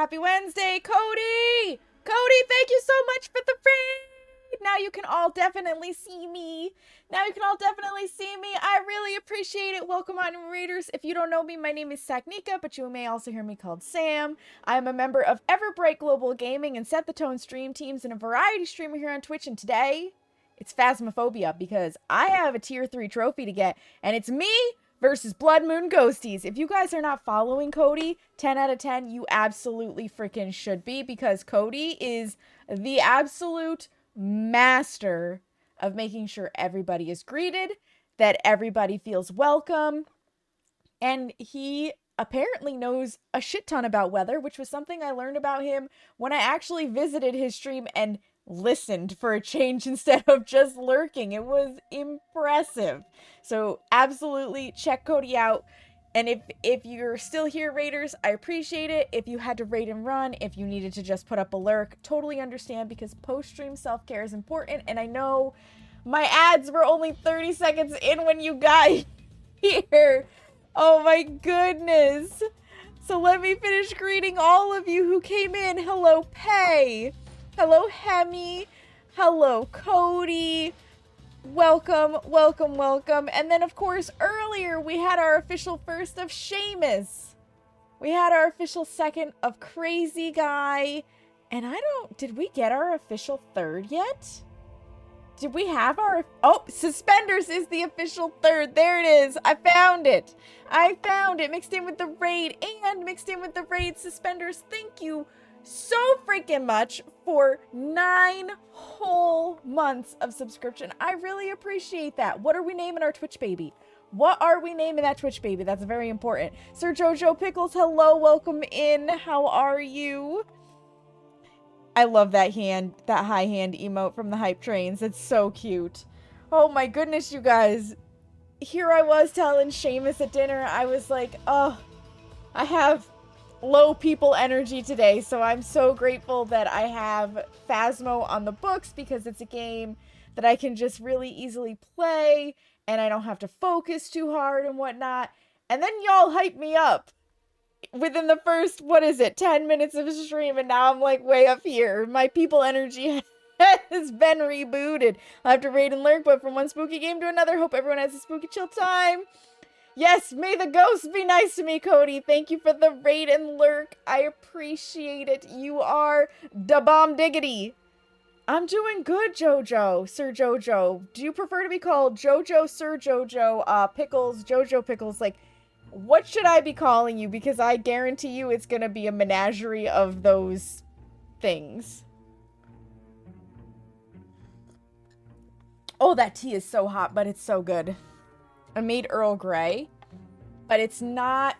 Happy Wednesday, Cody! Cody, thank you so much for the raid! Now you can all definitely see me. I really appreciate it. Welcome on, Raiders. If you don't know me, my name is Saknika, but you may also hear me called Sam. I am a member of Everbright Global Gaming and Set the Tone stream teams and a variety streamer here on Twitch, and today it's Phasmophobia because I have a tier 3 trophy to get, and it's me versus Blood Moon Ghosties. If you guys are not following Cody, 10 out of 10, you absolutely freaking should be, because Cody is the absolute master of making sure everybody is greeted, that everybody feels welcome, and he apparently knows a shit ton about weather, which was something I learned about him when I actually visited his stream and listened for a change instead of just lurking. It was impressive. So absolutely check Cody out. And if you're still here, Raiders, I appreciate it. If you had to raid and run, if you needed to just put up a lurk, totally understand, because post-stream self-care is important. And I know my ads were only 30 seconds in when you got here. Oh my goodness. So let me finish greeting all of you who came in. Hello, Pay. Hello, Hemi. Hello, Cody. Welcome, welcome, welcome. And then, of course, earlier we had our official first of Seamus. We had our official second of Crazy Guy. And did we get our official third yet? Did we have our... Oh, Suspenders is the official third. There it is. I found it. Mixed in with the raid. And mixed in with the raid, Suspenders, thank you so freaking much for 9 whole months of subscription. I really appreciate that. What are we naming our Twitch baby? That's very important. Sir Jojo Pickles, hello, welcome in. How are you? I love that high hand emote from the hype trains. It's so cute. Oh my goodness, you guys. Here I was telling Seamus at dinner, I was like, oh, I have low people energy today, so I'm so grateful that I have Phasmo on the books, because it's a game that I can just really easily play, and I don't have to focus too hard and whatnot. And then y'all hype me up within the first, 10 minutes of a stream, and now I'm like way up here. My people energy has been rebooted. I'll have to raid and lurk, but from one spooky game to another, hope everyone has a spooky chill time. Yes, may the ghosts be nice to me, Cody. Thank you for the raid and lurk. I appreciate it. You are da bomb diggity. I'm doing good, Jojo. Sir Jojo. Do you prefer to be called Jojo, Sir Jojo, Pickles, Jojo Pickles? Like, what should I be calling you? Because I guarantee you it's gonna be a menagerie of those things. Oh, that tea is so hot, but it's so good. I made Earl Grey, but it's not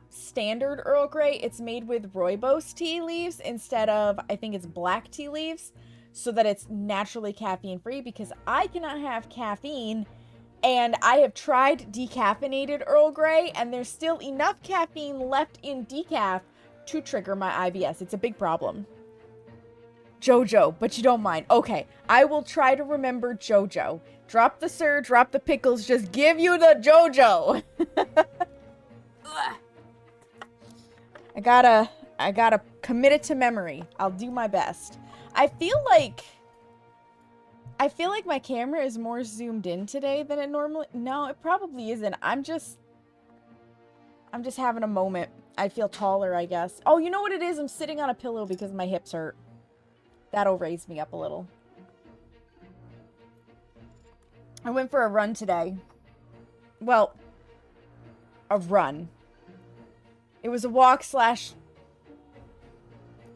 standard Earl Grey. It's made with rooibos tea leaves instead of, I think it's black tea leaves, so that it's naturally caffeine free, because I cannot have caffeine, and I have tried decaffeinated Earl Grey, and there's still enough caffeine left in decaf to trigger my IBS. It's a big problem. Jojo, but you don't mind. Okay, I will try to remember Jojo. Drop the sir, drop the pickles, just give you the Jojo. I gotta commit it to memory. I'll do my best. I feel like my camera is more zoomed in today than it normally... No, it probably isn't. I'm just having a moment. I feel taller, I guess. Oh, you know what it is? I'm sitting on a pillow because my hips hurt. That'll raise me up a little. I went for a run today. Well, a run. It was a walk /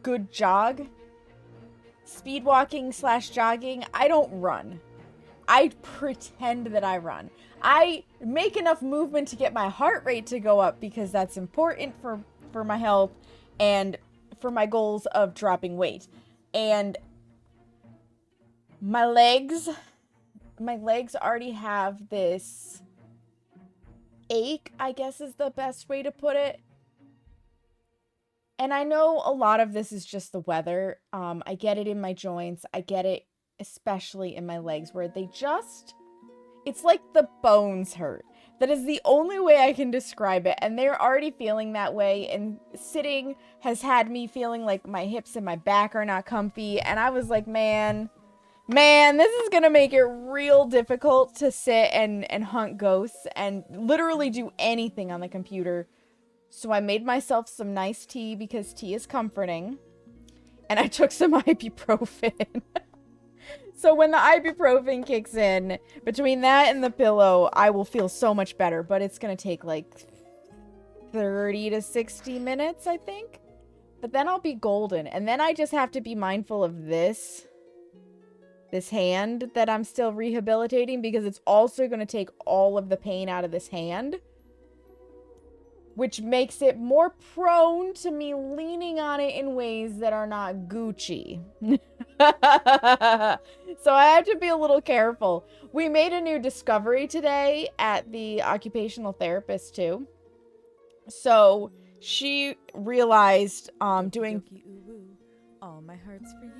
good jog. Speed walking / jogging. I don't run. I pretend that I run. I make enough movement to get my heart rate to go up, because that's important for my health and for my goals of dropping weight. And my legs already have this ache, I guess is the best way to put it. And I know a lot of this is just the weather. I get it in my joints. I get it especially in my legs, where it's like the bones hurt. That is the only way I can describe it. And they're already feeling that way. And sitting has had me feeling like my hips and my back are not comfy. And I was like, man, this is going to make it real difficult to sit and hunt ghosts and literally do anything on the computer. So I made myself some nice tea because tea is comforting. And I took some ibuprofen. So when the ibuprofen kicks in, between that and the pillow, I will feel so much better. But it's going to take like 30 to 60 minutes, I think. But then I'll be golden. And then I just have to be mindful of this hand that I'm still rehabilitating, because it's also going to take all of the pain out of this hand, which makes it more prone to me leaning on it in ways that are not Gucci. So I have to be a little careful. We made a new discovery today at the occupational therapist too. So she realized doing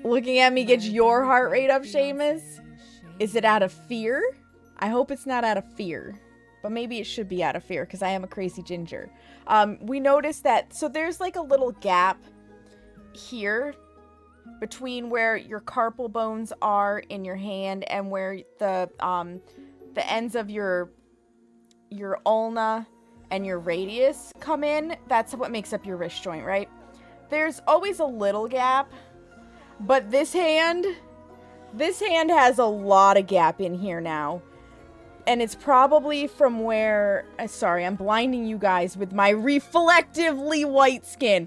looking at me gets your heart rate up, Seamus. Is it out of fear? I hope it's not out of fear. But maybe it should be out of fear because I am a crazy ginger. We noticed that, so there's like a little gap here between where your carpal bones are in your hand and where the ends of your ulna and your radius come in. That's what makes up your wrist joint, right? There's always a little gap, but this hand has a lot of gap in here now. And it's probably from where, sorry, I'm blinding you guys with my reflectively white skin.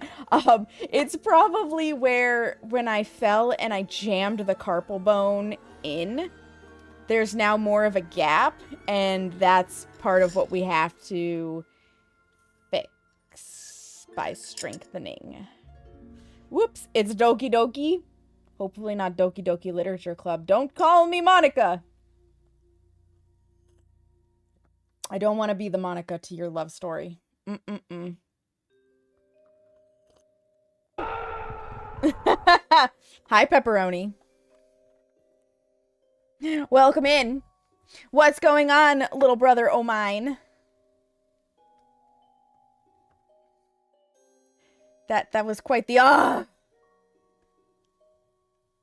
It's probably where when I fell and I jammed the carpal bone in, there's now more of a gap, and that's part of what we have to fix by strengthening. Whoops, it's Doki Doki. Hopefully not Doki Doki Literature Club. Don't call me Monica. I don't want to be the Monica to your love story. Hi, Pepperoni. Welcome in. What's going on, little brother o' mine? That was quite the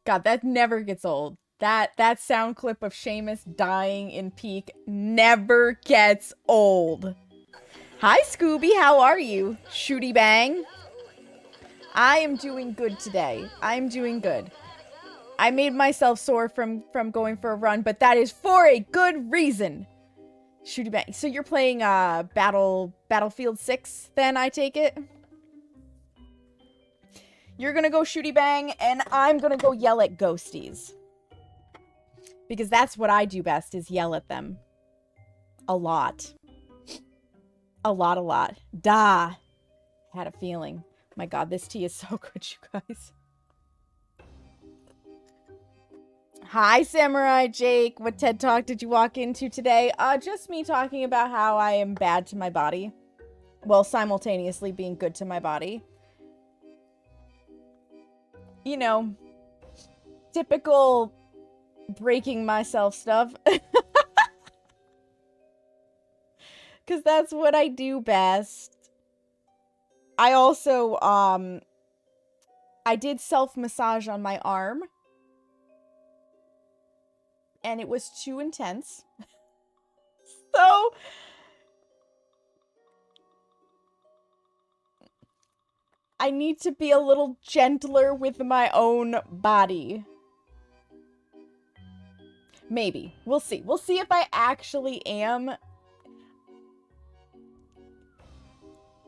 God, that never gets old. That sound clip of Seamus dying in Peak never gets old. Hi, Scooby. How are you? Shooty bang. I am doing good today. I'm doing good. I made myself sore from going for a run, but that is for a good reason. Shooty bang. So you're playing Battlefield 6 then, I take it? You're gonna go shooty bang, and I'm gonna go yell at ghosties. Because that's what I do best, is yell at them. A lot. A lot. Da. Had a feeling. My god, this tea is so good, you guys. Hi, Samurai Jake. What TED Talk did you walk into today? Just me talking about how I am bad to my body. While simultaneously being good to my body. You know, typical breaking myself stuff. Because that's what I do best. I also, I did self-massage on my arm. And it was too intense. So I need to be a little gentler with my own body. Maybe. We'll see. We'll see if I actually am.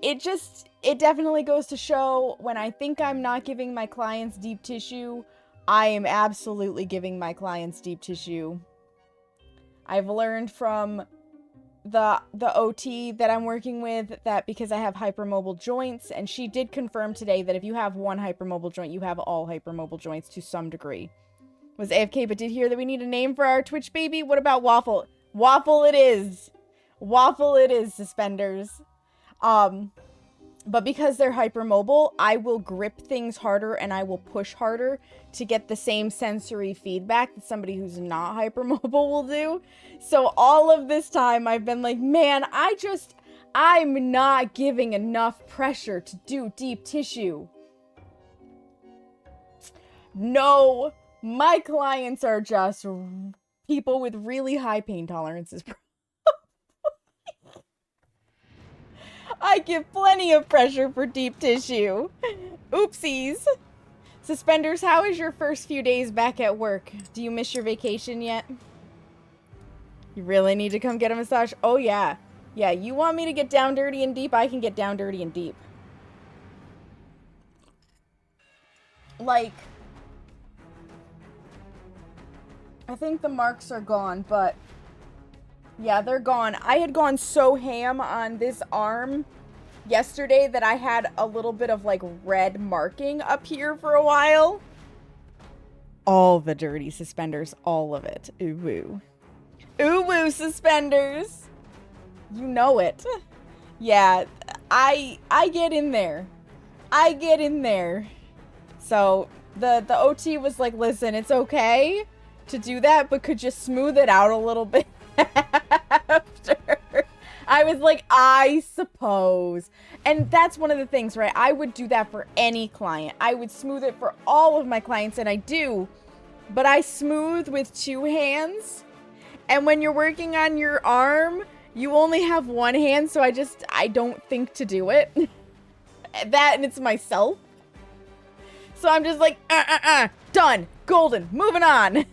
It definitely goes to show when I think I'm not giving my clients deep tissue, I am absolutely giving my clients deep tissue. I've learned from the OT that I'm working with that because I have hypermobile joints, and she did confirm today that if you have one hypermobile joint, you have all hypermobile joints to some degree. Was AFK, but did hear that we need a name for our Twitch baby? What about Waffle? Waffle it is. Waffle it is, suspenders. But because they're hypermobile, I will grip things harder and I will push harder to get the same sensory feedback that somebody who's not hypermobile will do. So all of this time I've been like, man, I'm not giving enough pressure to do deep tissue. No, my clients are just people with really high pain tolerances. I give plenty of pressure for deep tissue. Oopsies. Suspenders, how is your first few days back at work? Do you miss your vacation yet? You really need to come get a massage? Oh, yeah. Yeah, you want me to get down dirty and deep? I can get down dirty and deep. Like, I think the marks are gone, but yeah, they're gone. I had gone so ham on this arm yesterday that I had a little bit of like red marking up here for a while. All the dirty suspenders, all of it. Ooh woo. Ooh woo suspenders. You know it. Yeah, I get in there. I get in there. So the OT was like, listen, it's okay to do that, but could you smooth it out a little bit after? I was like, I suppose. And that's one of the things, right? I would do that for any client. I would smooth it for all of my clients, and I do. But I smooth with 2 hands. And when you're working on your arm, you only have 1 hand, so I don't think to do it. That, and it's myself. So I'm just like, done, golden, moving on.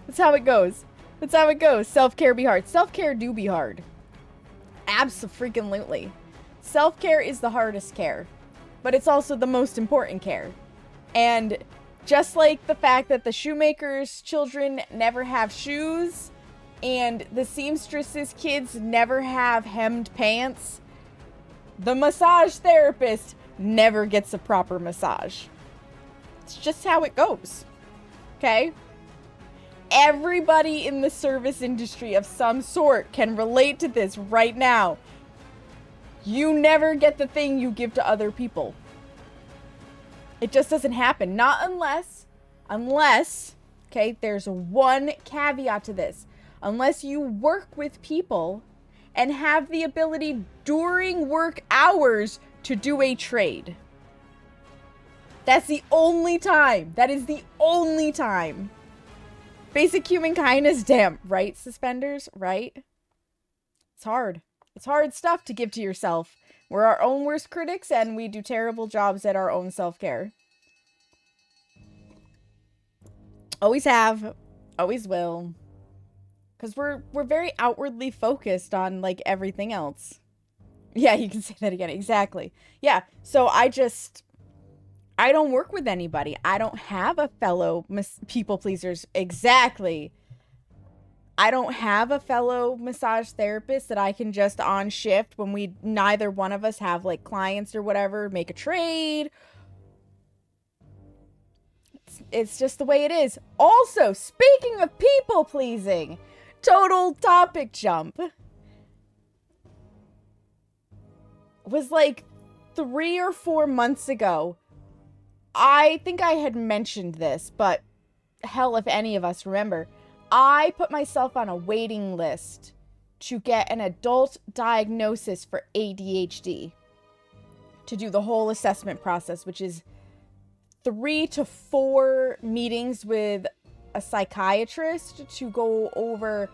That's how it goes. That's how it goes. Self-care be hard. Self-care do be hard. Abso-freaking-lutely. Self-care is the hardest care, but it's also the most important care. And just like the fact that the shoemaker's children never have shoes and the seamstress's kids never have hemmed pants, the massage therapist never gets a proper massage. It's just how it goes. Okay? Everybody in the service industry of some sort can relate to this right now. You never get the thing you give to other people. It just doesn't happen. Not unless, okay, there's one caveat to this. Unless you work with people and have the ability during work hours to do a trade. That's the only time. That is the only time. Basic human kindness, damn, right, suspenders, right? It's hard. It's hard stuff to give to yourself. We're our own worst critics, and we do terrible jobs at our own self-care. Always have, always will. Because we're very outwardly focused on, like, everything else. Yeah, you can say that again, exactly. Yeah, so I don't work with anybody. I don't have a fellow people pleasers. Exactly. I don't have a fellow massage therapist that I can just on shift when neither one of us have like clients or whatever, make a trade. It's just the way it is. Also, speaking of people pleasing, total topic jump. Was like 3 or 4 months ago. I think I had mentioned this, but hell if any of us remember. I put myself on a waiting list to get an adult diagnosis for ADHD. To do the whole assessment process, which is 3 to 4 meetings with a psychiatrist to go over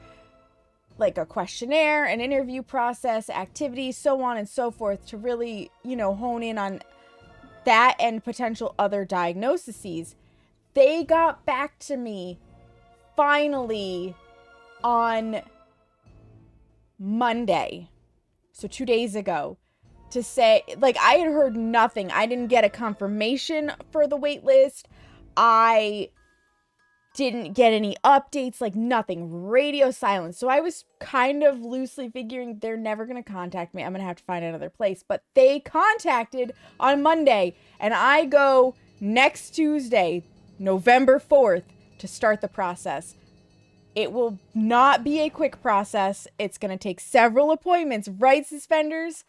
like a questionnaire, an interview process, activities, so on and so forth to really, hone in on that and potential other diagnoses. They got back to me finally on Monday, so 2 days ago, to say, like, I had heard nothing. I didn't get a confirmation for the wait list. I didn't get any updates, like nothing. Radio silence. So I was kind of loosely figuring they're never going to contact me. I'm going to have to find another place. But they contacted on Monday, and I go next Tuesday, November 4th, to start the process. It will not be a quick process. It's going to take several appointments, right, suspenders?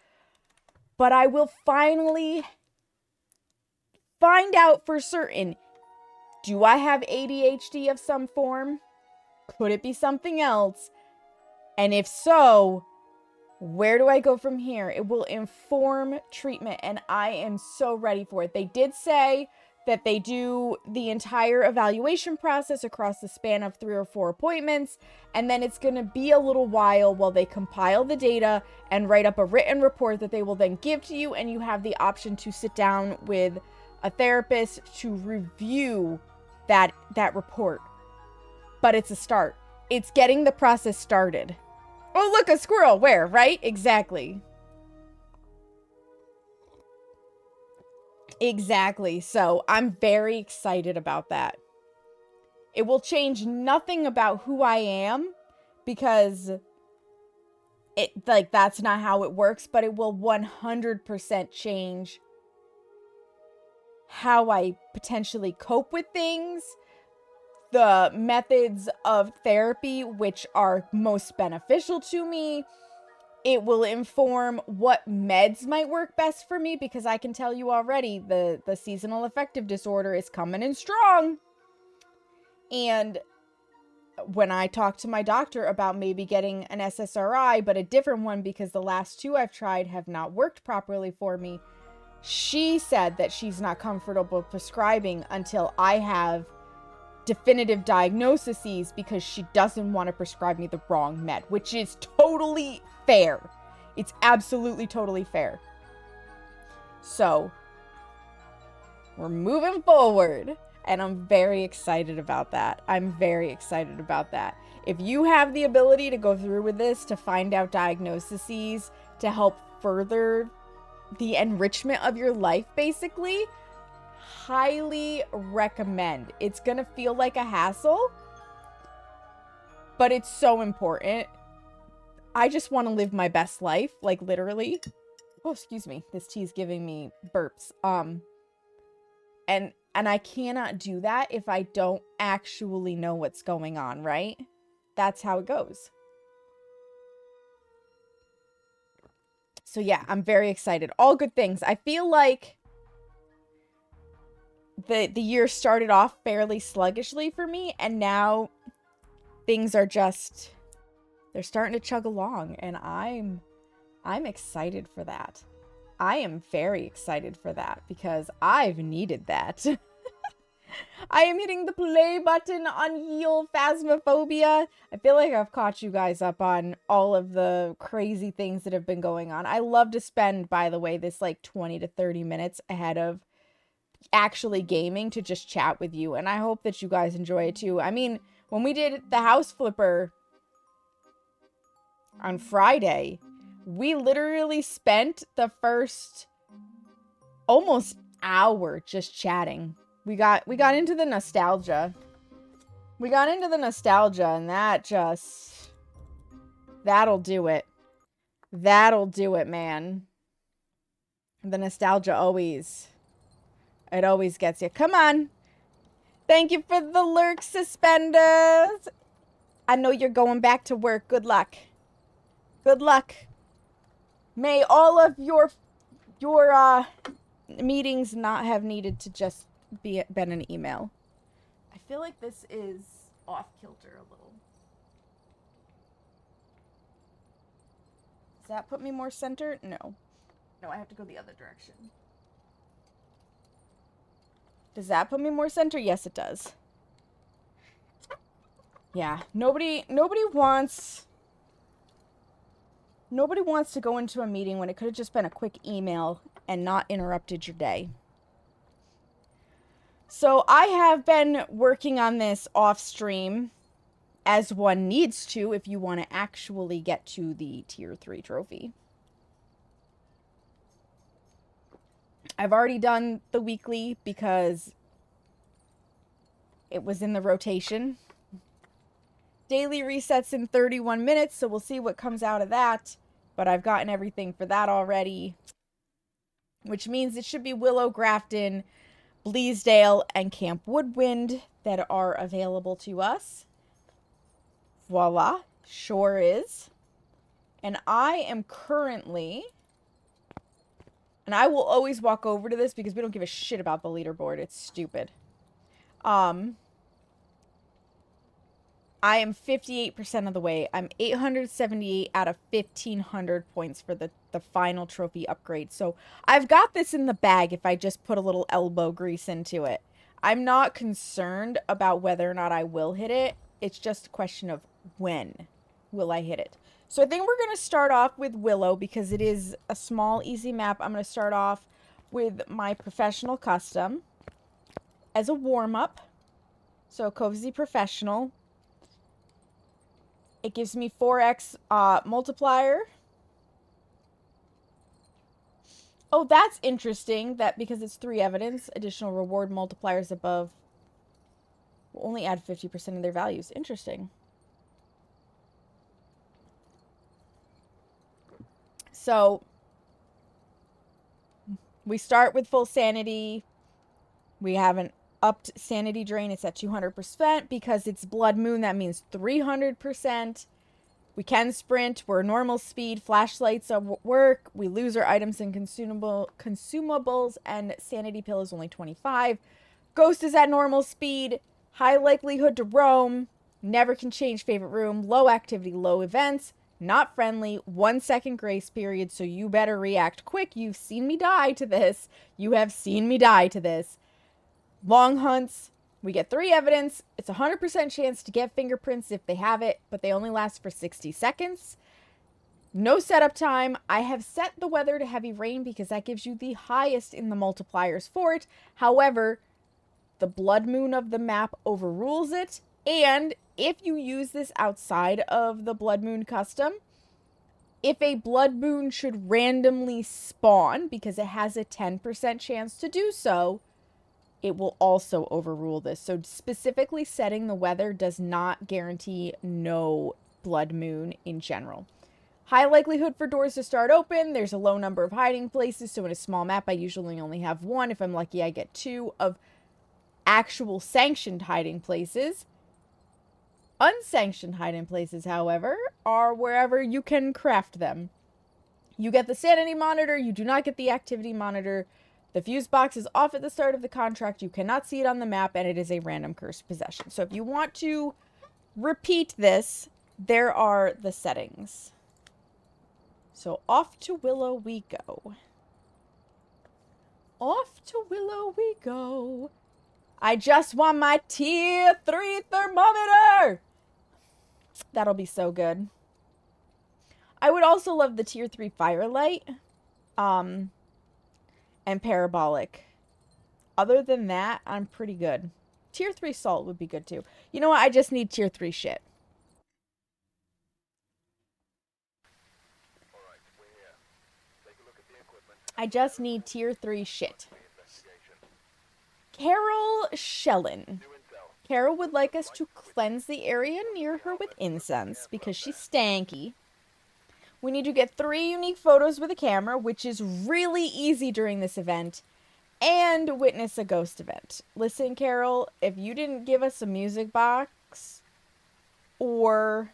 But I will finally find out for certain. Do I have ADHD of some form? Could it be something else? And if so, where do I go from here? It will inform treatment, and I am so ready for it. They did say that they do the entire evaluation process across the span of 3 or 4 appointments, and then it's going to be a little while they compile the data and write up a written report that they will then give to you, and you have the option to sit down with a therapist to review that report. But it's a start. It's getting the process started. Oh, look, a squirrel. Where, right? Exactly. Exactly. So I'm very excited about that. It will change nothing about who I am because that's not how it works, but it will 100% change how I potentially cope with things, the methods of therapy which are most beneficial to me. It will inform what meds might work best for me, because I can tell you already the seasonal affective disorder is coming in strong. And when I talked to my doctor about maybe getting an SSRI, but a different one because the last 2 I've tried have not worked properly for me, she said that she's not comfortable prescribing until I have definitive diagnoses, because she doesn't want to prescribe me the wrong med, which is totally fair. It's absolutely totally fair. So we're moving forward, and I'm very excited about that. If you have the ability to go through with this, to find out diagnoses, to help further the enrichment of your life, basically, highly recommend. It's gonna feel like a hassle, but it's so important. I just want to live my best life, like literally. Oh, excuse me. This tea's giving me burps. And I cannot do that if I don't actually know what's going on, right? That's how it goes. So yeah, I'm very excited. All good things. I feel like the year started off fairly sluggishly for me, and now things are just, they're starting to chug along, and I'm excited for that. I am very excited for that because I've needed that. I am hitting the play button on Yield Phasmophobia. I feel like I've caught you guys up on all of the crazy things that have been going on. I love to spend, by the way, this like 20 to 30 minutes ahead of actually gaming to just chat with you, and I hope that you guys enjoy it too. I mean, when we did the house flipper on Friday, we literally spent the first almost hour just chatting. We got into the nostalgia. And that'll do it. That'll do it, man. The nostalgia always gets you. Come on. Thank you for the lurk, suspenders. I know you're going back to work. Good luck. Good luck. May all of your meetings not have needed to just been an email. I feel like this is off kilter a little. Does that put me more centered? No. No, I have to go the other direction. Does that put me more center? Yes, it does. Yeah, nobody wants to go into a meeting when it could have just been a quick email and not interrupted your day. So I have been working on this off stream, as one needs to if you want to actually get to the tier 3 trophy. I've already done the weekly because it was in the rotation. Daily resets in 31 minutes, so we'll see what comes out of that. But I've gotten everything for that already, which means it should be Willow, Grafton, Bleasdale, and Camp Woodwind that are available to us. Voila. Sure is. And I am currently... And I will always walk over to this because we don't give a shit about the leaderboard. It's stupid. I am 58% of the way. I'm 878 out of 1,500 points for the final trophy upgrade. So I've got this in the bag if I just put a little elbow grease into it. I'm not concerned about whether or not I will hit it. It's just a question of when will I hit it. So I think we're going to start off with Willow because it is a small, easy map. I'm going to start off with my professional custom as a warm-up. So Cozy Professional. It gives me 4x multiplier. Oh, that's interesting that because it's 3 evidence, additional reward multipliers above will only add 50% of their values. Interesting. So we start with full sanity. We have an upped sanity drain. It's at 200% because it's blood moon. That means 300%. We can sprint. We're normal speed. Flashlights work. We lose our items and consumables, and sanity pill is only 25. Ghost is at normal speed. High likelihood to roam. Never can change favorite room. Low activity, low events. Not friendly. 1 second grace period, so you better react quick. You've seen me die to this. You have seen me die to this. Long hunts. We get 3 evidence. It's a 100% chance to get fingerprints if they have it, but they only last for 60 seconds. No setup time. I have set the weather to heavy rain because that gives you the highest in the multipliers for it. However, the blood moon of the map overrules it. And if you use this outside of the blood moon custom, if a blood moon should randomly spawn, because it has a 10% chance to do so, it will also overrule this. So specifically setting the weather does not guarantee no blood moon in general. High likelihood for doors to start open. There's a low number of hiding places. So in a small map, I usually only have 1. If I'm lucky, I get 2 of actual sanctioned hiding places. Unsanctioned hiding places, however, are wherever you can craft them. You get the sanity monitor. You do not get the activity monitor. The fuse box is off at the start of the contract. You cannot see it on the map, and it is a random cursed possession. So if you want to repeat this, there are the settings. So off to Willow we go. Off to Willow we go. I just want my tier 3 thermometer. That'll be so good. I would also love the tier 3 firelight. And parabolic. Other than that, I'm pretty good. Tier 3 salt would be good too. You know what? I just need tier 3 shit. I just need tier 3 shit. Carol Shellen. Carol would like us to cleanse the area near her with incense because she's stanky. We need to get 3 unique photos with a camera, which is really easy during this event, and witness a ghost event. Listen, Carol, if you didn't give us a music box or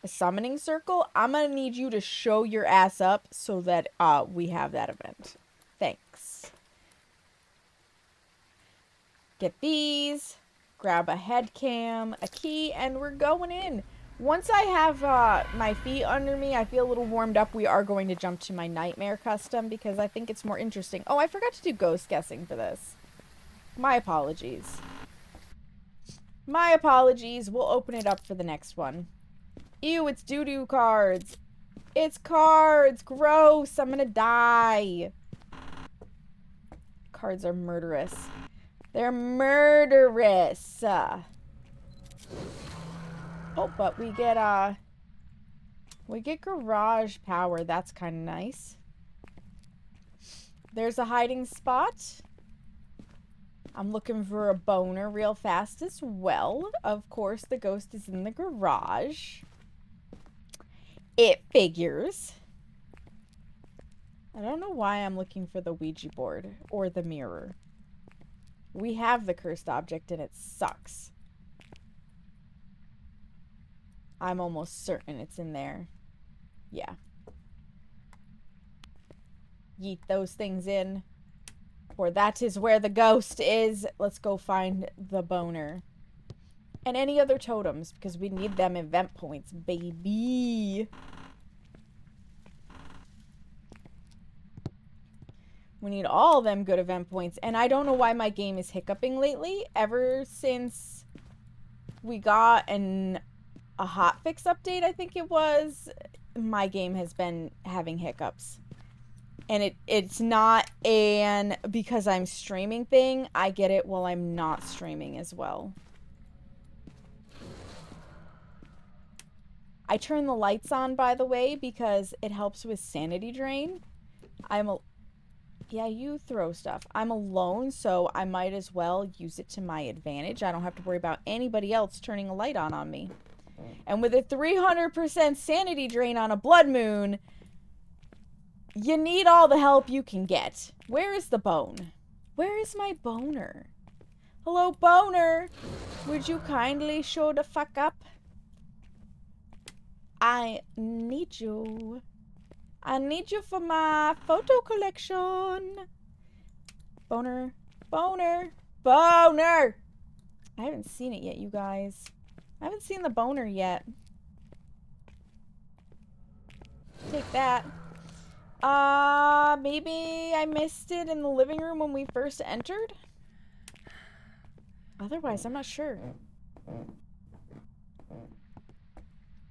a summoning circle, I'm going to need you to show your ass up so that we have that event. Thanks. Get these, grab a head cam, a key, and we're going in. Once I have my feet under me, I feel a little warmed up, we are going to jump to my nightmare custom because I think it's more interesting. Oh, I forgot to do ghost guessing for this. My apologies. My apologies. We'll open it up for the next one. Ew, it's doo-doo cards. It's cards. Gross. I'm gonna die. Cards are murderous. They're murderous. Oh, but we get garage power. That's kind of nice. There's a hiding spot. I'm looking for a boner real fast as well. Of course, the ghost is in the garage. It figures. I don't know why I'm looking for the Ouija board or the mirror. We have the cursed object and it sucks. I'm almost certain it's in there. Yeah. Yeet those things in. For that is where the ghost is. Let's go find the boner. And any other totems, because we need them event points, baby. We need all of them good event points. And I don't know why my game is hiccuping lately. Ever since we got a hotfix update, I think it was, my game has been having hiccups. And it's not an because I'm streaming thing. I get it while I'm not streaming as well. I turn the lights on, by the way, because it helps with sanity drain. Yeah, you throw stuff. I'm alone, so I might as well use it to my advantage. I don't have to worry about anybody else turning a light on me. And with a 300% sanity drain on a blood moon, you need all the help you can get. Where is the bone? Where is my boner? Hello, boner. Would you kindly show the fuck up? I need you. I need you for my photo collection. Boner. Boner. Boner! I haven't seen it yet, you guys. I haven't seen the boner yet. Take that. Maybe I missed it in the living room when we first entered? Otherwise, I'm not sure.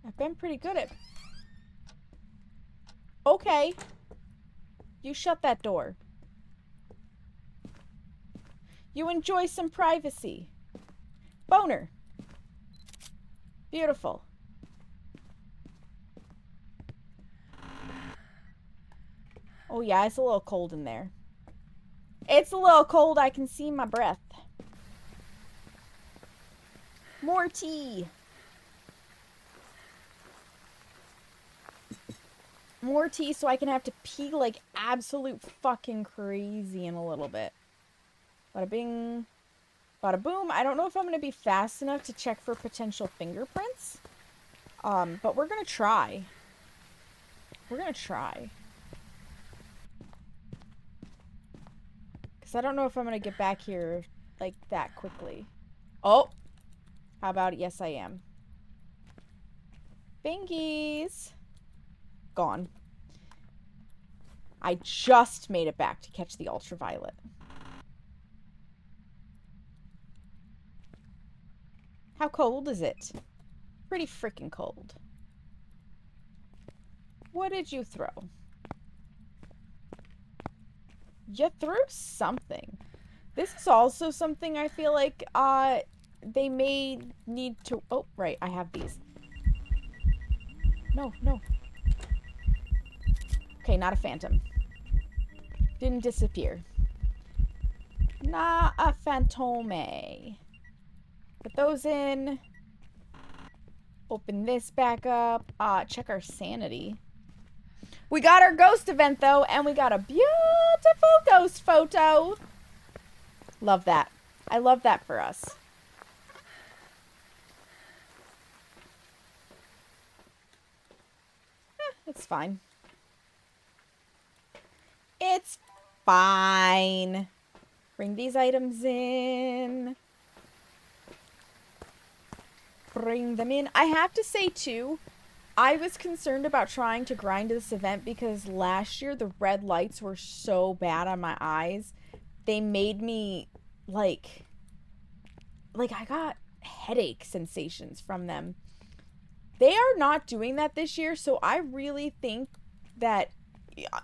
I've been pretty good at... Okay. You shut that door. You enjoy some privacy. Boner. Beautiful. Oh yeah, it's a little cold in there. It's a little cold, I can see my breath. More tea. More tea so I can have to pee like absolute fucking crazy in a little bit. Bada bing. Bada boom. I don't know if I'm going to be fast enough to check for potential fingerprints. But we're going to try. We're going to try. Because I don't know if I'm going to get back here like that quickly. Oh. How about it? Yes, I am. Bingies. Gone. I just made it back to catch the ultraviolet. How cold is it? Pretty freaking cold. What did you throw? You threw something. This is also something I feel like they may need to... Oh, right, I have these. No, no. Okay, not a phantom. Didn't disappear. Not a phantome. Put those in. Open this back up. Check our sanity. We got our ghost event, though, and we got a beautiful ghost photo. Love that. I love that for us. It's fine. It's fine. Bring these items in. Bring them in. I have to say, too, I was concerned about trying to grind this event because last year the red lights were so bad on my eyes. They made me, like I got headache sensations from them. They are not doing that this year, so I really think that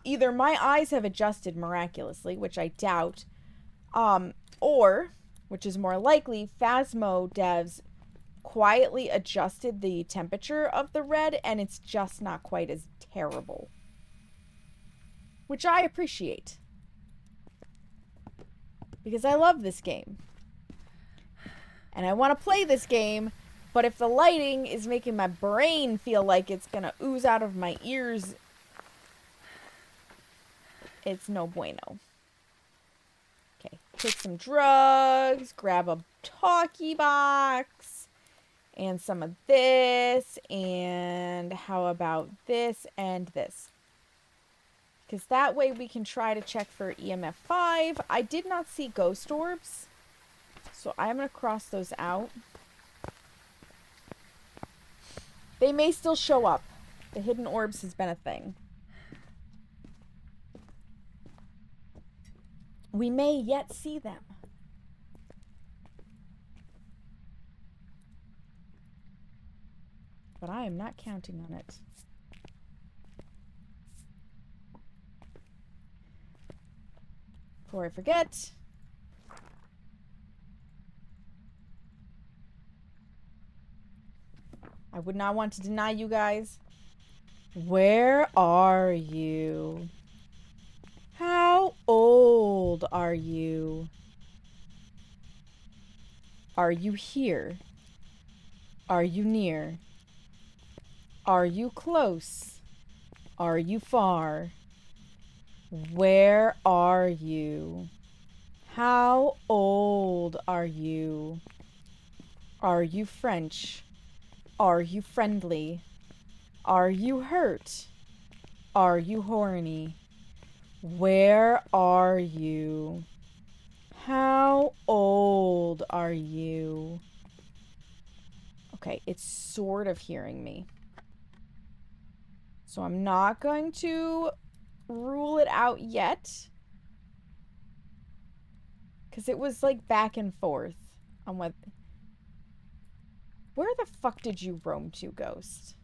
either my eyes have adjusted miraculously, which I doubt, or, which is more likely, Phasmo devs quietly adjusted the temperature of the red, and it's just not quite as terrible. Which I appreciate. Because I love this game. And I want to play this game, but if the lighting is making my brain feel like it's gonna ooze out of my ears, it's no bueno. Okay, take some drugs, grab a talkie box, And some of this. And how about this and this? Because that way we can try to check for EMF 5. I did not see ghost orbs. So I'm going to cross those out. They may still show up. The hidden orbs has been a thing. We may yet see them. But I am not counting on it. Before I forget. I would not want to deny you guys. Where are you? How old are you? Are you here? Are you near? Are you close? Are you far? Where are you? How old are you? Are you French? Are you friendly? Are you hurt? Are you horny? Where are you? How old are you? Okay, it's sort of hearing me. So I'm not going to rule it out yet. Because it was like back and forth on what... Where the fuck did you roam to, ghost?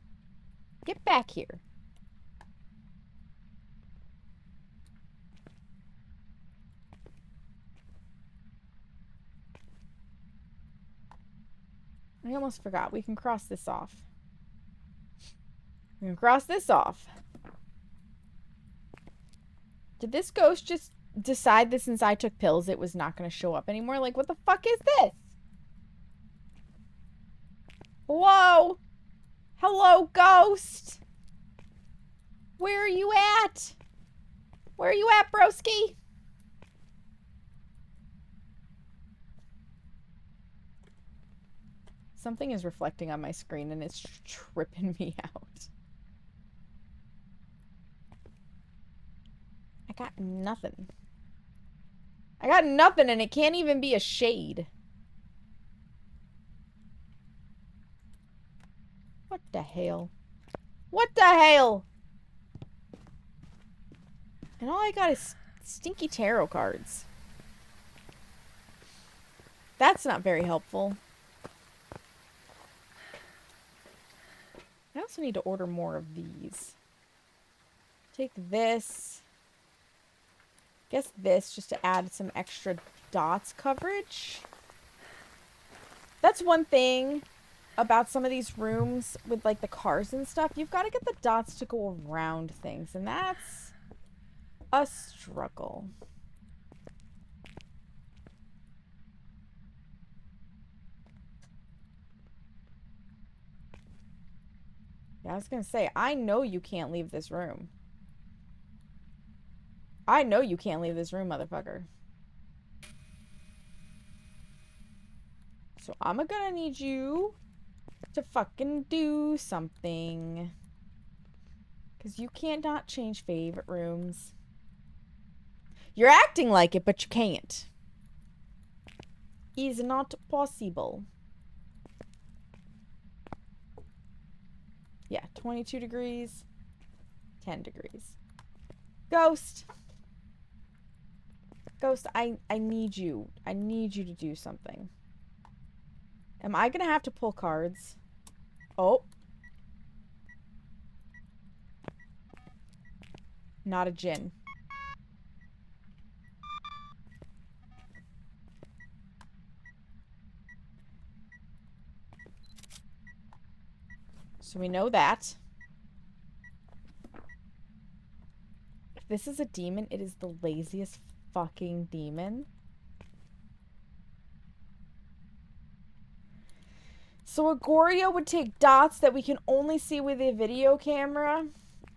Get back here. I almost forgot. We can cross this off. We can cross this off. Did this ghost just decide that since I took pills it was not going to show up anymore? Like, what the fuck is this? Whoa! Hello, ghost! Where are you at? Where are you at, broski? Something is reflecting on my screen and it's tripping me out. I got nothing. I got nothing and it can't even be a shade. What the hell? What the hell? And all I got is stinky tarot cards. That's not very helpful. I also need to order more of these. Take this. Guess this just to add some extra dots coverage. That's one thing about some of these rooms with like the cars and stuff. You've got to get the dots to go around things, and that's a struggle. Yeah, I was gonna say, I know you can't leave this room. I know you can't leave this room, motherfucker. So I'm gonna need you to fucking do something. Because you can't not change favorite rooms. You're acting like it, but you can't. Is not possible. Yeah, 22 degrees. 10 degrees. Ghost. Ghost, I need you. I need you to do something. Am I gonna have to pull cards? Oh. Not a djinn. So we know that. If this is a demon, it is the laziest fucking demon. So Agoria would take dots that we can only see with a video camera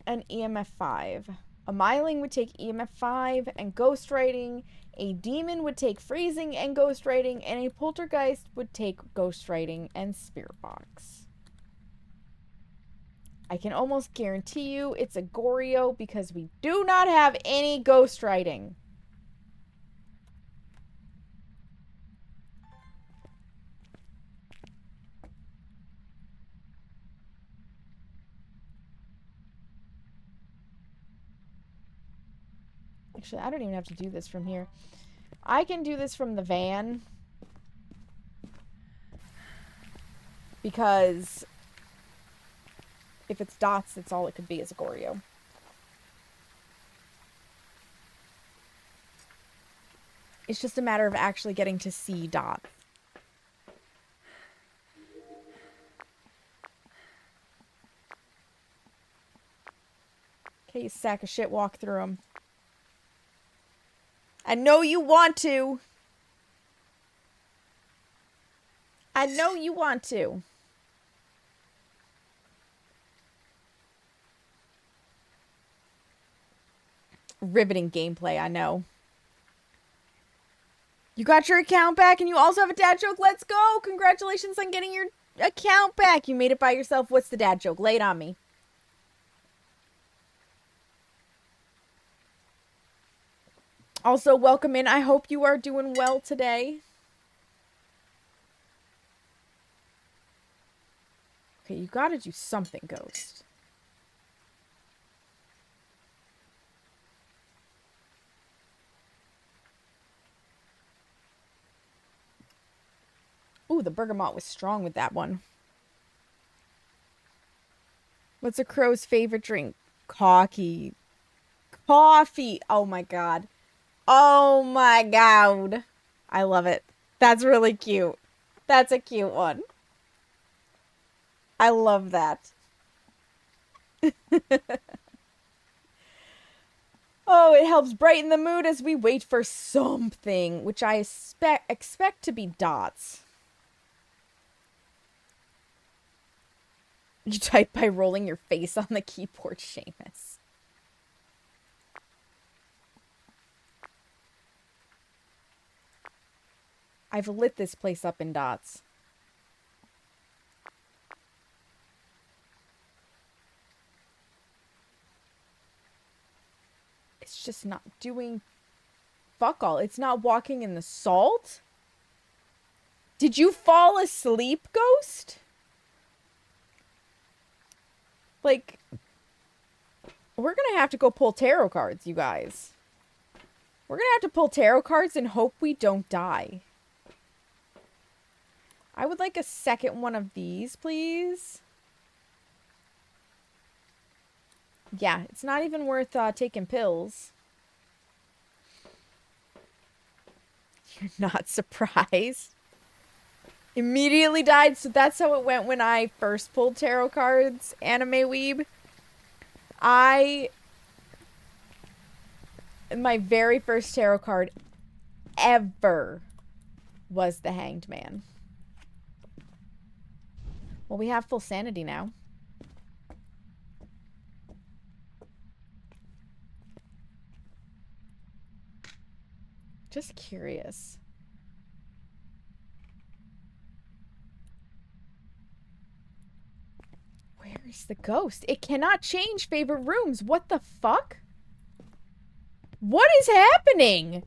and EMF 5. A Myling would take EMF 5 and ghostwriting. A demon would take freezing and ghostwriting. And a poltergeist would take ghostwriting and spirit box. I can almost guarantee you it's a Goryo because we do not have any ghostwriting. Actually, I don't even have to do this from here. I can do this from the van. Because if it's dots, that's all it could be is a Goryo. It's just a matter of actually getting to see dots. Okay, you sack of shit, walk through them. I know you want to. I know you want to. Riveting gameplay, I know. You got your account back and you also have a dad joke. Let's go. Congratulations on getting your account back. You made it by yourself. What's the dad joke? Lay it on me. Also, welcome in. I hope you are doing well today. Okay, you gotta do something, Ghost. Ooh, the bergamot was strong with that one. What's a crow's favorite drink? Coffee. Coffee. Oh my god. Oh my god. I love it. That's really cute. That's a cute one. I love that. Oh, it helps brighten the mood as we wait for something, which I expect to be dots. You type by rolling your face on the keyboard, Seamus. I've lit this place up in dots. It's just not doing fuck all. It's not walking in the salt? Did you fall asleep, Ghost? Like, we're gonna have to go pull tarot cards, you guys. We're gonna have to pull tarot cards and hope we don't die. I would like a second one of these, please. Yeah, it's not even worth taking pills. You're not surprised. Immediately died, so that's how it went when I first pulled tarot cards, Anime Weeb. My very first tarot card ever was the Hanged Man. Well, we have full sanity now. Just curious. Where is the ghost? It cannot change favorite rooms. What the fuck? What is happening?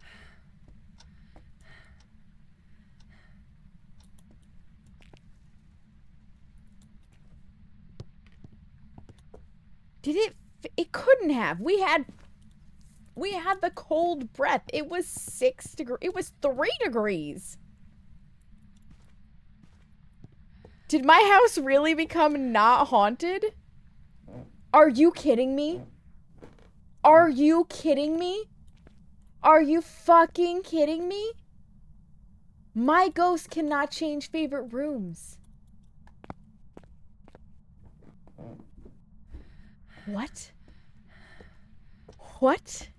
Did it? It couldn't have. We had the cold breath. It was 6 degrees. It was 3 degrees. Did my house really become not haunted? Are you kidding me? Are you kidding me? Are you fucking kidding me? My ghost cannot change favorite rooms. What? What?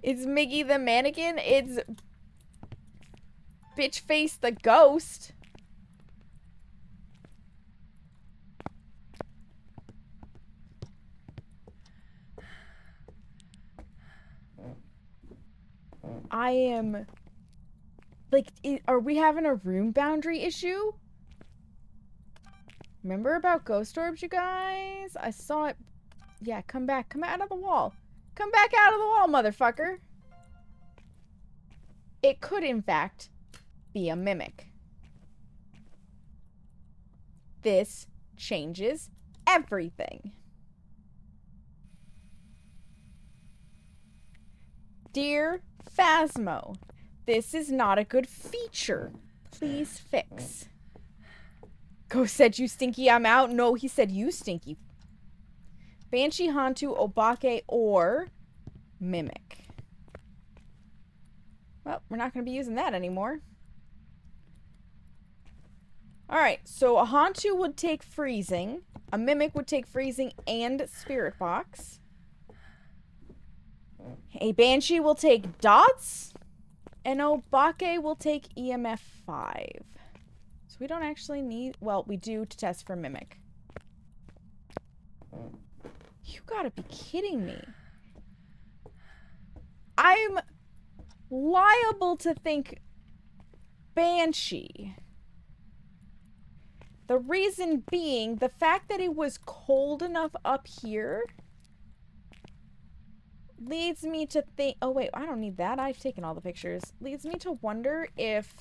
It's Miggy the mannequin? It's Bitchface the ghost. I am... Like, are we having a room boundary issue? Remember about ghost orbs, you guys? I saw it. Yeah, come back. Come out of the wall. Come back out of the wall, motherfucker. It could, in fact, be a mimic. This changes everything. Dear Phasmo, this is not a good feature. Please fix. Ghost said you stinky, I'm out. No, he said you stinky. Banshee, Hantu, Obake, or Mimic. Well, we're not going to be using that anymore. Alright, so a Hantu would take freezing. A Mimic would take freezing and Spirit Box. A Banshee will take dots. And Obake will take EMF 5. So we don't actually need... Well, we do to test for Mimic. You gotta be kidding me. I'm liable to think Banshee. The reason being, the fact that it was cold enough up here leads me to think... Oh, wait, I don't need that. I've taken all the pictures. Leads me to wonder if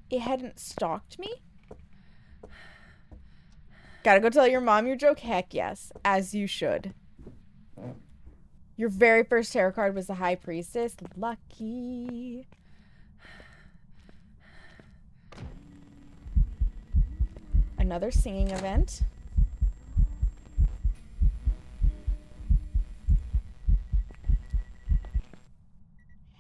it hadn't stalked me. Gotta go tell your mom your joke? Heck yes. As you should. Your very first tarot card was the High Priestess. Lucky. Another singing event.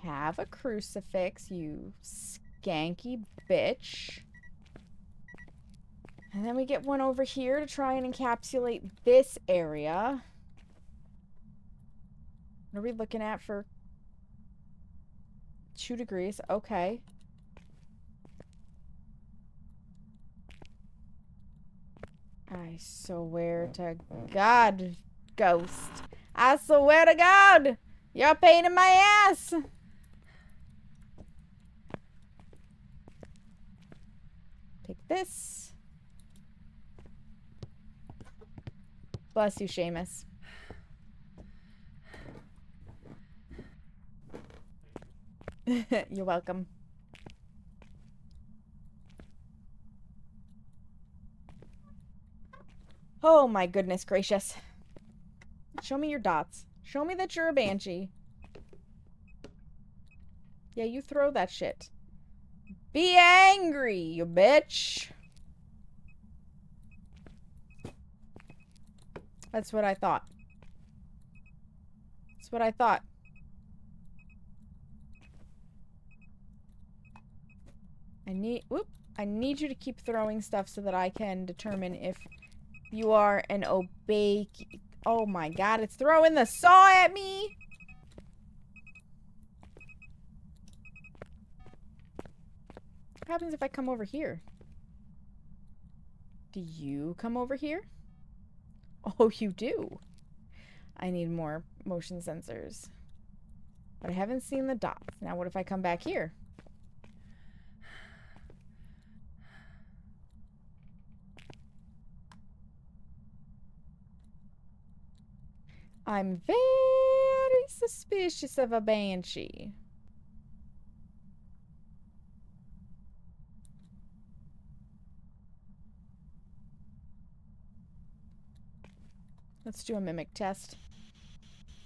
Have a crucifix, you skanky bitch. And then we get one over here to try and encapsulate this area. What are we looking at for 2 degrees? Okay. I swear to God, ghost. I swear to God, you're a pain in my ass. Take this. Bless you, Seamus. You're welcome. Oh my goodness gracious. Show me your dots. Show me that you're a banshee. Yeah, you throw that shit. Be angry, you bitch. That's what I thought. That's what I thought. I need you to keep throwing stuff so that I can determine if you are an obake. Oh my God, it's throwing the saw at me. What happens if I come over here? Do you come over here? Oh, you do. I need more motion sensors. But I haven't seen the dots. Now what if I come back here? I'm very suspicious of a banshee. Let's do a mimic test.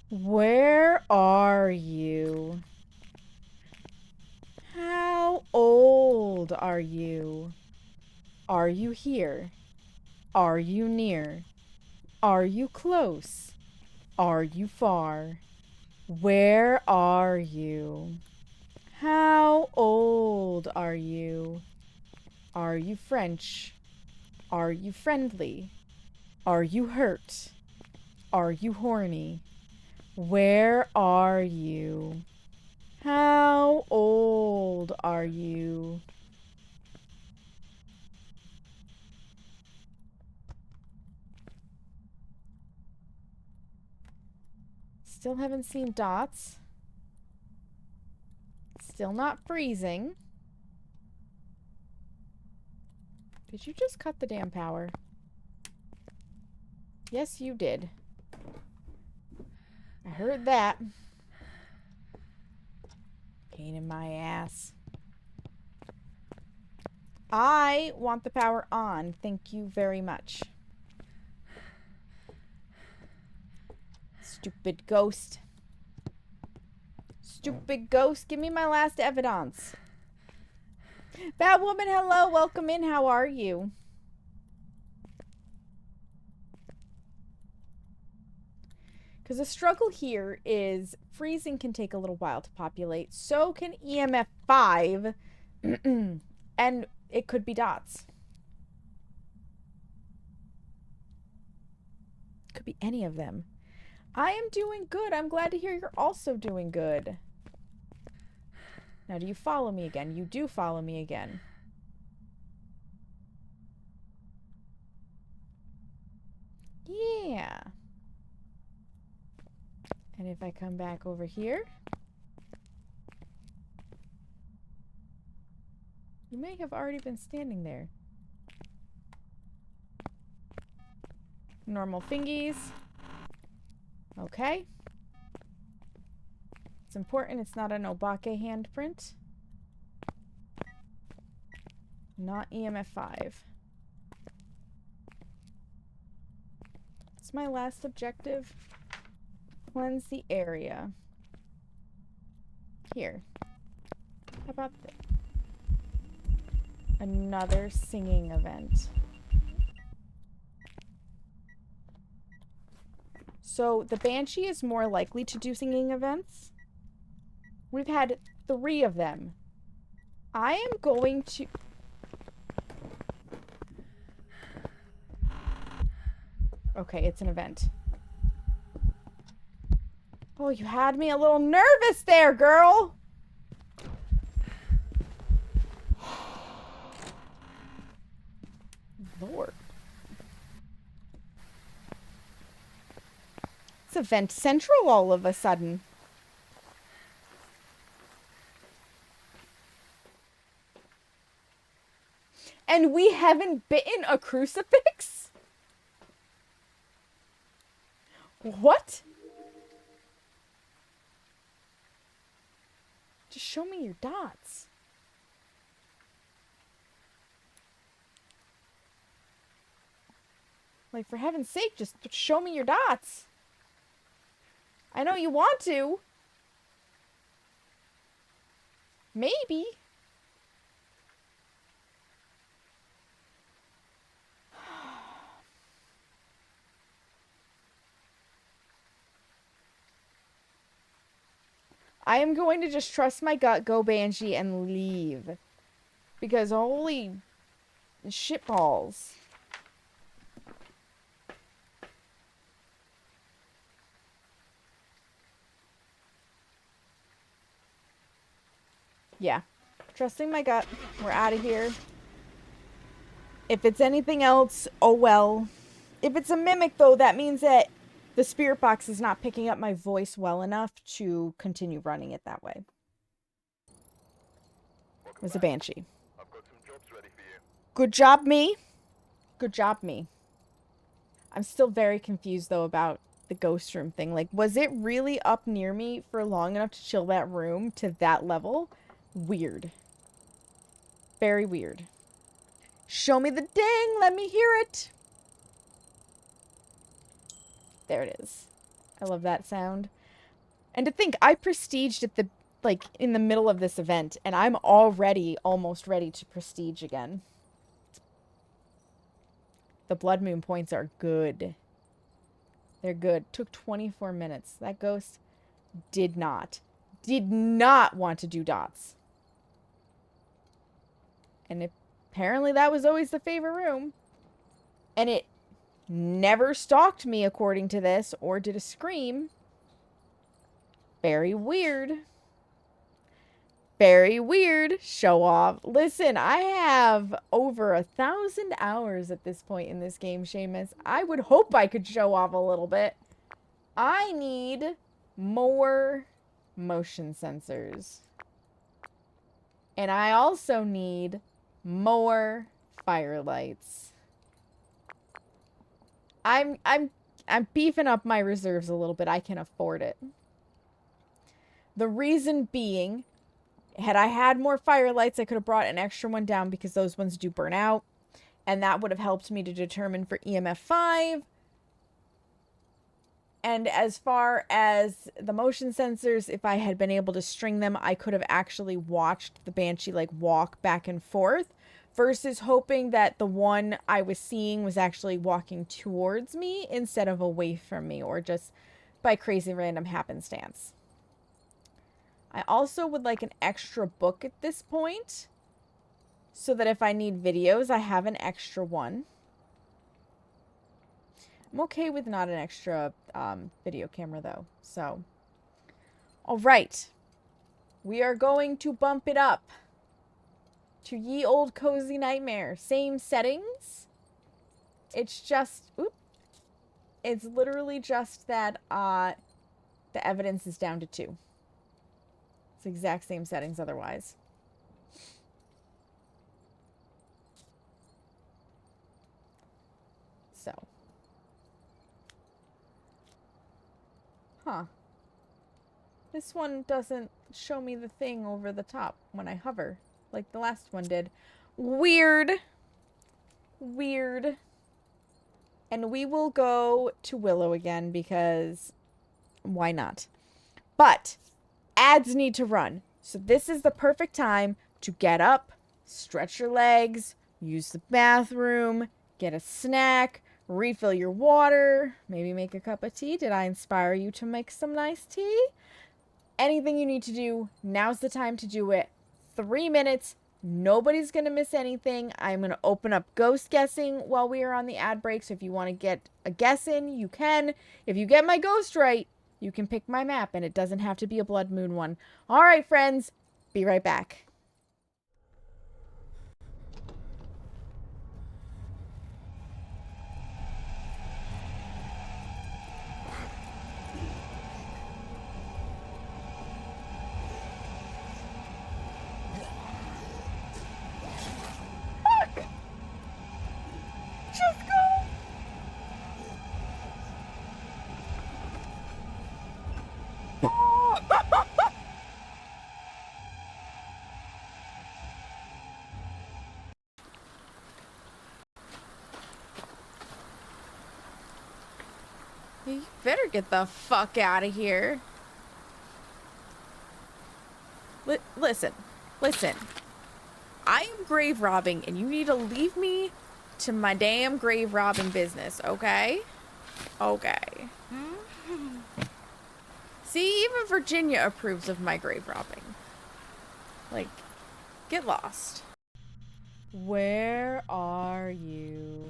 Where are you? How old are you? Are you here? Are you near? Are you close? Are you far? Where are you? How old are you? Are you French? Are you friendly? Are you hurt? Are you horny? Where are you? How old are you? Still haven't seen dots. Still not freezing. Did you just cut the damn power? Yes, you did. I heard that. Pain in my ass. I want the power on. Thank you very much. Stupid ghost. Stupid ghost. Give me my last evidence. Bad woman, hello. Welcome in. How are you? Because the struggle here is freezing can take a little while to populate. So can EMF 5. And it could be dots. Could be any of them. I am doing good. I'm glad to hear you're also doing good. Now, do you follow me again? You do follow me again. Yeah. And if I come back over here, you may have already been standing there. Normal fingies. Okay. It's important it's not an Obake handprint. Not EMF 5. It's my last objective. Cleanse the area. Here. How about this? Another singing event. So the Banshee is more likely to do singing events. We've had 3 of them. I am going to... Okay, it's an event. Oh, you had me a little nervous there, girl! Lord. It's event central all of a sudden. And we haven't bitten a crucifix? What? Just show me your dots. Like, for heaven's sake, just show me your dots. I know you want to. Maybe. I am going to just trust my gut, go Banshee, and leave. Because holy shitballs. Yeah. Trusting my gut. We're out of here. If it's anything else, oh well. If it's a mimic, though, that means that the spirit box is not picking up my voice well enough to continue running it that way. It was a Banshee. I've got some jobs ready for you. Good job, me. Good job, me. I'm still very confused, though, about the ghost room thing. Like, was it really up near me for long enough to chill that room to that level? Weird. Very weird. Show me the ding. Let me hear it. There it is. I love that sound. And to think, I prestiged at the, like, in the middle of this event, and I'm already almost ready to prestige again. The blood moon points are good. They're good. Took 24 minutes. That ghost did not want to do dots. And apparently that was always the favorite room. And it never stalked me, according to this, or did a scream. Very weird. Very weird. Show off. Listen, I have over 1,000 hours at this point in this game, Seamus. I would hope I could show off a little bit. I need more motion sensors. And I also need more firelights. I'm beefing up my reserves a little bit. I can afford it. The reason being, had I had more firelights, I could have brought an extra one down because those ones do burn out. And that would have helped me to determine for EMF 5. And as far as the motion sensors, if I had been able to string them, I could have actually watched the Banshee like walk back and forth versus hoping that the one I was seeing was actually walking towards me instead of away from me or just by crazy random happenstance. I also would like an extra book at this point so that if I need videos, I have an extra one. I'm okay with not an extra video camera, though. So, all right. We are going to bump it up to Ye Old Cozy Nightmare. Same settings. It's just, it's literally just that the evidence is down to 2. It's the exact same settings otherwise. So. Huh. This one doesn't show me the thing over the top when I hover, like the last one did. Weird. Weird. And we will go to Willow again because why not? But ads need to run. So this is the perfect time to get up, stretch your legs, use the bathroom, get a snack, refill your water, maybe make a cup of tea. Did I inspire you to make some nice tea? Anything you need to do, now's the time to do it. 3 minutes. Nobody's going to miss anything. I'm going to open up ghost guessing while we are on the ad break. So if you want to get a guess in, you can. If you get my ghost right, you can pick my map and it doesn't have to be a blood moon one. All right, friends. Be right back. Just go. You better get the fuck out of here. Listen. I am grave robbing, and you need to leave me to my damn grave robbing business, okay? Okay. See, even Virginia approves of my grave robbing. Like, get lost. Where are you?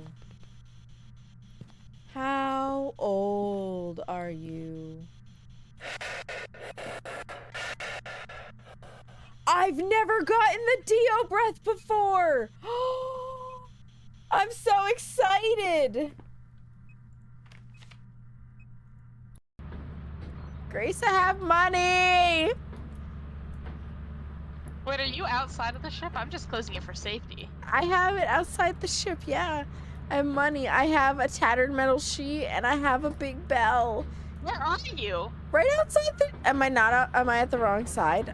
How old are you? I've never gotten the Dio breath before! I'm so excited! Grace, I have money! Wait, are you outside of the ship? I'm just closing it for safety. I have it outside the ship, yeah. I have money. I have a tattered metal sheet, and I have a big bell. Where are you? Right outside the... Am I at the wrong side?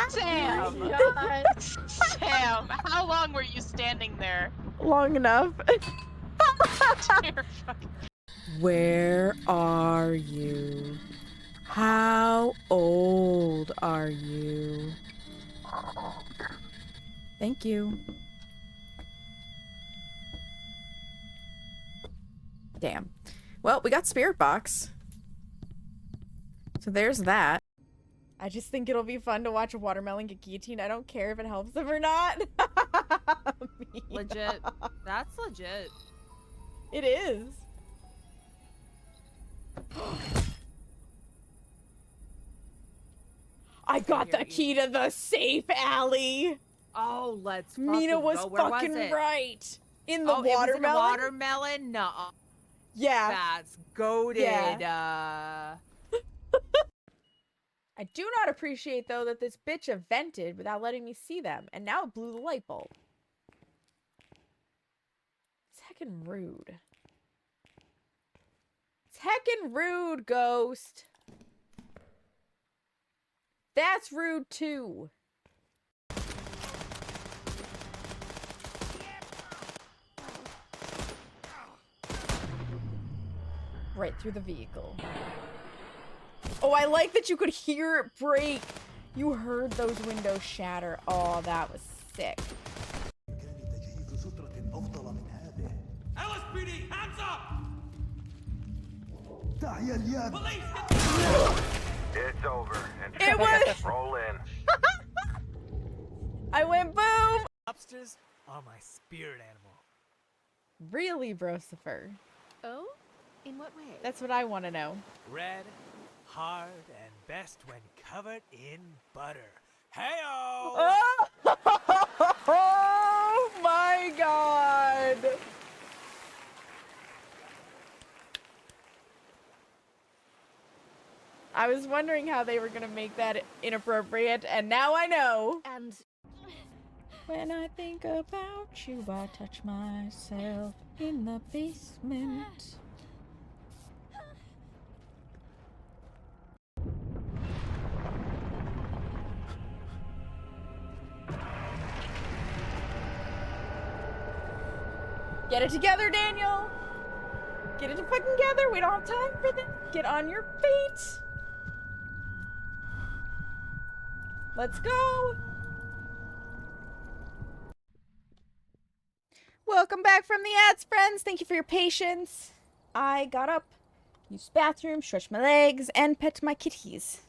Sam! Oh my God. Sam, how long were you standing there? Long enough. Dear fucking... Where are you? How old are you? Thank you. Damn. Well, we got Spirit Box. So there's that. I just think it'll be fun to watch a watermelon get guillotined. I don't care if it helps them or not. Legit. That's legit. It is. I got the key to the safe alley. Oh, let's fucking Mina was go. Where fucking was it? right. In the Oh, it was in the watermelon? watermelon? No. Yeah. That's goated. I do not appreciate, though, that this bitch have vented without letting me see them, and now it blew the light bulb. It's heckin' rude. It's heckin' rude, Ghost. That's rude, too. Right through the vehicle. Oh, I like that you could hear it break. You heard those windows shatter. Oh, that was sick. LSPD, hands up! Police, It's over. It was. Roll in. I went boom. Lobsters are my spirit animal. Really, Brosifer? Oh? In what way? That's what I want to know. Red, hard, and best when covered in butter. Hey-o! Oh my god. I was wondering how they were gonna make that inappropriate, and now I know. And When I think about you, I touch myself in the basement. Get it together, Daniel! Get it fucking together! We don't have time for this! Get on your feet! Let's go! Welcome back from the ads, friends! Thank you for your patience. I got up, used the bathroom, stretched my legs, and pet my kitties.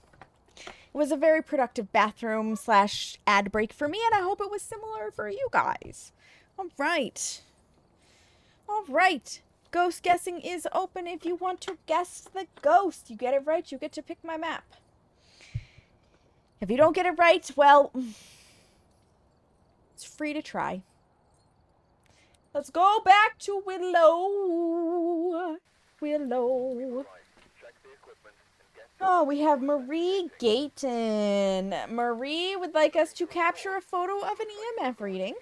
It was a very productive bathroom / ad break for me, and I hope it was similar for you guys. Alright. Alright. Ghost guessing is open if you want to guess the ghost. You get it right, you get to pick my map. If you don't get it right, well, it's free to try. Let's go back to Willow. Willow. Oh, we have Marie Gayton. Marie would like us to capture a photo of an EMF reading,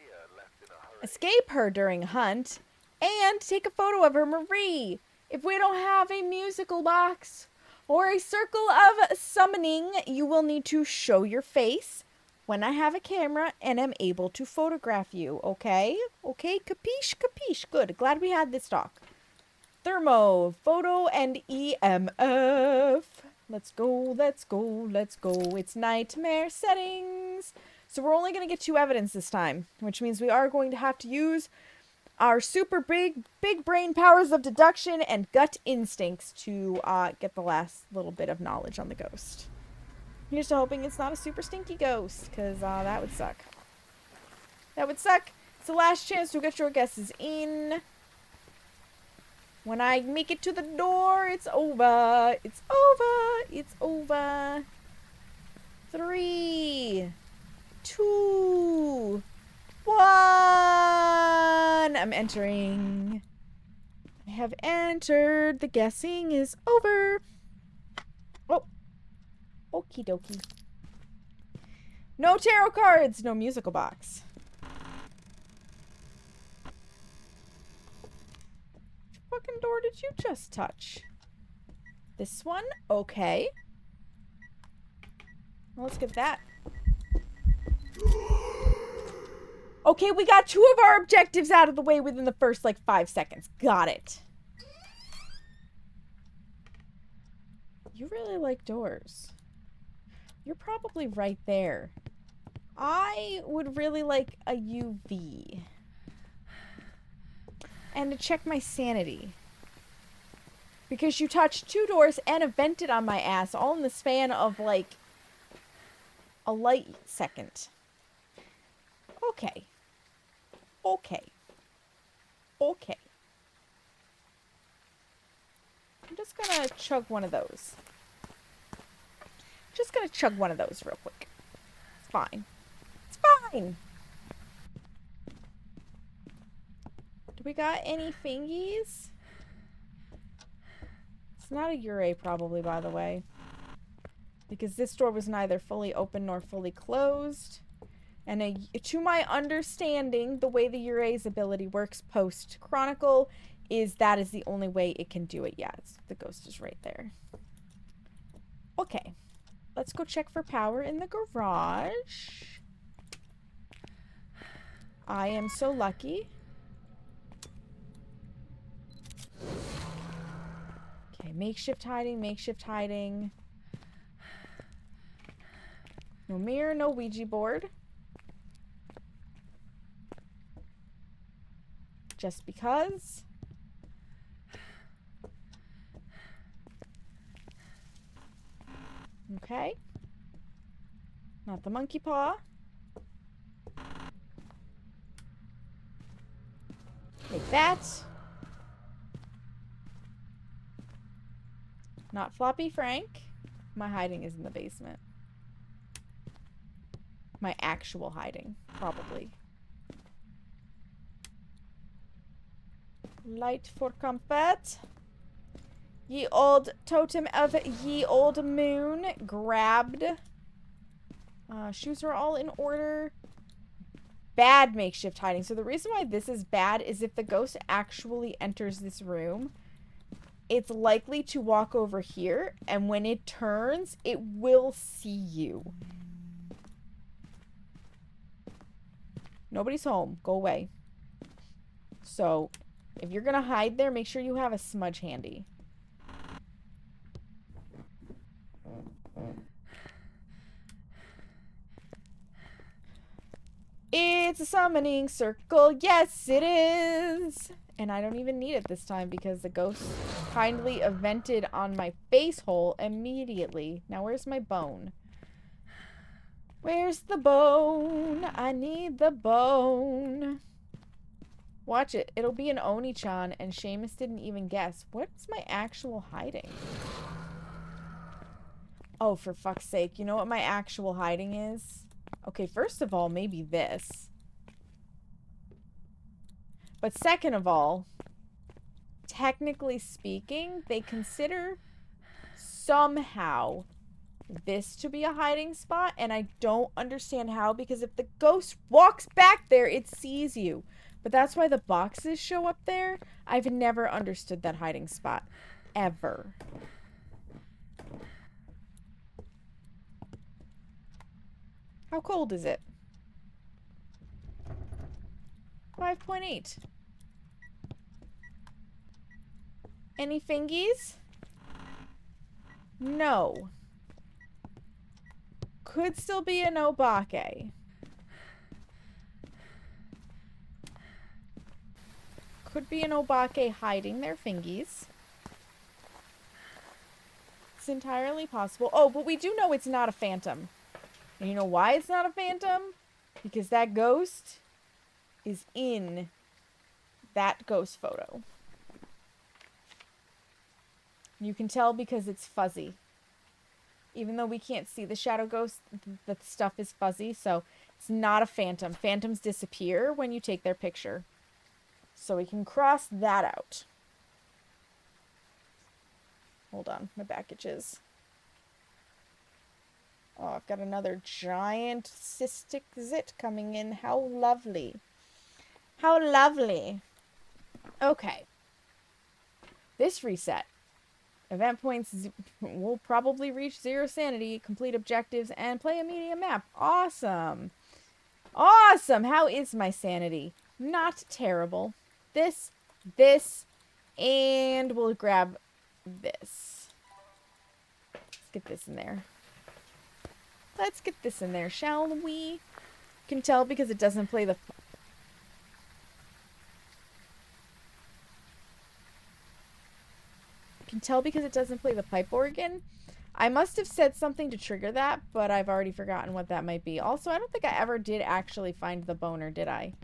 escape her during a hunt, and take a photo of her. Marie, if we don't have a musical box or a circle of summoning, you will need to show your face when I have a camera and am able to photograph you, okay? Okay, capiche, capiche. Good, glad we had this talk. Thermo, photo, and EMF. Let's go, let's go, let's go. It's nightmare settings. So we're only going to get 2 evidence this time, which means we are going to have to use our super big brain powers of deduction and gut instincts to get the last little bit of knowledge on the ghost. Here's to hoping it's not a super stinky ghost, because that would suck. That would suck. It's the last chance to get your guesses in. When I make it to the door, it's over. It's over. It's over. 3, 2, 1. I'm entering. I have entered. The guessing is over. Oh. Okie dokie. No tarot cards. No musical box. What fucking door did you just touch? This one? Okay. Well, let's get that. Okay, we got 2 of our objectives out of the way within the first, 5 seconds. Got it. You really like doors. You're probably right there. I would really like a UV. And to check my sanity. Because you touched 2 doors and a vented on my ass all in the span of, a light second. Okay. Okay. Okay. I'm just gonna chug one of those. Just gonna chug one of those real quick. It's fine. It's fine! Do we got any fingies? It's not a Ure, probably, by the way. Because this door was neither fully open nor fully closed. And to my understanding, the way the Urae's ability works post-Chronicle is that is the only way it can do it yet. The ghost is right there. Okay. Let's go check for power in the garage. I am so lucky. Okay, makeshift hiding, makeshift hiding. No mirror, no Ouija board. Just because. Okay. Not the monkey paw. Take that. Not Floppy Frank. My hiding is in the basement. My actual hiding, probably. Light for comfort. Ye old totem of ye old moon. Grabbed. Shoes are all in order. Bad makeshift hiding. So the reason why this is bad is if the ghost actually enters this room, it's likely to walk over here, and when it turns, it will see you. Nobody's home. Go away. So, if you're gonna hide there, make sure you have a smudge handy. It's a summoning circle. Yes, it is. And I don't even need it this time because the ghost kindly evented on my face hole immediately. Now, where's my bone? Where's the bone? I need the bone. Watch it. It'll be an Oni-chan, and Seamus didn't even guess. What's my actual hiding? Oh, for fuck's sake. You know what my actual hiding is? Okay, first of all, maybe this. But second of all, technically speaking, they consider somehow this to be a hiding spot, and I don't understand how, because if the ghost walks back there, it sees you. But that's why the boxes show up there. I've never understood that hiding spot. Ever. How cold is it? 5.8. Any fingies? No. Could still be an obake. Could be an obake hiding their fingies. It's entirely possible. Oh, but we do know it's not a phantom. And you know why it's not a phantom? Because that ghost is in that ghost photo. You can tell because it's fuzzy. Even though we can't see the shadow ghost, the stuff is fuzzy, so it's not a phantom. Phantoms disappear when you take their picture. So we can cross that out. Hold on, my back itches. Oh, I've got another giant cystic zit coming in. How lovely. How lovely. Okay. This reset. Event points will probably reach 0 sanity, complete objectives, and play a medium map. Awesome. Awesome. How is my sanity? Not terrible. This, and we'll grab this. Let's get this in there. Let's get this in there, shall we? You can tell because it doesn't play the... You can tell because it doesn't play the pipe organ. I must have said something to trigger that, but I've already forgotten what that might be. Also, I don't think I ever did actually find the boner, did I?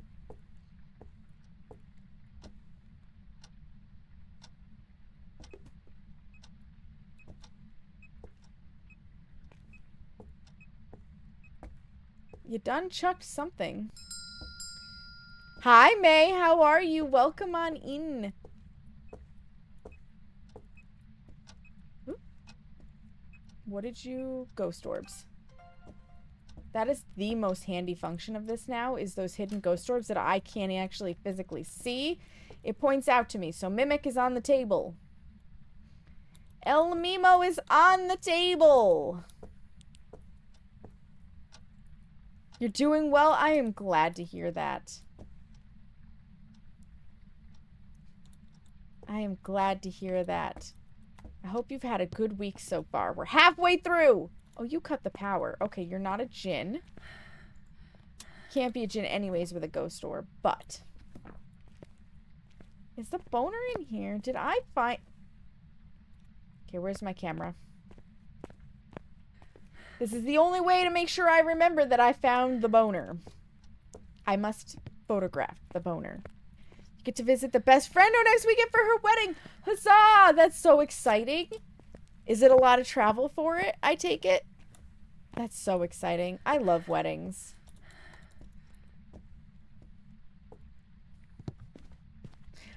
You done chucked something. Hi, May. How are you? Welcome on in. What did you... Ghost orbs. That is the most handy function of this now, is those hidden ghost orbs that I can't actually physically see. It points out to me. So Mimic is on the table. El Mimo is on the table. You're doing well. I am glad to hear that. I am glad to hear that. I hope you've had a good week so far. We're halfway through. Oh, you cut the power. Okay, you're not a djinn. Can't be a djinn anyways with a ghost orb, but... Is the boner in here? Did I find... Okay, where's my camera? This is the only way to make sure I remember that I found the boner. I must photograph the boner. You get to visit the best friend next weekend for her wedding. Huzzah! That's so exciting. Is it a lot of travel for it? I take it. That's so exciting. I love weddings.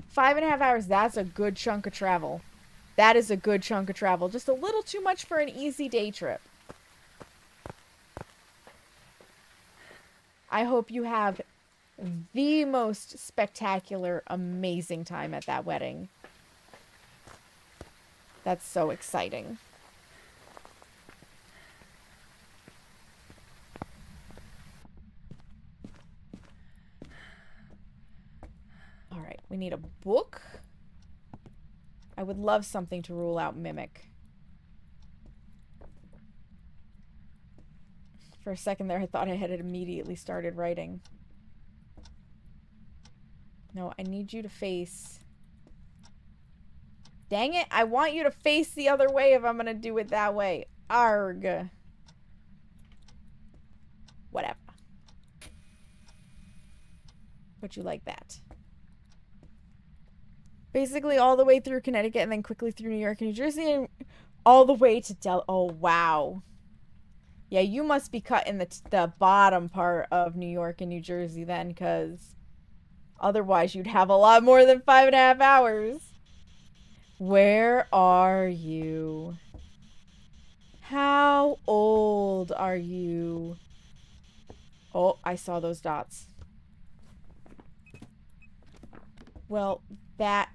Five and a half hours. That's a good chunk of travel. That is a good chunk of travel. Just a little too much for an easy day trip. I hope you have the most spectacular, amazing time at that wedding. That's so exciting. All right, we need a book. I would love something to rule out Mimic. For a second there, I thought I had immediately started writing. No, I need you to face... Dang it, I want you to face the other way if I'm gonna do it that way. Arg. Whatever. But you like that. Basically all the way through Connecticut and then quickly through New York and New Jersey and all the way to Oh, wow. Yeah, you must be cut in the bottom part of New York and New Jersey then, because otherwise you'd have a lot more than 5.5 hours. Where are you? How old are you? Oh, I saw those dots. Well, that...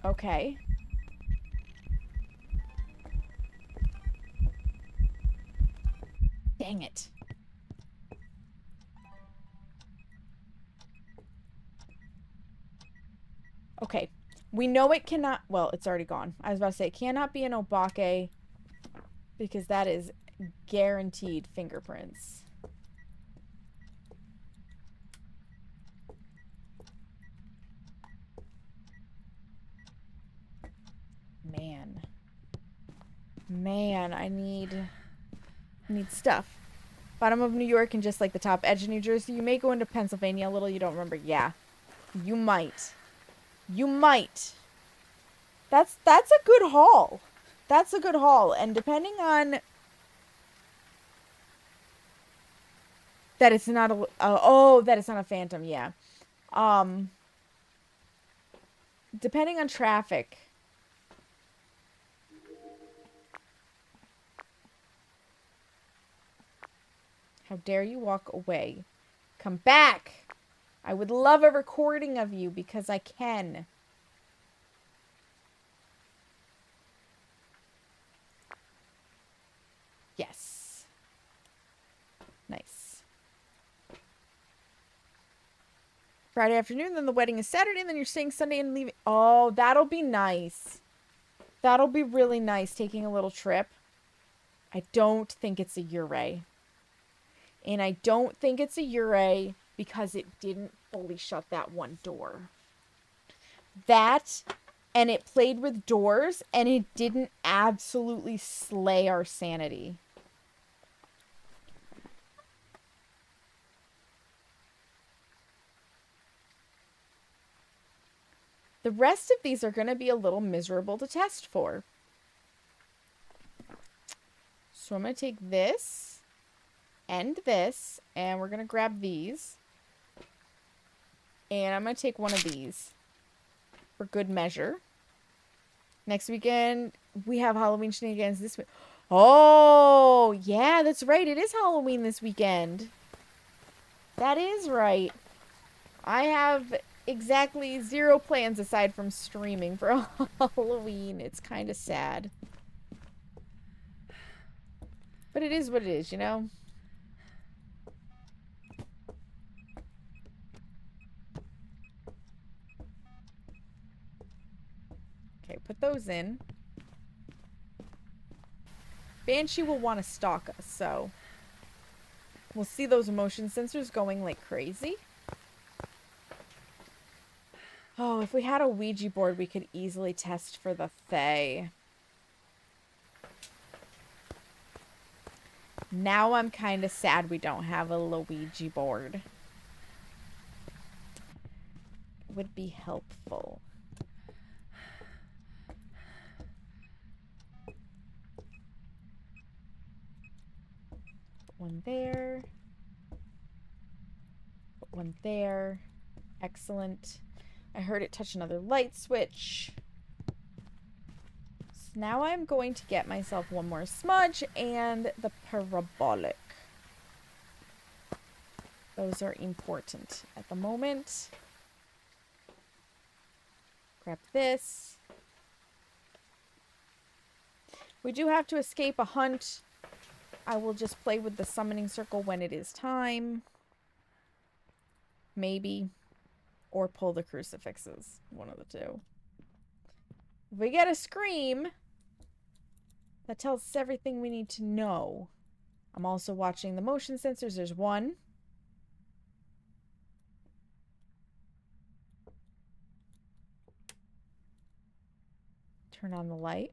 Okay. Dang it. Okay. We know it cannot... Well, it's already gone. I was about to say, it cannot be an Obake because that is guaranteed fingerprints. Man, I need stuff. Bottom of New York and just like the top edge of New Jersey. You may go into Pennsylvania a little. You don't remember. Yeah. You might. You might. That's a good haul. That's a good haul. And depending on... That it's not a... oh, that it's not a phantom. Yeah. Depending on traffic... How dare you walk away? Come back! I would love a recording of you because I can. Yes. Nice. Friday afternoon, then the wedding is Saturday, and then you're staying Sunday and leaving. Oh, that'll be nice. That'll be really nice, taking a little trip. I don't think it's a Ure. And I don't think it's a Ure because it didn't fully shut that one door. That, and it played with doors, and it didn't absolutely slay our sanity. The rest of these are going to be a little miserable to test for. So I'm going to take this. And this, and we're gonna grab these, and I'm gonna take one of these for good measure. Next weekend, we have Halloween shenanigans this week. Oh, yeah, that's right. It is Halloween this weekend. That is right. I have exactly 0 plans aside from streaming for Halloween. It's kind of sad. But it is what it is, you know? Okay, put those in. Banshee will want to stalk us, so we'll see those motion sensors going like crazy. Oh, if we had a Ouija board, we could easily test for the Fae. Now I'm kind of sad we don't have a Ouija board. It would be helpful. Put one there. Put one there. Excellent. I heard it touch another light switch. So now I'm going to get myself one more smudge and the parabolic. Those are important at the moment. Grab this. We do have to escape a hunt. I will just play with the summoning circle when it is time. Maybe. Or pull the crucifixes. One of the two. If we get a scream, that tells us everything we need to know. I'm also watching the motion sensors. There's one. Turn on the light.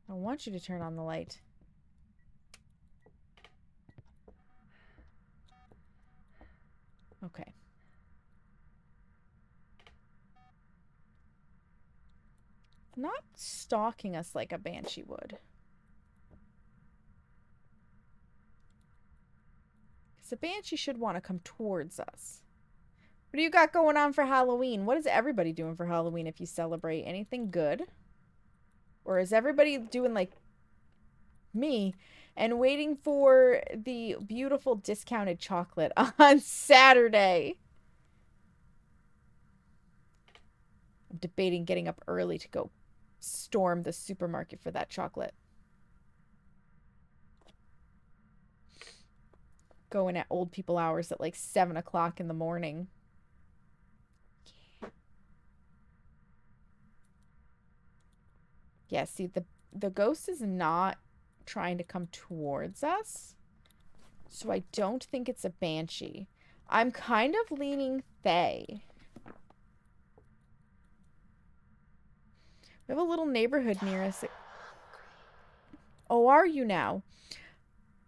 I don't want you to turn on the light. Okay. Not stalking us like a banshee would. Because a banshee should want to come towards us. What do you got going on for Halloween? What is everybody doing for Halloween if you celebrate? Anything good? Or is everybody doing like me and waiting for the beautiful discounted chocolate on Saturday? I'm debating getting up early to go storm the supermarket for that chocolate. Going at old people hours at like 7 o'clock in the morning. Yeah, see, the ghost is not trying to come towards us. So I don't think it's a banshee. I'm kind of leaning Fae. We have a little neighborhood near us. Oh, are you now?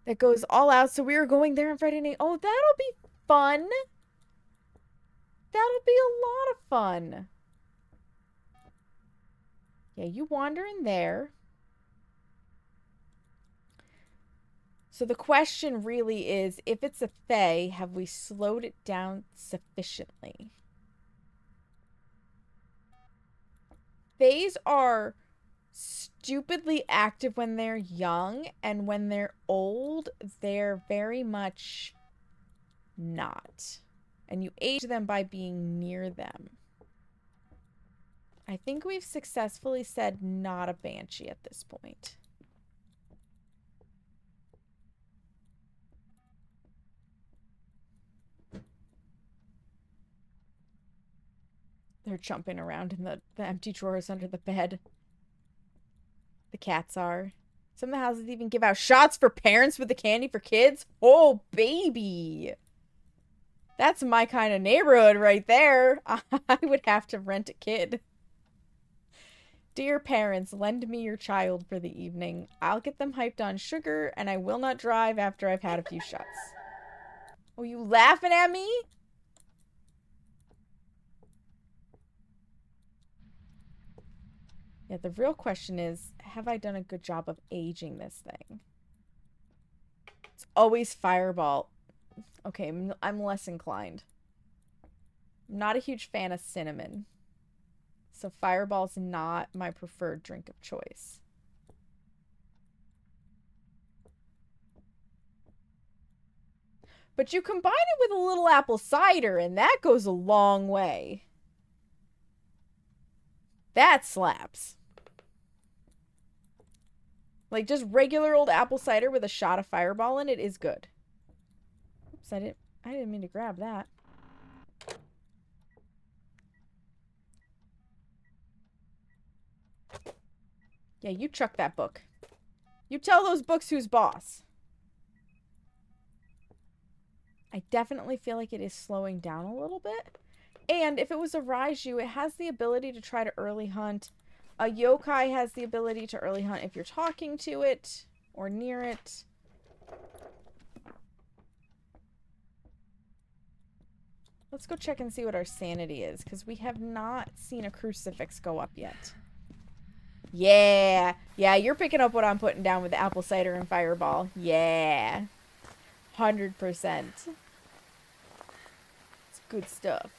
That goes all out. So we are going there on Friday night. Oh, that'll be fun. That'll be a lot of fun. Yeah, you wander in there. So the question really is, if it's a Fae, have we slowed it down sufficiently? Faes are stupidly active when they're young, and when they're old, they're very much not. And you age them by being near them. I think we've successfully said not a banshee at this point. They're jumping around in the empty drawers under the bed. The cats are. Some of the houses even give out shots for parents with the candy for kids. Oh, baby. That's my kind of neighborhood right there. I would have to rent a kid. Dear parents, lend me your child for the evening. I'll get them hyped on sugar, and I will not drive after I've had a few shots. Oh, you laughing at me? Yeah, the real question is, have I done a good job of aging this thing? It's always Fireball. Okay, I'm less inclined. I'm not a huge fan of cinnamon. So Fireball's not my preferred drink of choice. But you combine it with a little apple cider, and that goes a long way. That slaps. Like, just regular old apple cider with a shot of Fireball in it is good. Oops, I didn't mean to grab that. Yeah, you chuck that book. You tell those books who's boss. I definitely feel like it is slowing down a little bit. And if it was a Raiju, it has the ability to try to early hunt. A yokai has the ability to early hunt if you're talking to it or near it. Let's go check and see what our sanity is, because we have not seen a crucifix go up yet. Yeah. Yeah, you're picking up what I'm putting down with the apple cider and Fireball. Yeah. 100%. It's good stuff.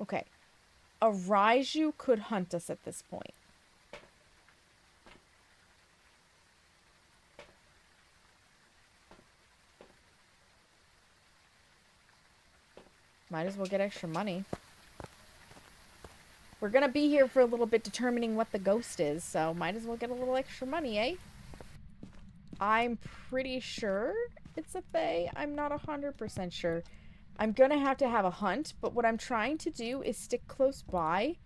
Okay. A Raiju could hunt us at this point. Might as well get extra money. We're gonna be here for a little bit determining what the ghost is, so might as well get a little extra money, eh? I'm pretty sure it's a fae. I'm not 100% sure. I'm gonna have to have a hunt, but what I'm trying to do is stick close by.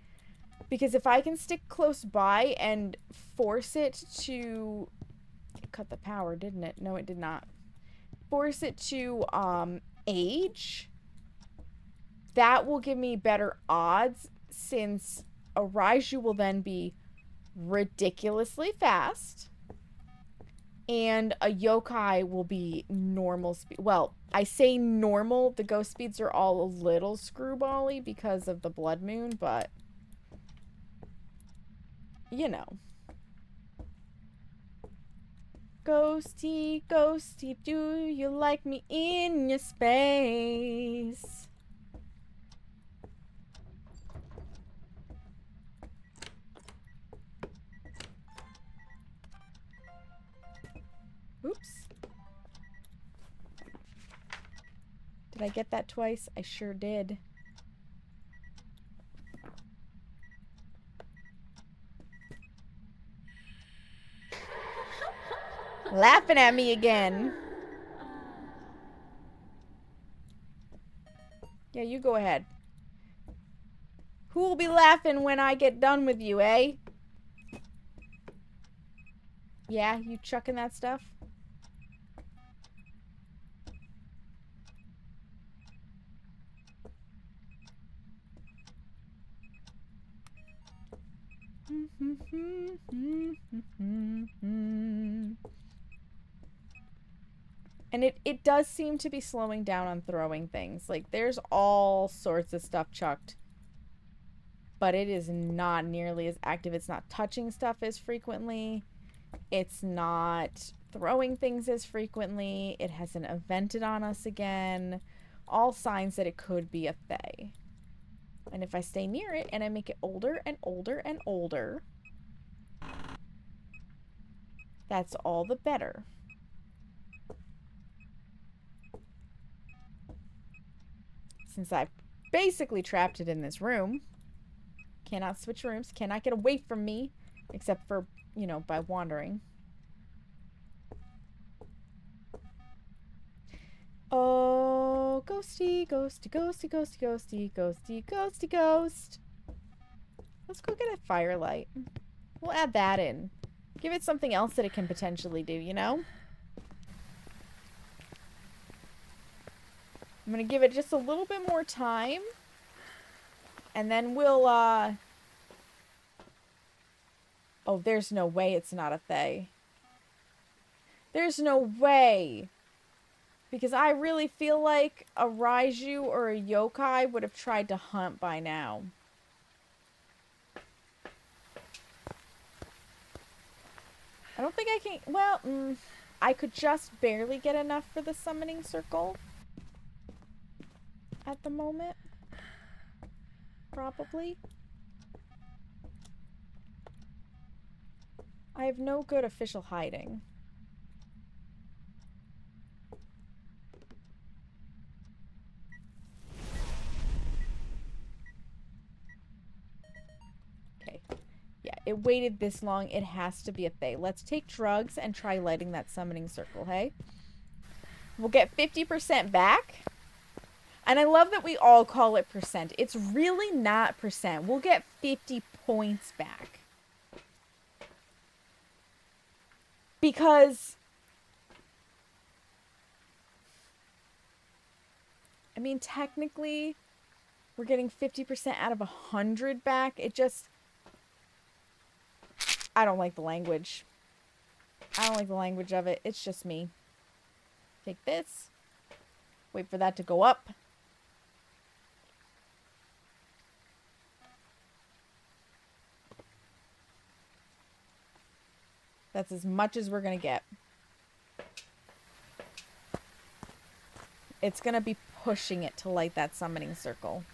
Because if I can stick close by and force it to... It cut the power, didn't it? No, it did not. Force it to, age. That will give me better odds, since a Raiju will then be ridiculously fast. And a yokai will be normal speed. Well, I say normal. The ghost speeds are all a little screwbally because of the blood moon, but... You know. Ghosty, ghosty, do you like me in your space? Oops. Did I get that twice? I sure did. Laughing at me again. Yeah, you go ahead. Who will be laughing when I get done with you, eh? Yeah, you chucking that stuff? And it does seem to be slowing down on throwing things. Like, there's all sorts of stuff chucked. But it is not nearly as active. It's not touching stuff as frequently. It's not throwing things as frequently. It hasn't evented on us again. All signs that it could be a fae. And if I stay near it and I make it older and older and older, that's all the better. Since I've basically trapped it in this room. Cannot switch rooms. Cannot get away from me. Except for, you know, by wandering. Oh, ghosty, ghosty, ghosty, ghosty, ghosty, ghosty, ghosty, ghost. Let's go get a firelight. We'll add that in. Give it something else that it can potentially do, you know? I'm gonna give it just a little bit more time. And then we'll, Oh, there's no way it's not a fae. There's no way. Because I really feel like a Raiju or a yokai would have tried to hunt by now. I don't think I can... Well, I could just barely get enough for the summoning circle. At the moment. probably. I have no good official hiding. Okay. Yeah, it waited this long. It has to be a Fae. Let's take drugs and try lighting that summoning circle, hey? We'll get 50% back. And I love that we all call it percent. It's really not percent. We'll get 50 points back. Because, I mean, technically, we're getting 50% out of 100 back. It just, I don't like the language. I don't like the language of it. It's just me. Take this. Wait for that to go up. That's as much as we're going to get. It's going to be pushing it to light that summoning circle.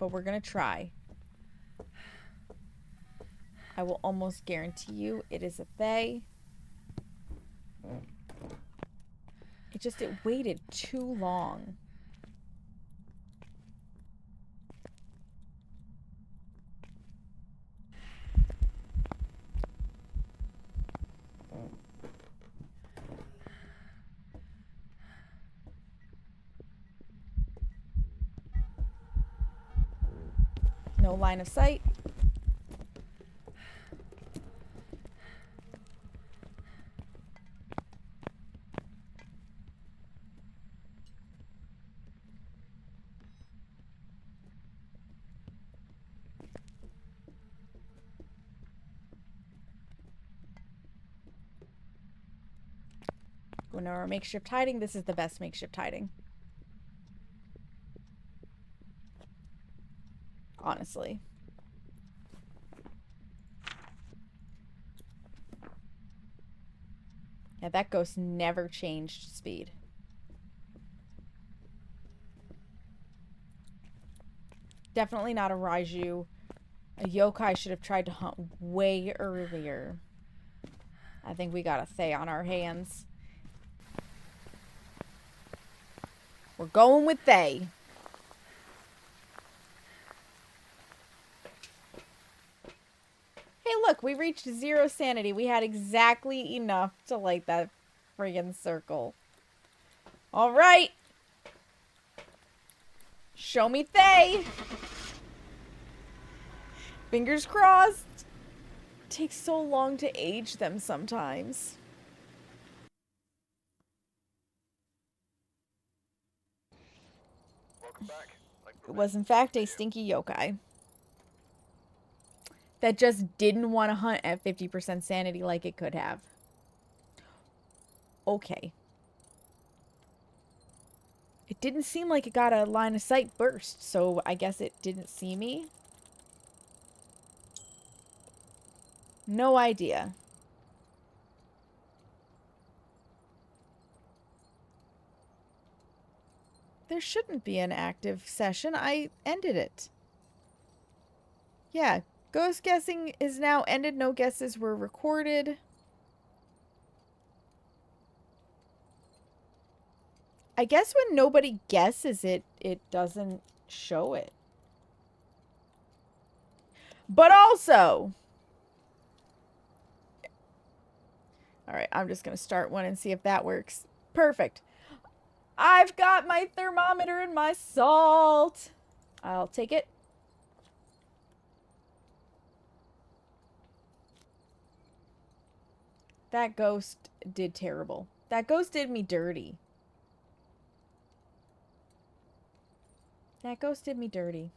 But we're going to try. I will almost guarantee you it is a Fae. It waited too long. No line of sight. Going to our makeshift hiding. This is the best makeshift hiding. Honestly. Yeah, that ghost never changed speed. Definitely not a Raiju. A yokai should have tried to hunt way earlier. I think we got a Fae on our hands. We're going with Fae. Hey, look, we reached 0 sanity. We had exactly enough to light that friggin' circle. All right. Show me Fae. Fingers crossed. It takes so long to age them sometimes. Welcome back. It was, in fact, a stinky yokai that just didn't want to hunt at 50% sanity like it could have. Okay. It didn't seem like it got a line of sight burst, so I guess it didn't see me. No idea. There shouldn't be an active session. I ended it. Yeah, ghost guessing is now ended. No guesses were recorded. I guess when nobody guesses it, it doesn't show it. But also... Alright, I'm just going to start one and see if that works. Perfect. I've got my thermometer and my salt. I'll take it. That ghost did terrible. That ghost did me dirty. That ghost did me dirty.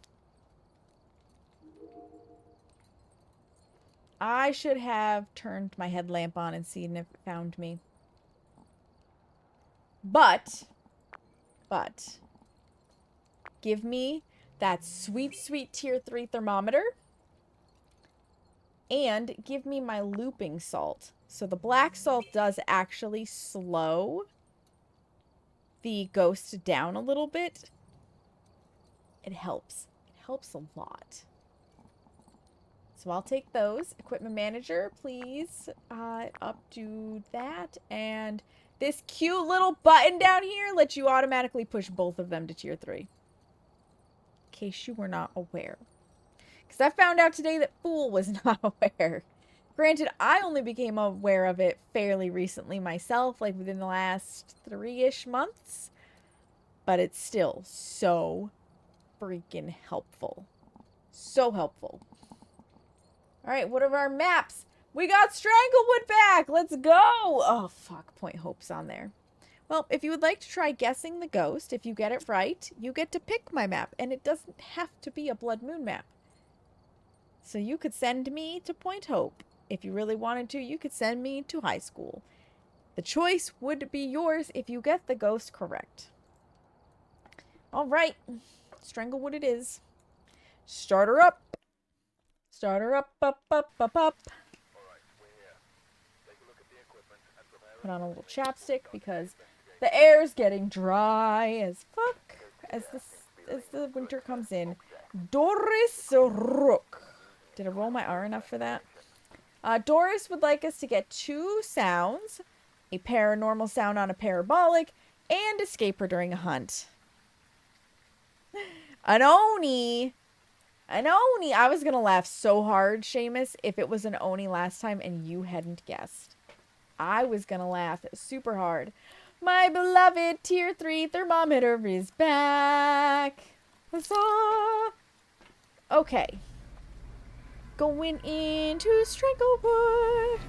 I should have turned my headlamp on and seen if it found me. But, give me that sweet, sweet tier 3 thermometer. And give me my looping salt. So the black salt does actually slow the ghost down a little bit, it helps. It helps a lot. So I'll take those. Equipment manager, please updo that. And this cute little button down here lets you automatically push both of them to tier 3. In case you were not aware. Because I found out today that Fool was not aware. Granted, I only became aware of it fairly recently myself, like within the last 3-ish months. But it's still so freaking helpful. So helpful. Alright, what are our maps? We got Stranglewood back! Let's go! Oh, fuck. Point Hope's on there. Well, if you would like to try guessing the ghost, if you get it right, you get to pick my map. And it doesn't have to be a Blood Moon map. So you could send me to Point Hope. If you really wanted to, you could send me to high school. The choice would be yours if you get the ghost correct. Alright. Stranglewood it is. Start her up. Start her up, up, up, up, up. Put on a little chapstick because the air's getting dry as fuck as the winter comes in. Doris Rook. Did I roll my R enough for that? Doris would like us to get 2 sounds, a paranormal sound on a parabolic, and escape her during a hunt. An Oni. An Oni. I was going to laugh so hard, Seamus, if it was an Oni last time and you hadn't guessed. I was going to laugh super hard. My beloved tier 3 thermometer is back. Huzzah! Okay. Going into Stranglewood.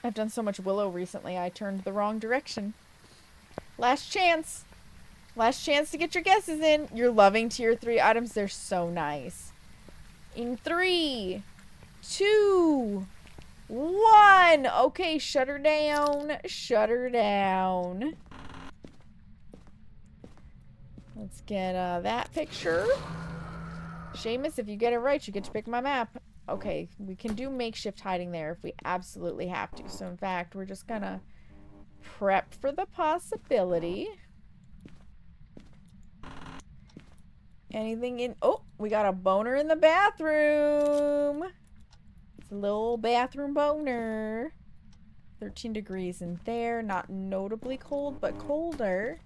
I've done so much Willow recently, I turned the wrong direction. Last chance. Last chance to get your guesses in. You're loving tier 3 items. They're so nice. In 3, 2, 1. Okay, shut her down. Shut her down. Let's get that picture. Seamus, if you get it right, you get to pick my map. Okay, we can do makeshift hiding there if we absolutely have to. So, in fact, we're just gonna prep for the possibility. Anything in... Oh, we got a boner in the bathroom. It's a little bathroom boner. 13 degrees in there. Not notably cold, but colder.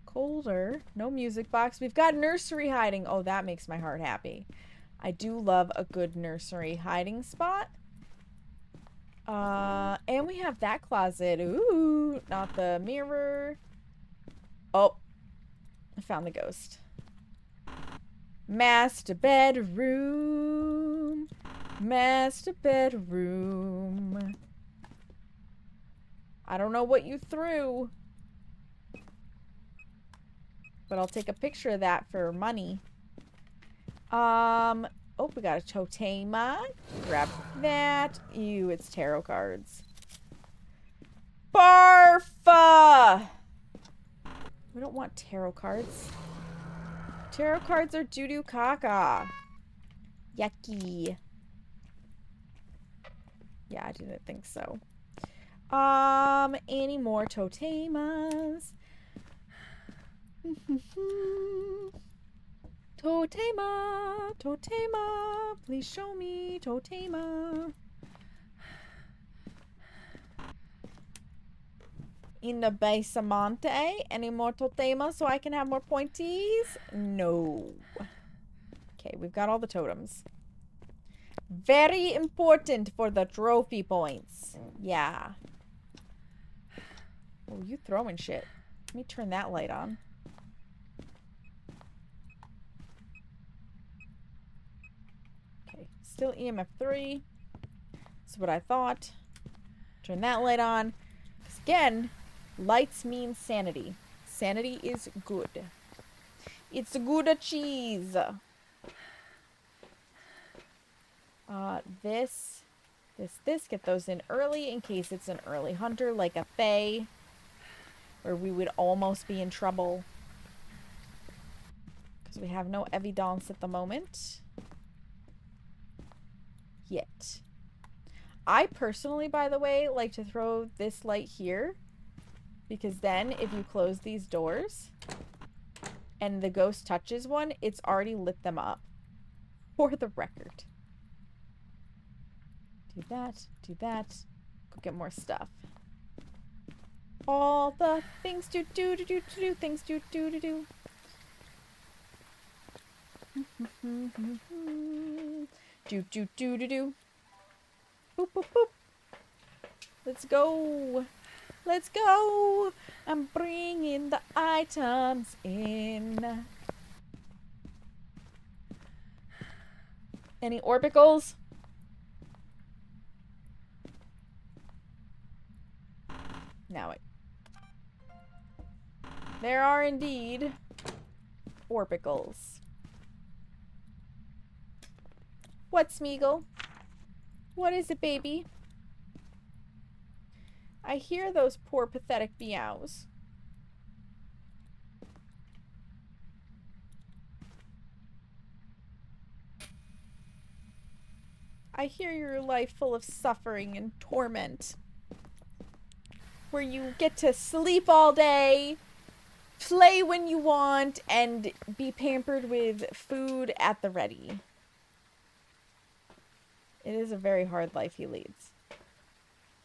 Colder. No music box. We've got nursery hiding. Oh, that makes my heart happy. I do love a good nursery hiding spot. And we have that closet. Ooh, not the mirror. Oh, I found the ghost. Master bedroom. Master bedroom. I don't know what you threw. But I'll take a picture of that for money. Oh, we got a totema. Grab that. Ew, it's tarot cards. Barfa! We don't want tarot cards. Tarot cards are doo-doo caca. Yucky. Yeah, I didn't think so. Any more totemas? Totema, totema, please show me totema. In the basamante, any more totema so I can have more pointies? No. Okay, we've got all the totems. Very important for the trophy points. Yeah. Oh, you throwing shit. Let me turn that light on. Okay, still EMF 3. That's what I thought. Turn that light on. 'Cause again, lights mean sanity. Sanity is good. It's good a cheese. This. Get those in early in case it's an early hunter like a Fae. Where we would almost be in trouble. Because we have no evidence at the moment. Yet. I personally, by the way, like to throw this light here Because then if you close these doors and the ghost touches one, it's already lit them up. For the record. Do that. Do that. Go get more stuff. All the things to do, things to do. Do. Boop, boop, boop. Let's go. Let's go. I'm bringing the items in. Any orbicals? Now it. There are indeed orbicals. What, Smeagol? What is it, baby? I hear those poor pathetic meows. I hear your life full of suffering and torment. Where you get to sleep all day, play when you want, and be pampered with food at the ready. It is a very hard life he leads.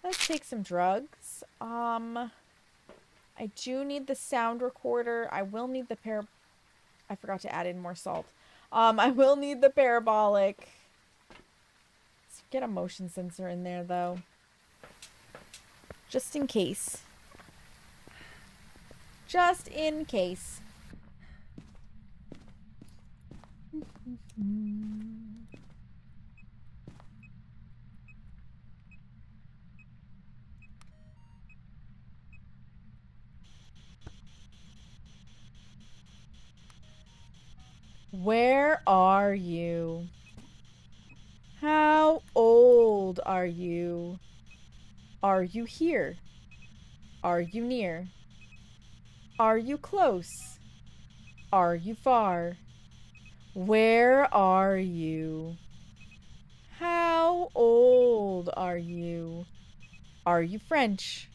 Let's take some drugs. I do need the sound recorder. I will need the I forgot to add in more salt. I will need the parabolic. Let's get a motion sensor in there, though. Just in case. Just in case. Where are you? How old are you? Are you here? Are you near? Are you close? Are you far? Where are you? How old are you? Are you French?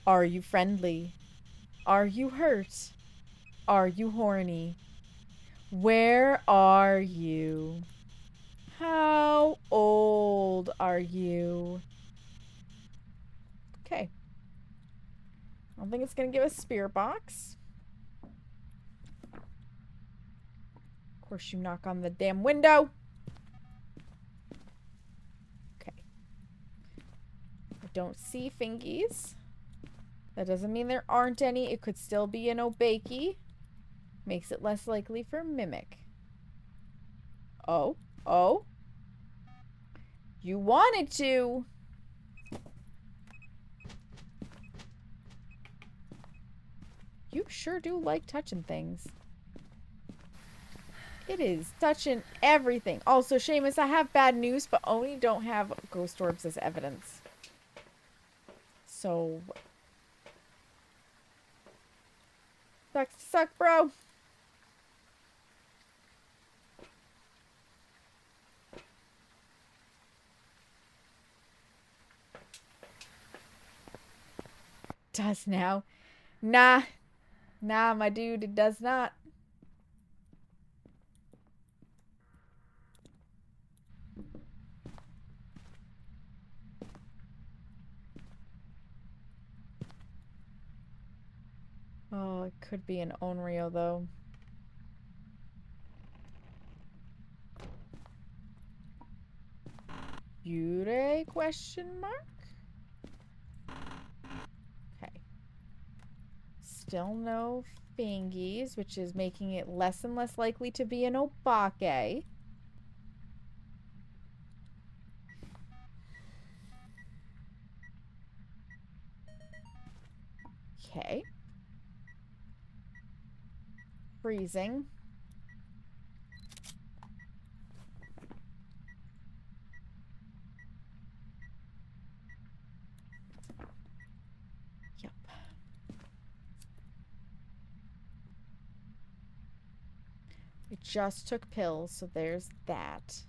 Are you friendly? Are you hurt? Are you horny? Where are you? How old are you? Okay. I don't think it's gonna give us spirit box. Of course, you knock on the damn window. Okay. I don't see fingies. That doesn't mean there aren't any. It could still be an obakey. Makes it less likely for mimic. Oh. Oh. You wanted to. You sure do like touching things. It is touching everything. Also, Seamus, I have bad news, but Oni don't have ghost orbs as evidence. So... sucks to suck, bro. Does now. Nah. Nah, my dude, it does not. Oh, it could be an Onryo, though. Yurei? Question mark? Okay. Still no fingies, which is making it less and less likely to be an Obake. Okay. Freezing. Yep. I just took pills, so there's that.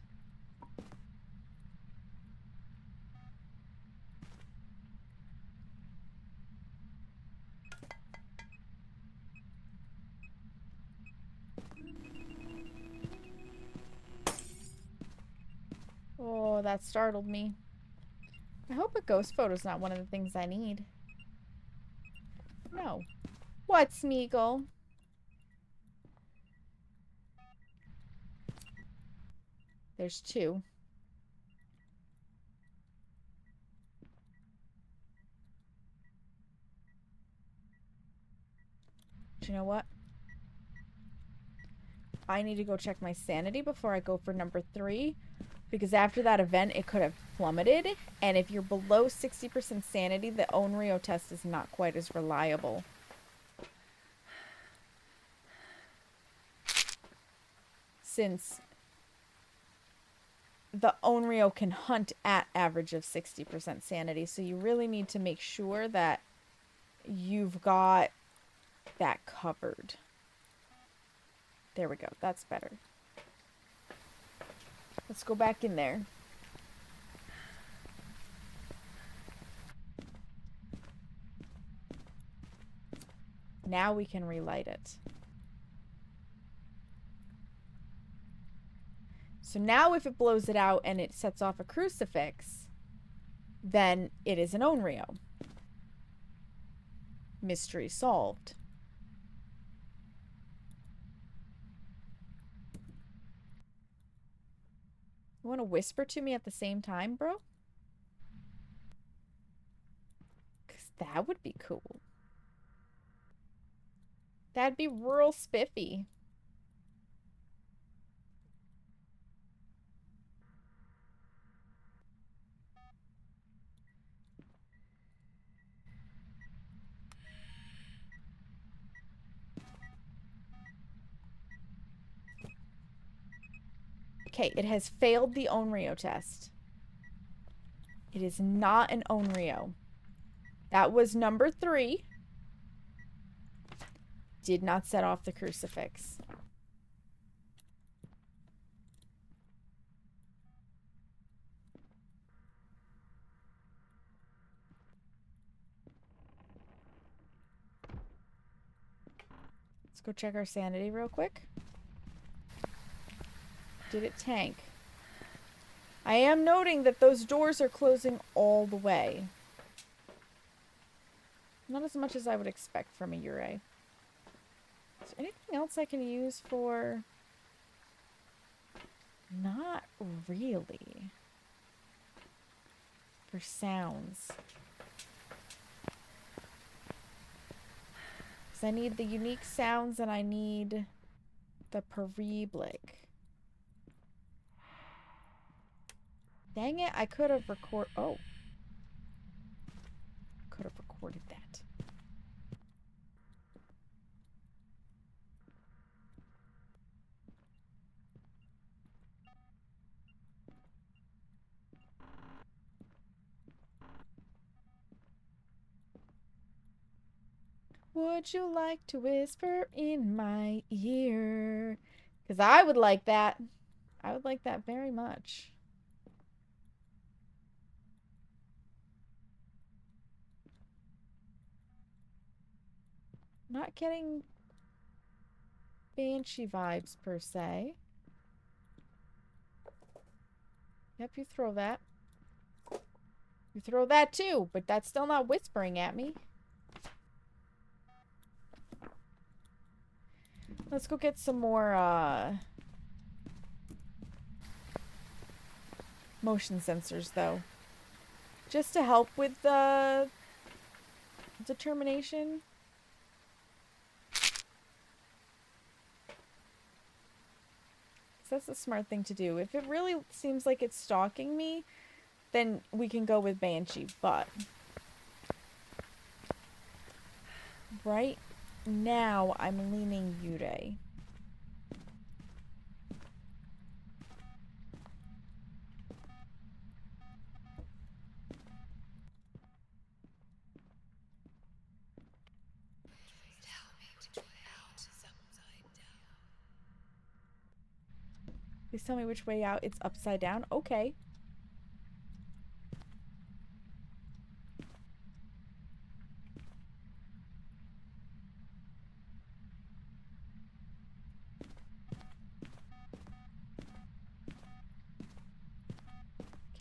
Oh, that startled me. I hope a ghost photo's not one of the things I need. No. What, Smeagol? There's 2. Do you know what? I need to go check my sanity before I go for number 3. Because after that event, it could have plummeted. And if you're below 60% sanity, the Onryo test is not quite as reliable. Since the Onryo can hunt at average of 60% sanity. So you really need to make sure that you've got that covered. There we go. That's better. Let's go back in there. Now we can relight it. So now if it blows it out and it sets off a crucifix, then it is an Onryo. Mystery solved. You want to whisper to me at the same time, bro? Because that would be cool. That'd be real spiffy. Okay, it has failed the Onryo test. It is not an Onryo. That was number 3. Did not set off the crucifix. Let's go check our sanity real quick. Did it tank? I am noting that those doors are closing all the way. Not as much as I would expect from a Urei. Is there anything else I can use for... Not really. For sounds. Because I need the unique sounds and I need the periblic. Dang it, I could have Oh. Could have recorded that. Would you like to whisper in my ear? Because I would like that. I would like that very much. Not getting banshee vibes per se. Yep, you throw that. You throw that too, but that's still not whispering at me. Let's go get some more motion sensors though. Just to help with the determination. That's a smart thing to do. If it really seems like it's stalking me, then we can go with Banshee, but right now I'm leaning Yurei. Please tell me which way out. It's upside down. Okay.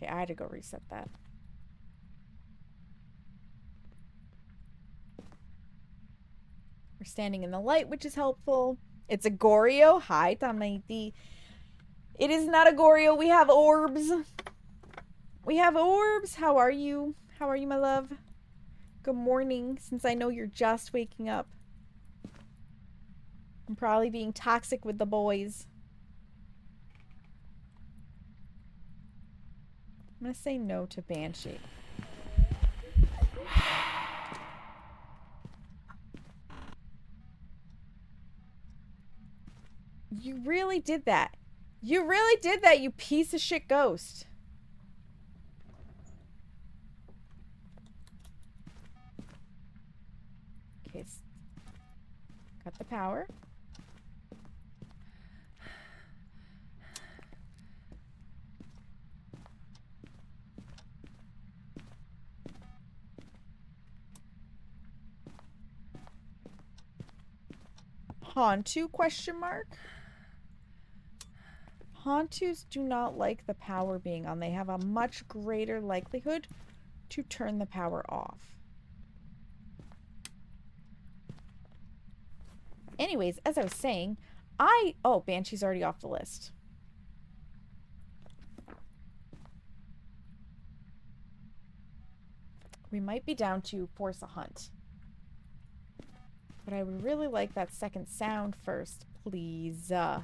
Okay, I had to go reset that. We're standing in the light, which is helpful. It's a Goryo. Hi, Tamaiti. It is not a Goryo. We have orbs. We have orbs. How are you? How are you, my love? Good morning, since I know you're just waking up. I'm probably being toxic with the boys. I'm gonna say no to Banshee. You really did that. You really did that, you piece of shit ghost. Okay, got the power. Hantu question mark? Hantus do not like the power being on. They have a much greater likelihood to turn the power off. Anyways, as I was saying, oh, Banshee's already off the list. We might be down to force a hunt. But I would really like that second sound first, please. You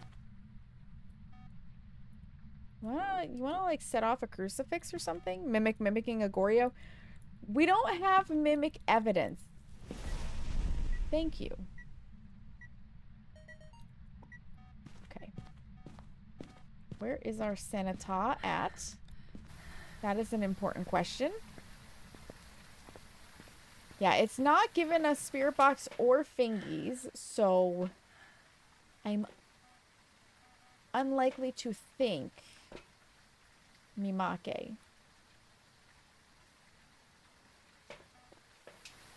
wanna like set off a crucifix or something? Mimicking a Goryo? We don't have mimic evidence. Thank you. Okay. Where is our Senata at? That is an important question. Yeah, it's not giving us Spirit Box or Fingies, so I'm unlikely to think Mimake.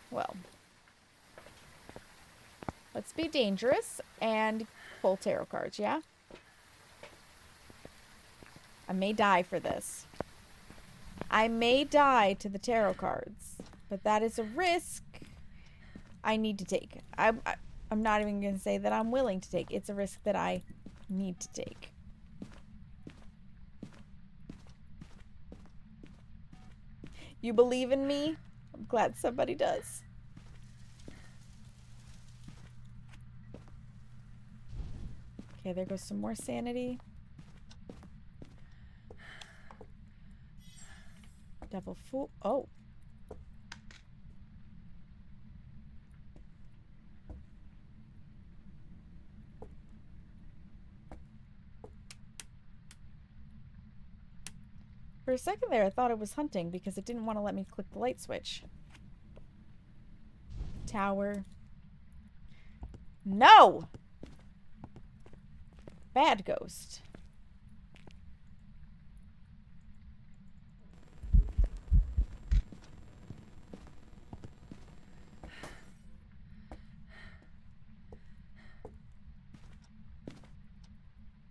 Well, let's be dangerous and pull tarot cards, yeah? I may die for this. I may die to the tarot cards. But that is a risk I need to take. I'm not even going to say that I'm willing to take. It's a risk that I need to take. You believe in me? I'm glad somebody does. Okay, there goes some more sanity. Devil Fool. Oh. For a second there, I thought it was hunting because it didn't want to let me click the light switch. Tower. No! Bad ghost.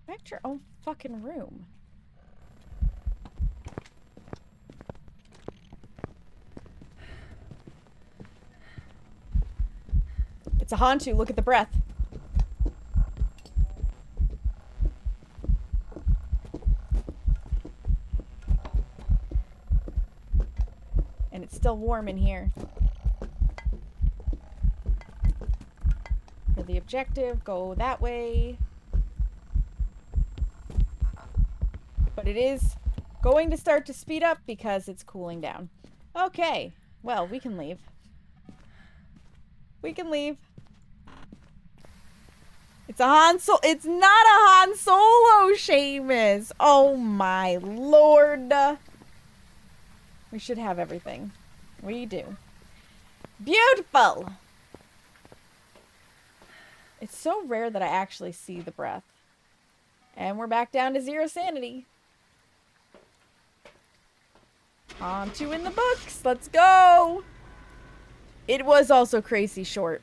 Back to your own fucking room. It's a Hantu. Look at the breath. And it's still warm in here. For the objective, go that way. But it is going to start to speed up because it's cooling down. Okay. Well, we can leave. We can leave. It's a Han Solo. It's not a Han Solo, Seamus. Oh my lord. We should have everything. We do. Beautiful. It's so rare that I actually see the breath. And we're back down to 0 sanity. On to in the books. Let's go. It was also crazy short.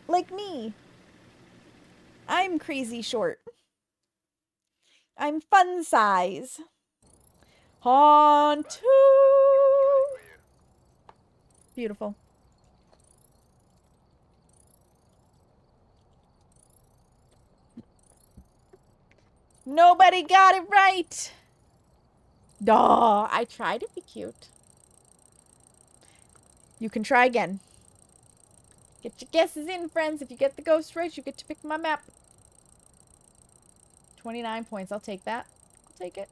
Like me. I'm crazy short. I'm fun size. Hantu! Beautiful. Nobody got it right! Duh, I tried to be cute. You can try again. Get your guesses in, friends. If you get the ghost right, you get to pick my map. 29 points. I'll take that. I'll take it.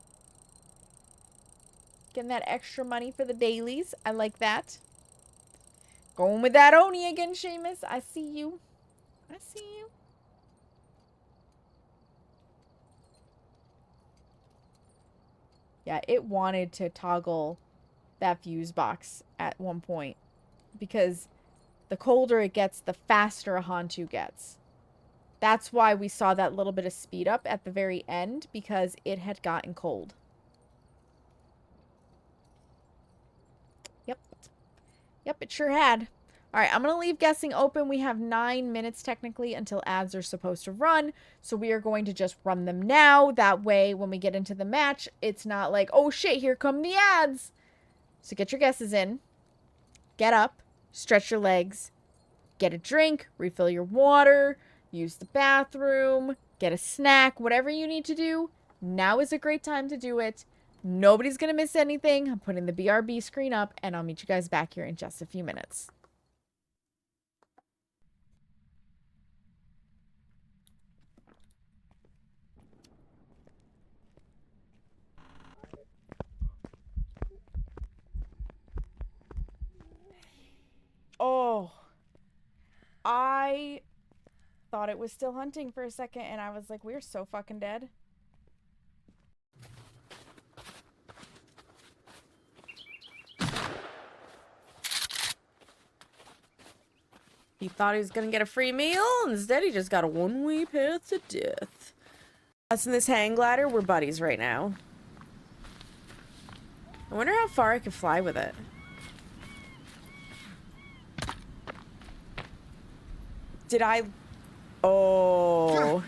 Getting that extra money for the dailies. I like that. Going with that Oni again, Seamus. I see you. I see you. Yeah, it wanted to toggle that fuse box at one point. Because the colder it gets, the faster a Hantu gets. That's why we saw that little bit of speed up at the very end, because it had gotten cold. Yep. Yep, it sure had. Alright, I'm going to leave guessing open. We have 9 minutes technically until ads are supposed to run. So we are going to just run them now. That way, when we get into the match, it's not like, oh shit, here come the ads. So get your guesses in. Get up. Stretch your legs. Get a drink. Refill your water. Use the bathroom. Get a snack. Whatever you need to do. Now is a great time to do it. Nobody's going to miss anything. I'm putting the BRB screen up, and I'll meet you guys back here in just a few minutes. Oh, I thought it was still hunting for a second, and I was like, we're so fucking dead. He thought he was gonna get a free meal, instead he just got a one-way path to death. Us and this hang glider, we're buddies right now. I wonder how far I could fly with it. Did I... Oh.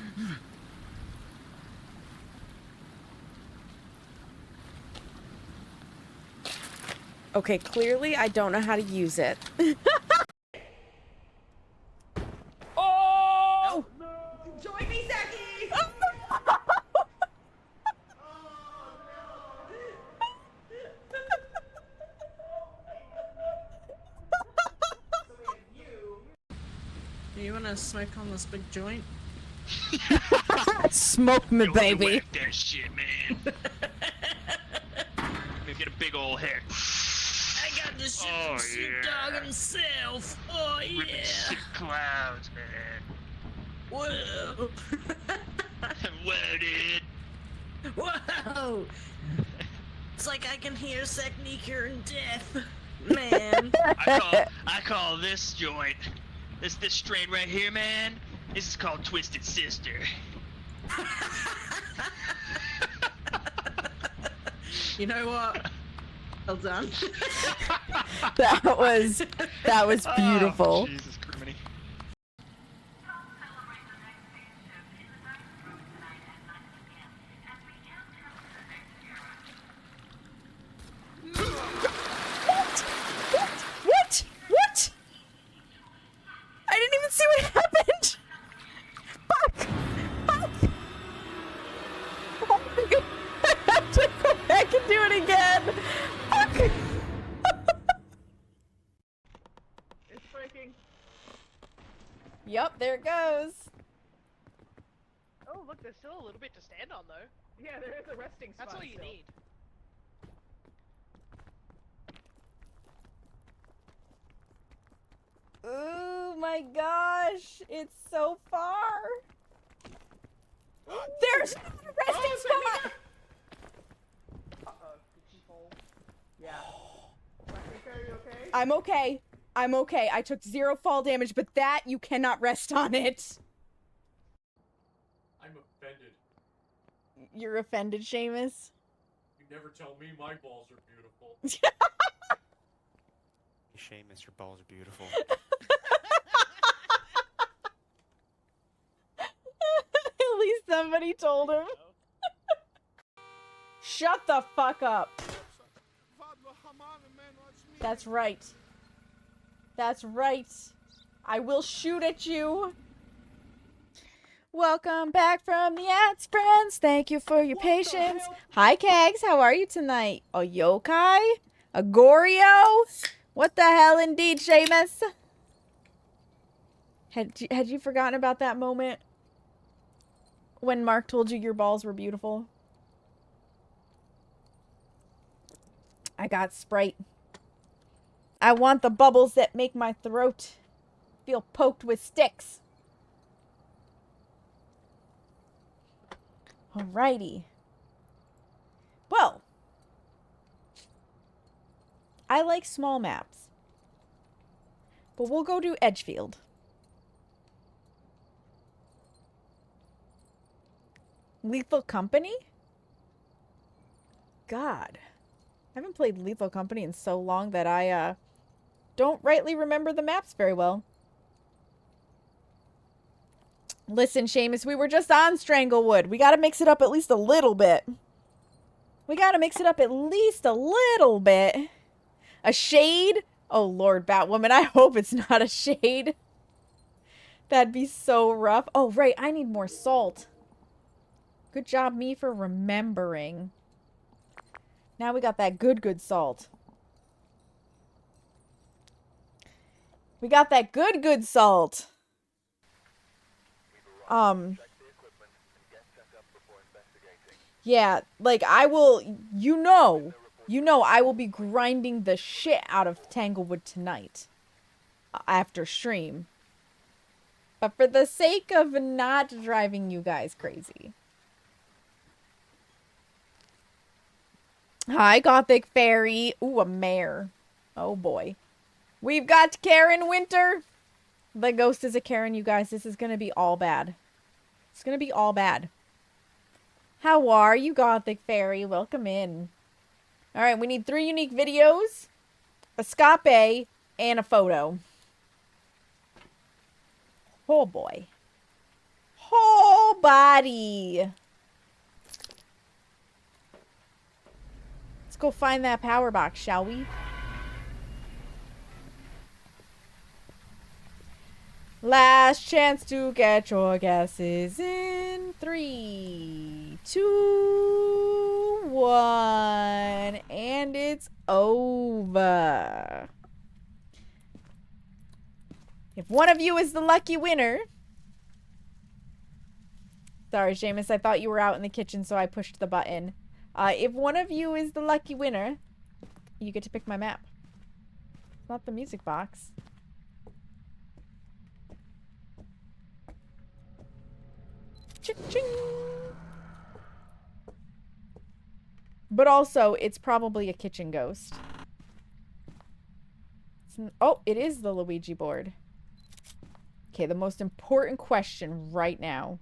Okay, clearly I don't know how to use it. Oh! No! Join me, Zaki! You wanna smoke on this big joint? Smoke me, baby. Whack that shit, man. Maybe get a big old head. I got the shit Oh, from Snoop yeah. Dogg himself. Oh Ripping yeah. sick clouds, man. Whoa. Whoa, dude. Whoa. It's like I can hear Techniker and Death. Man. I call this joint, this strain right here, man. This is called Twisted Sister. You know what? Well done. That was beautiful. Oh, Jesus Christ. What? What? I didn't even see what happened. Fuck. Fuck. Oh my God. I have to go back and do it again. Fuck. It's breaking. Yep, there it goes. Oh, look, there's still a little bit to stand on, though. Yeah, there is a resting spot. That's all you need. Oh my gosh, it's so far. There's another resting spot. Did she fall? Yeah. Are you okay? I'm okay. I'm okay. I took 0 fall damage, but that you cannot rest on it. I'm offended. You're offended, Seamus? You never tell me my balls are beautiful. Seamus, your balls are beautiful. At least somebody told him. shut the fuck up. That's right. That's right. I will shoot at you. Welcome back from the ads, friends. Thank you for your patience. Hi, Kags. How are you tonight? A yokai? A Goryo? What the hell indeed, Seamus? Had you forgotten about that moment? When Mark told you your balls were beautiful? I got Sprite. I want the bubbles that make my throat feel poked with sticks. Alrighty. Well, I like small maps. But we'll go to Edgefield. Lethal Company? God. I haven't played Lethal Company in so long that I, don't rightly remember the maps very well. Listen, Seamus, we were just on Stranglewood. We gotta mix it up at least a little bit. We gotta mix it up at least a little bit. A shade? Oh, Lord, Batwoman, I hope it's not a shade. That'd be so rough. Oh, right, I need more salt. Good job, me, for remembering. Now we got that good salt. We got that good salt. Yeah, like, I will, you know, I will be grinding the shit out of Tanglewood tonight. After stream. But for the sake of not driving you guys crazy. Hi, Gothic Fairy. Ooh, a mare. Oh, boy. We've got Karen Winter. The ghost is a Karen, you guys. This is going to be all bad. It's going to be all bad. How are you, Gothic Fairy? Welcome in. Alright, we need 3 unique videos, a scape, and a photo. Oh, boy. Whole body. Let's go find that power box, shall we? Last chance to get your guesses in 3, 2, 1, and it's over. If one of you is the lucky winner... Sorry, Seamus, I thought you were out in the kitchen, so I pushed the button. If one of you is the lucky winner, you get to pick my map. It's not the music box. Ching-ching. But also, it's probably a kitchen ghost. Oh, it is the Luigi board. Okay, the most important question right now.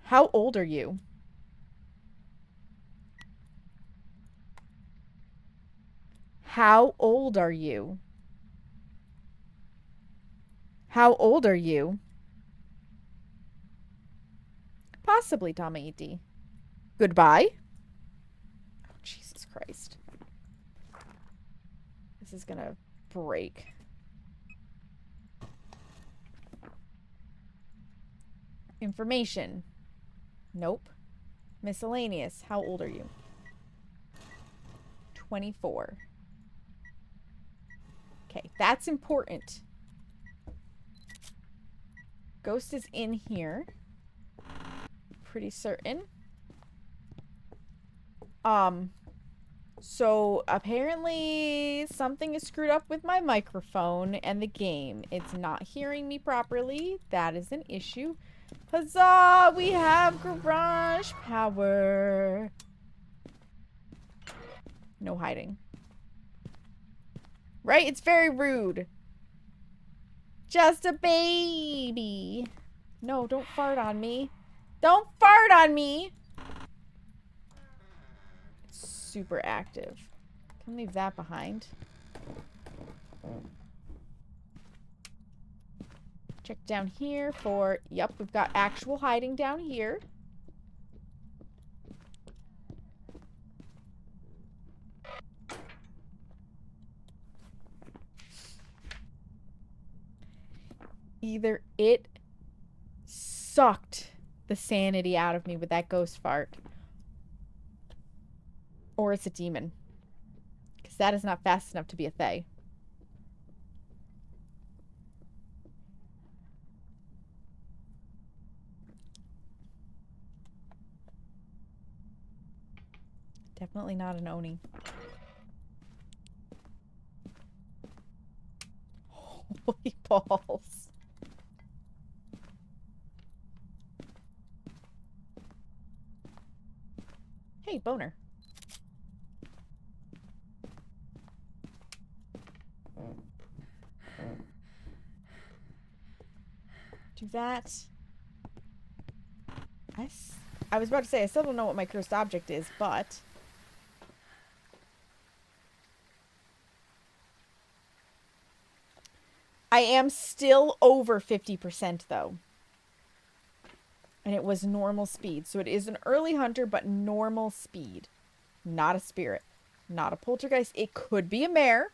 How old are you? How old are you? How old are you? Possibly, Tamaiti. Goodbye? Oh, Jesus Christ. This is gonna break. Information. Nope. Miscellaneous. How old are you? 24. Okay, that's important. Ghost is in here. Pretty certain. So apparently something is screwed up with my microphone and the game. It's not hearing me properly. That is an issue. Huzzah! We have garage power. No hiding. Right? It's very rude. Just a baby. No, don't fart on me. Don't fart on me! It's super active. Can leave that behind. Check down here for... Yep, we've got actual hiding down here. Either it sucked the sanity out of me with that ghost fart, or it's a demon. Because that is not fast enough to be a fae. Definitely not an Oni. Holy balls. Hey, boner. Do that. I was about to say, I still don't know what my cursed object is, but... I am still over 50% though. And it was normal speed. So it is an early hunter, but normal speed. Not a spirit. Not a poltergeist. It could be a mare.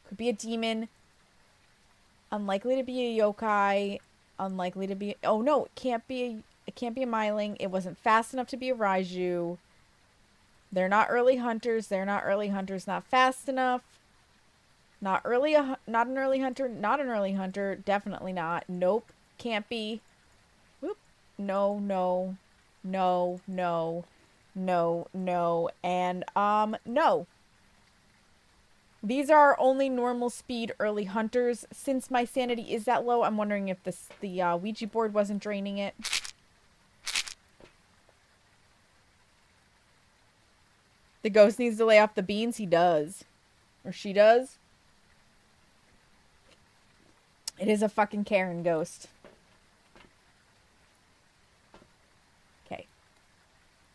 Could be a demon. Unlikely to be a yokai. Unlikely to be... Oh no, it can't be a myling. It wasn't fast enough to be a raiju. They're not early hunters. They're not early hunters. Not fast enough. Not an early hunter. Not an early hunter. Definitely not. Nope. Can't be. Whoop. No, no. No, no. No, no. And, no. These are only normal speed early hunters. Since my sanity is that low, I'm wondering if the Ouija board wasn't draining it. The ghost needs to lay off the beans. He does. Or she does. It is a fucking Karen ghost. Okay.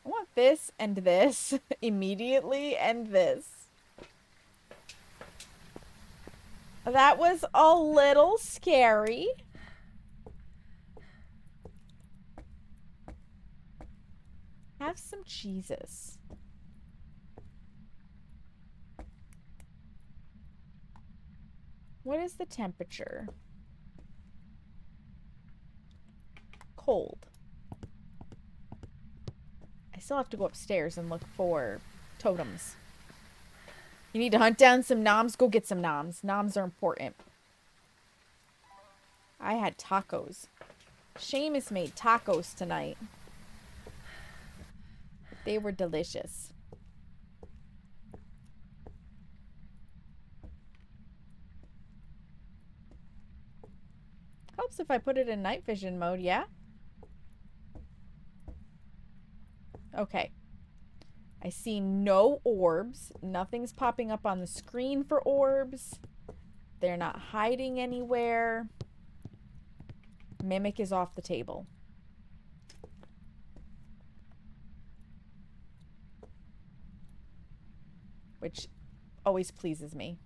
I want this and this immediately and this. That was a little scary. Have some Jesus. What is the temperature? Cold. I still have to go upstairs and look for totems. You need to hunt down some noms? Go get some noms. Noms are important. I had tacos. Seamus made tacos tonight. They were delicious. Helps if I put it in night vision mode, yeah? Okay. I see no orbs. Nothing's popping up on the screen for orbs. They're not hiding anywhere. Mimic is off the table. Which always pleases me.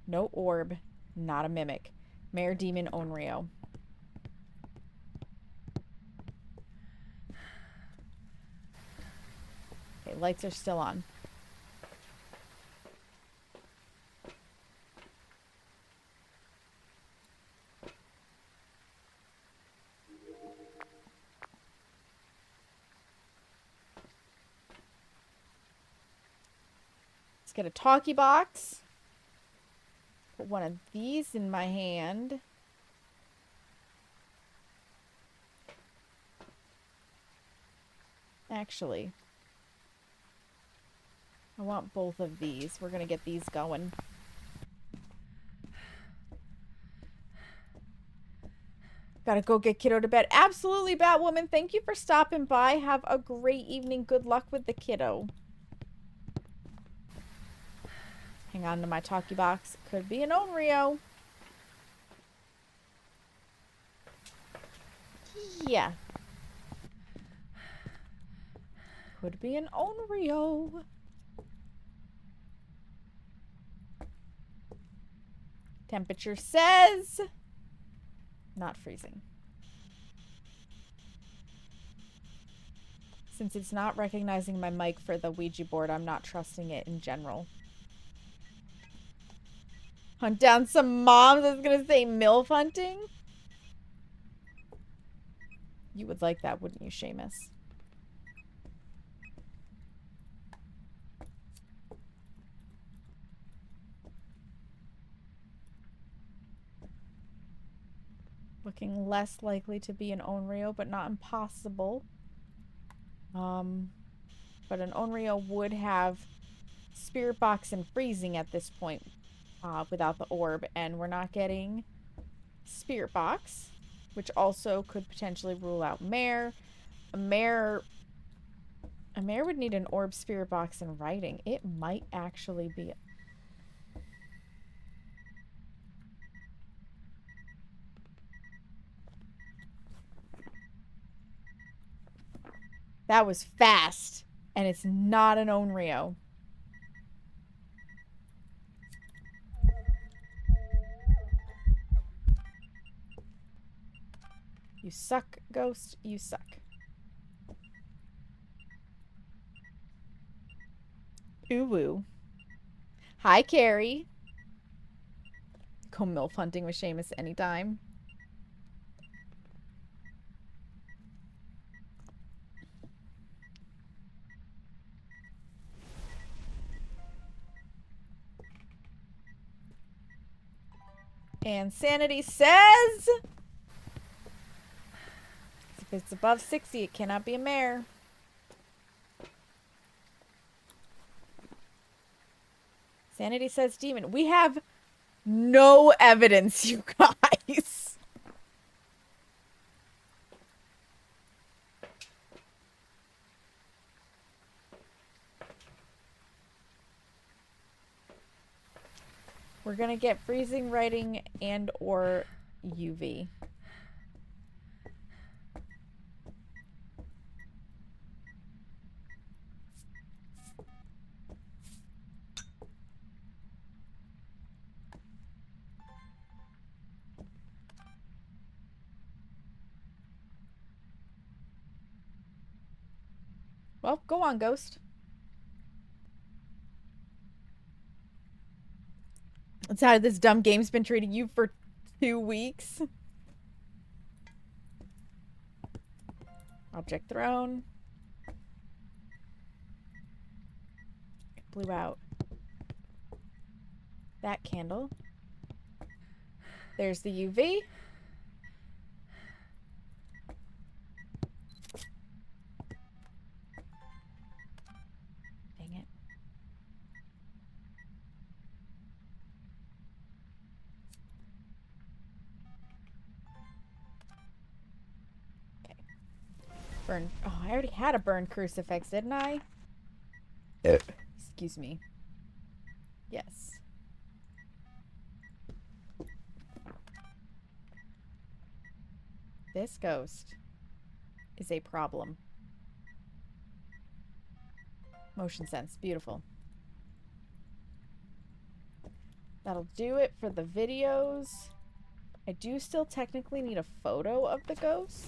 No orb. Not a mimic. Mare Demon Onryo. Okay, lights are still on. Let's get a talkie box. Put one of these in my hand. Actually, I want both of these. We're gonna get these going. Gotta go get kiddo to bed. Absolutely, Batwoman. Thank you for stopping by. Have a great evening. Good luck with the kiddo. Hang on to my talkie box. Could be an Onryo. Yeah. Could be an Onryo. Temperature says not freezing. Since it's not recognizing my mic for the Ouija board, I'm not trusting it in general. Hunt down some moms. I was gonna say MILF hunting. You would like that, wouldn't you, Seamus? Looking less likely to be an Onryo, but not impossible. But an Onryo would have Spirit Box and Freezing at this point without the orb, and we're not getting Spirit Box, which also could potentially rule out Mare. A Mare would need an orb, Spirit Box, and Writing. It might actually be... That was fast, and it's not an Onryo. You suck, Ghost. You suck. Ooh woo. Hi, Carrie. Go MILF hunting with Seamus anytime. And Sanity says... if it's above 60, it cannot be a mare. Sanity says demon. We have no evidence, you guys. We're gonna get freezing, writing, and or UV. Well, go on, Ghost. That's how this dumb game's been treating you for 2 weeks. Object thrown. It blew out that candle. There's the UV. Dang it. Okay. Burn. Oh, I already had a burn crucifix, didn't I? Excuse me. Yes. This ghost is a problem. Motion sense. Beautiful. That'll do it for the videos. I do still technically need a photo of the ghost.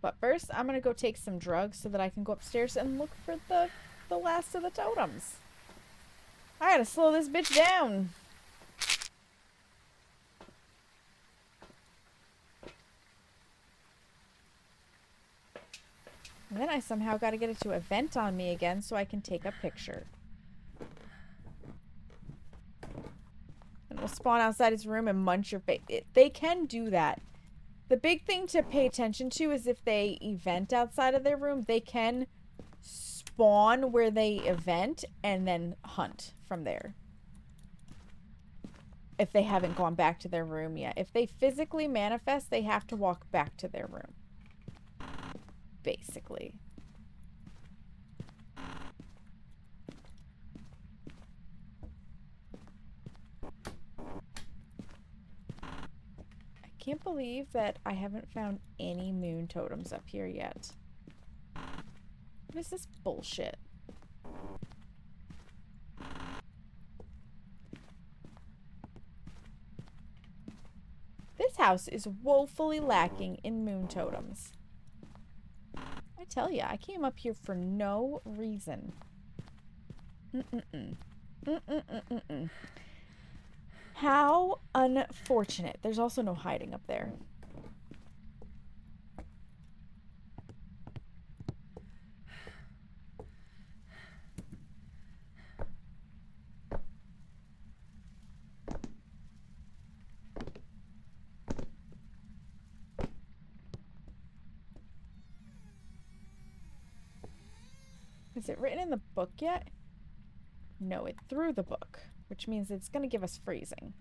But first, I'm gonna go take some drugs so that I can go upstairs and look for the last of the totems. I gotta slow this bitch down. And then I somehow gotta get it to event on me again so I can take a picture. And we'll spawn outside his room and munch your face. They can do that. The big thing to pay attention to is if they event outside of their room, they can spawn where they event and then hunt from there. If they haven't gone back to their room yet. If they physically manifest, they have to walk back to their room. Basically. I can't believe that I haven't found any moon totems up here yet. What is this bullshit? This house is woefully lacking in moon totems. I tell you, I came up here for no reason. How unfortunate. There's also no hiding up there. Is it written in the book yet? No, it threw the book, which means it's going to give us freezing.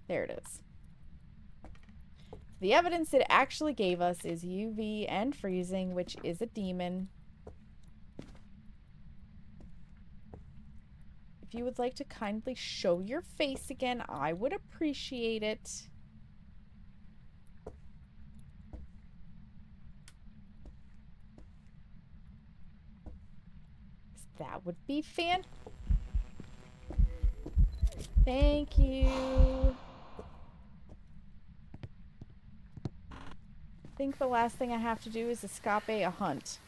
There it is. The evidence it actually gave us is UV and freezing, which is a demon. If you would like to kindly show your face again, I would appreciate it. That would be Thank you. I think the last thing I have to do is escape a hunt.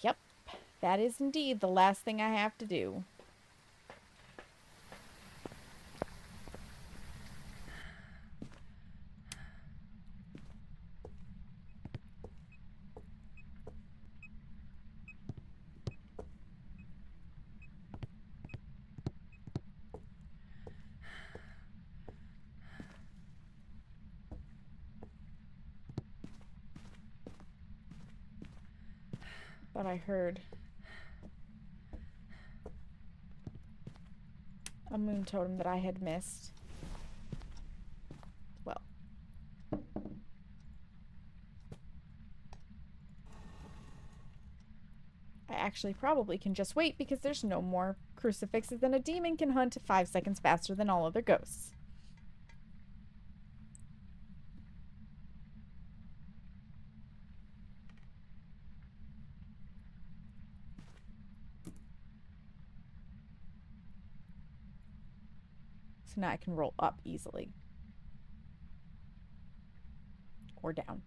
Yep, that is indeed the last thing I have to do. But I heard a moon totem that I had missed. Well. I actually probably can just wait because there's no more crucifixes than a demon can hunt 5 seconds faster than all other ghosts. So now I can roll up easily. Or down.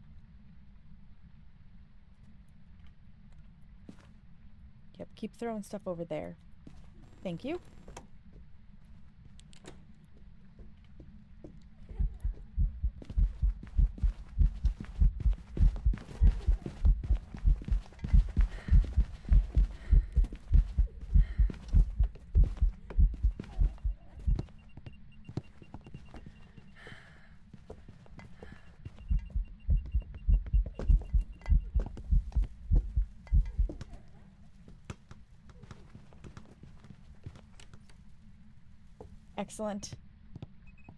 Yep, keep throwing stuff over there. Thank you. Excellent.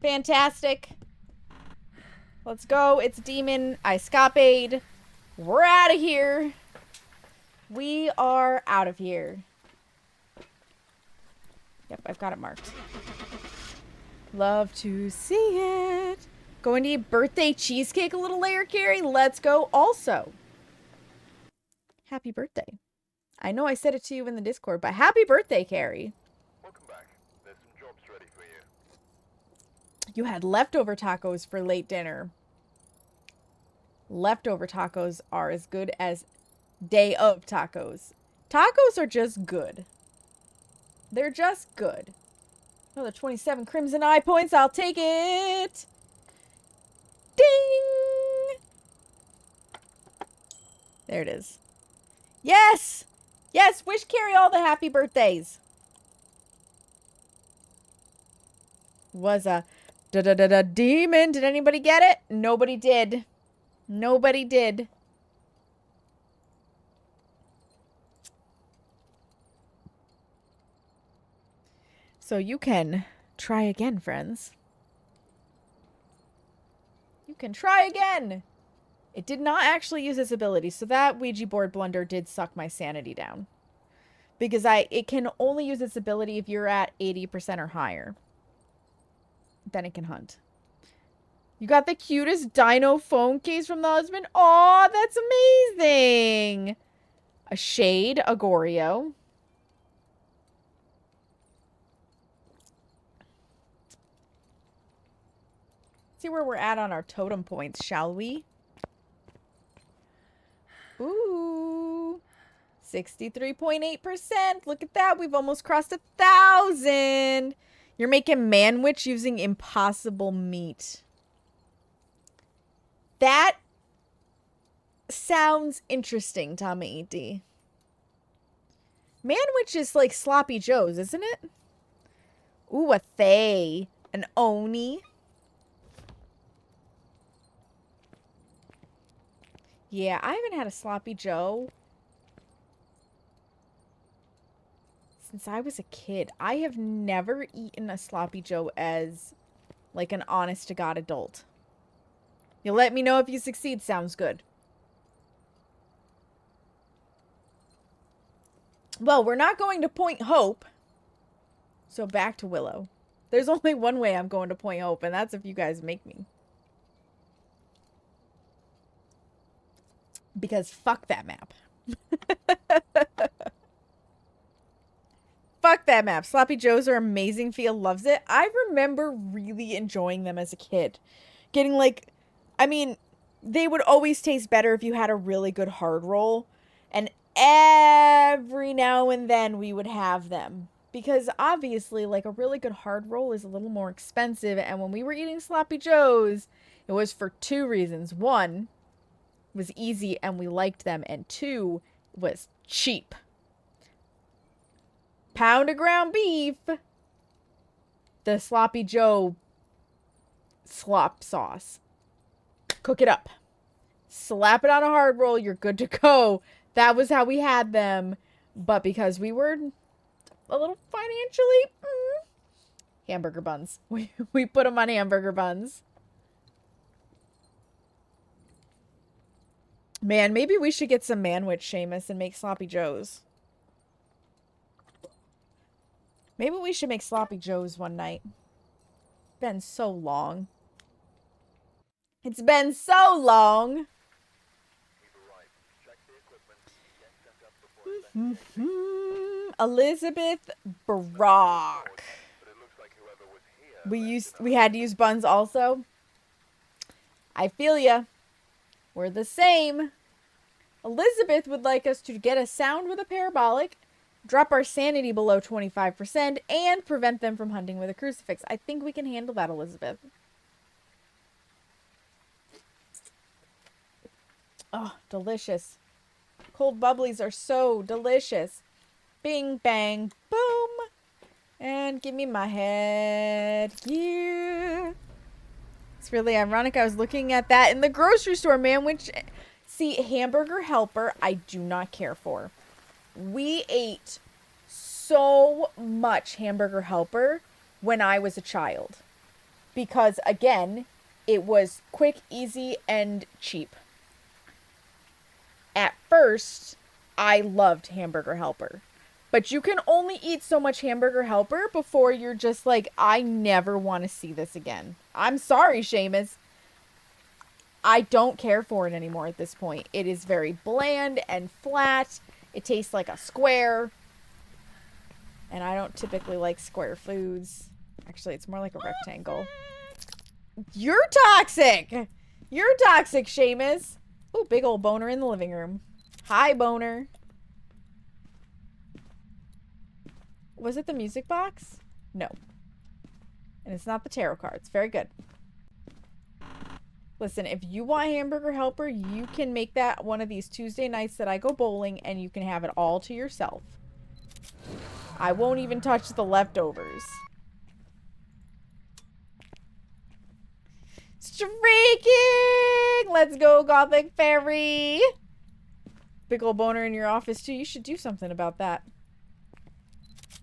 Fantastic. Let's go. It's a demon. I escapade. We're out of here. We are out of here. Yep, I've got it marked. Love to see it. Going to eat birthday cheesecake a little later, Carrie? Let's go also. Happy birthday. I know I said it to you in the Discord, but happy birthday, Carrie. Welcome back. There's some jobs ready for you. You had leftover tacos for late dinner. Leftover tacos are as good as day of tacos. Tacos are just good. They're just good. Another 27 Crimson Eye points. I'll take it. Ding! There it is. Yes! Yes! Wish Carrie all the happy birthdays. Was a demon. Did anybody get it? Nobody did. Nobody did. So you can try again, friends. You can try again. It did not actually use its ability, so that Ouija board blunder did suck my sanity down. Because it can only use its ability if you're at 80% or higher. Then it can hunt. You got the cutest dino phone case from the husband? Aw, that's amazing! A shade, a Goryo. See where we're at on our totem points, shall we? Ooh. 63.8%. Look at that. We've almost crossed 1,000. You're making manwich using impossible meat. That sounds interesting, Tommy E.D. Manwich is like Sloppy Joe's, isn't it? Ooh, a Thay. An Oni. Yeah, I haven't had a Sloppy Joe since I was a kid. I have never eaten a Sloppy Joe as, like, an honest-to-God adult. You'll let me know if you succeed. Sounds good. Well, we're not going to Point Hope. So back to Willow. There's only one way I'm going to Point Hope, and that's if you guys make me. Because fuck that map. Fuck that map. Sloppy Joes are amazing. Fia loves it. I remember really enjoying them as a kid. Getting like, I mean, they would always taste better if you had a really good hard roll. And every now and then we would have them. Because obviously, like, a really good hard roll is a little more expensive. And when we were eating Sloppy Joes, it was for two reasons. One, it was easy and we liked them. And two, it was cheap. Pound of ground beef. The Sloppy Joe slop sauce. Cook it up. Slap it on a hard roll. You're good to go. That was how we had them. But because we were a little financially... hamburger buns. We put them on hamburger buns. Man, maybe we should get some manwich, Seamus, and make Sloppy Joes. Maybe we should make Sloppy Joes one night. Been so long. It's been so long. Elizabeth Brock. We had to use buns also. I feel ya. We're the same. Elizabeth would like us to get a sound with a parabolic, drop our sanity below 25%, and prevent them from hunting with a crucifix. I think we can handle that, Elizabeth. Oh, delicious. Cold bubblies are so delicious. Bing, bang, boom. And give me my head. Yeah. It's really ironic. I was looking at that in the grocery store, man. Which, see, Hamburger Helper, I do not care for. We ate so much Hamburger Helper when I was a child. Because, again, it was quick, easy, and cheap. At first, I loved Hamburger Helper. But you can only eat so much Hamburger Helper before you're just like, I never want to see this again. I'm sorry, Seamus. I don't care for it anymore at this point. It is very bland and flat. It tastes like a square. And I don't typically like square foods. Actually, it's more like a rectangle. You're toxic! You're toxic, Seamus. Ooh, big old boner in the living room. Hi, boner. Was it the music box? No. And it's not the tarot cards. Very good. Listen, if you want Hamburger Helper, you can make that one of these Tuesday nights that I go bowling, and you can have it all to yourself. I won't even touch the leftovers. Streaking! Let's go, Gothic Fairy! Big ol' boner in your office, too. You should do something about that.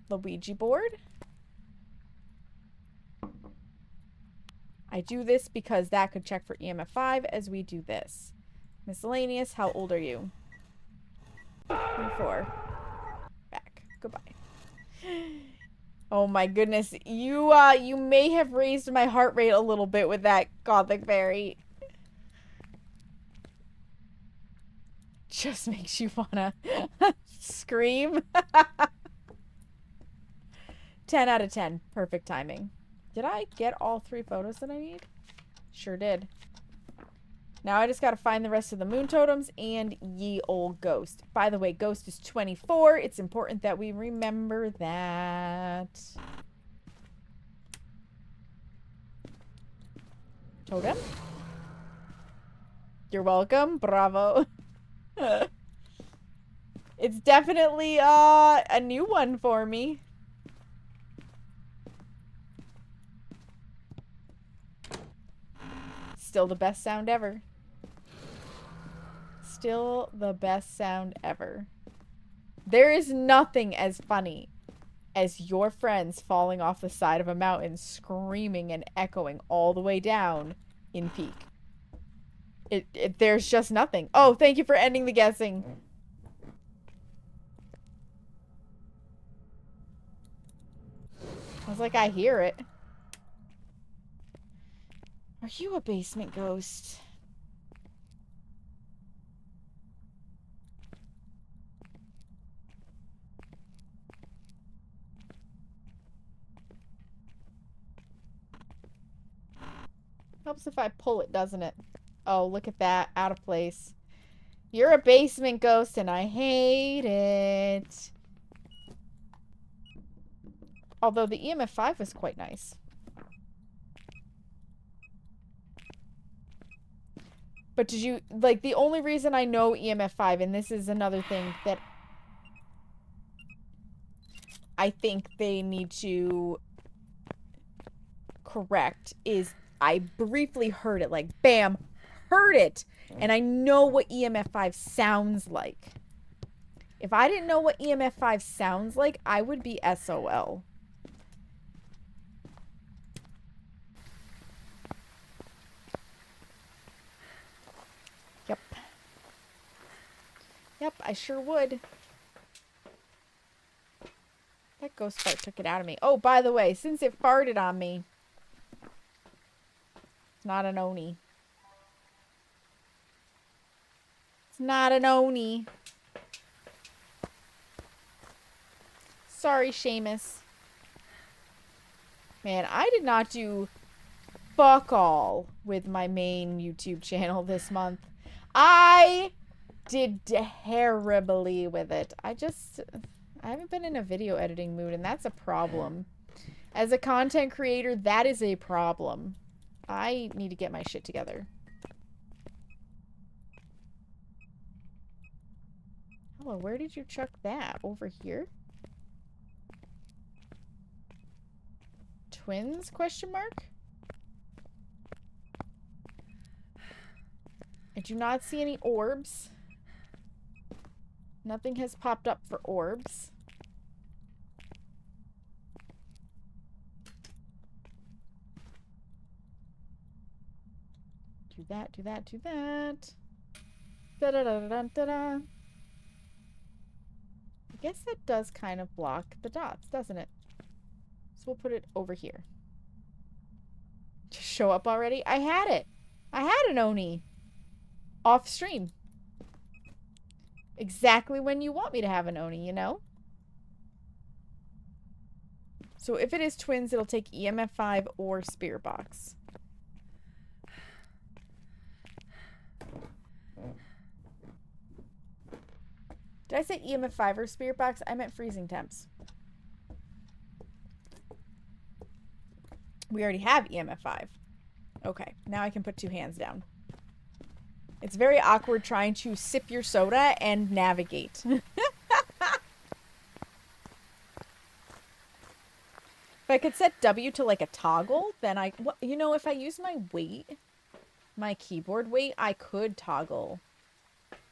The Ouija board. I do this because that could check for EMF 5 as we do this. Miscellaneous, how old are you? 24. Back. Goodbye. Oh my goodness. You may have raised my heart rate a little bit with that, Gothic Fairy. Just makes you wanna scream. 10 out of 10. Perfect timing. Did I get all 3 photos that I need? Sure did. Now I just gotta find the rest of the moon totems and ye old ghost. By the way, ghost is 24. It's important that we remember that. Totem? You're welcome. Bravo. It's definitely a new one for me. Still the best sound ever. Still the best sound ever. There is nothing as funny as your friends falling off the side of a mountain screaming and echoing all the way down in peak. There's just nothing. Oh, thank you for ending the guessing. I was like, I hear it. Are you a basement ghost? Helps if I pull it, doesn't it? Oh, look at that. Out of place. You're a basement ghost and I hate it. Although the EMF 5 was quite nice. But did you, like, the only reason I know EMF 5, and this is another thing that I think they need to correct, is I briefly heard it, like, bam, heard it, and I know what EMF 5 sounds like. If I didn't know what EMF 5 sounds like, I would be SOL. Yep. Yep, I sure would. That ghost fart took it out of me. Oh, by the way, since it farted on me, it's not an Oni. It's not an Oni. Sorry, Seamus. Man, I did not do fuck all with my main YouTube channel this month. I did terribly with it. I haven't been in a video editing mood, and that's a problem. As a content creator, that is a problem. I need to get my shit together. Hello, where did you chuck that? Over here? Twins? Question mark? I do not see any orbs. Nothing has popped up for orbs. Do that, do that, do that. Da-da-da-da-da-da. I guess that does kind of block the dots, doesn't it? So we'll put it over here. Just show up already? I had it. I had an Oni. Off stream. Exactly when you want me to have an Oni, you know? So if it is twins, it'll take EMF 5 or Spirit Box. Did I say EMF 5 or Spirit Box? I meant freezing temps. We already have EMF 5. Okay, now I can put 2 hands down. It's very awkward trying to sip your soda and navigate. If I could set W to like a toggle, then you know, if I use my weight, my keyboard weight, I could toggle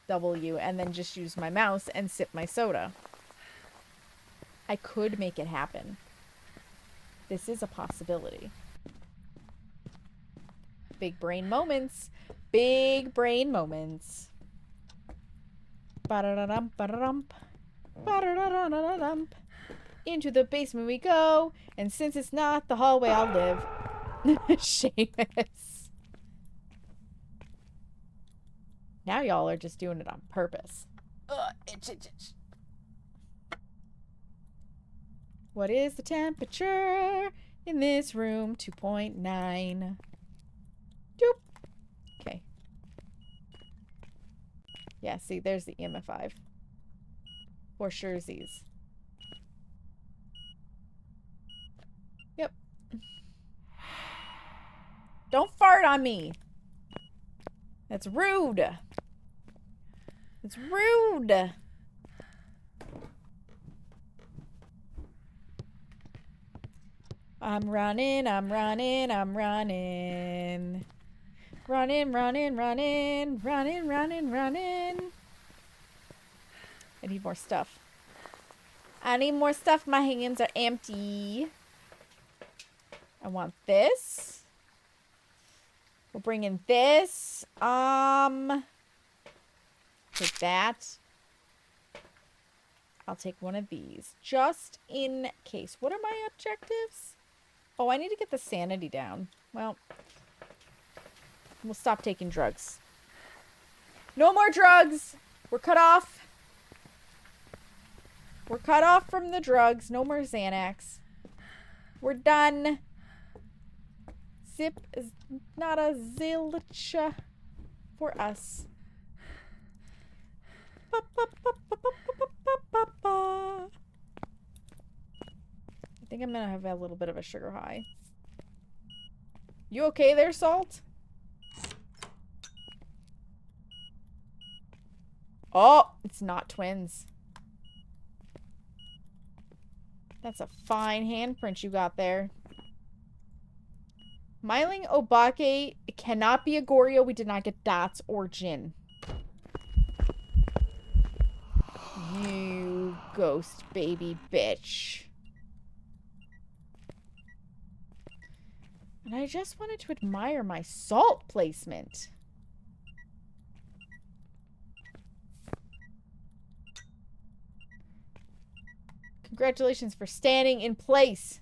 W and then just use my mouse and sip my soda. I could make it happen. This is a possibility. Big brain moments. Big brain moments. Ba-da-da-dum, ba-da-dum. Ba-da-da-da-da-dum. Into the basement we go. And since it's not the hallway, I'll live. Seamus. Now y'all are just doing it on purpose. Ugh, itch, itch, itch. What is the temperature in this room? 2.9. 2.9. Yeah, see, there's the EMF5. For surezies. Yep. Don't fart on me. That's rude. It's rude. I'm running, I'm running, I'm running. Running, running, running, running, running, running. I need more stuff. I need more stuff. My hands are empty. I want this. We'll bring in this. Take that. I'll take one of these. Just in case. What are my objectives? Oh, I need to get the sanity down. Well, we'll stop taking drugs. No more drugs! We're cut off. We're cut off from the drugs. No more Xanax. We're done. Zip is not a zilch for us. I think I'm gonna have a little bit of a sugar high. You okay there, Salt? Oh, it's not twins. That's a fine handprint you got there. Myling Obake, it cannot be a Goryo. We did not get dots or Jin. You ghost baby bitch. And I just wanted to admire my salt placement. Congratulations for standing in place.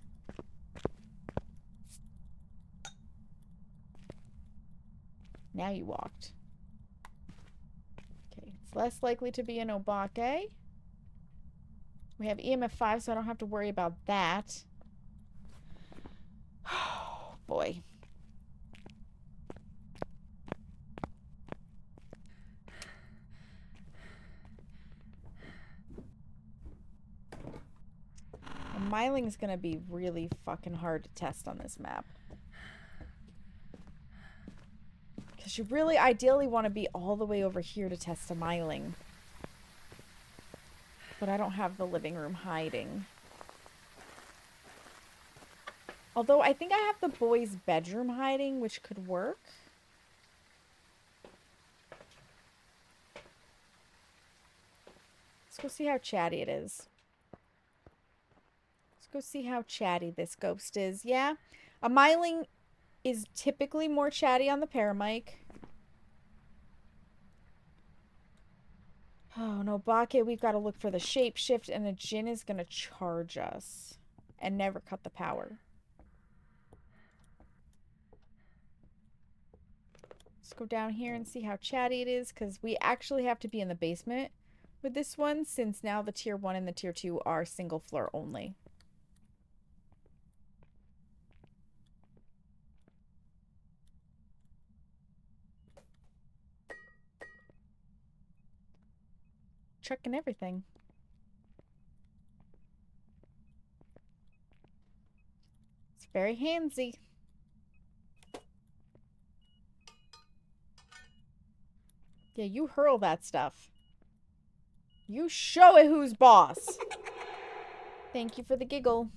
Now you walked. Okay, it's less likely to be an Obake. We have EMF5, so I don't have to worry about that. Oh, boy. Myling's gonna be really fucking hard to test on this map. Because you really ideally want to be all the way over here to test a Myling. But I don't have the living room hiding. Although I think I have the boys' bedroom hiding, which could work. Let's go see how chatty it is. Let's go see how chatty this ghost is. Yeah, a Myling is typically more chatty on the paramic. Oh no, Bake, we've got to look for the shapeshift, and the Jin is going to charge us and never cut the power. Let's go down here and see how chatty it is, because we actually have to be in the basement with this one, since now the tier 1 and the tier 2 are single floor only. Checking everything. It's very handsy. Yeah, you hurl that stuff. You show it who's boss. Thank you for the giggle.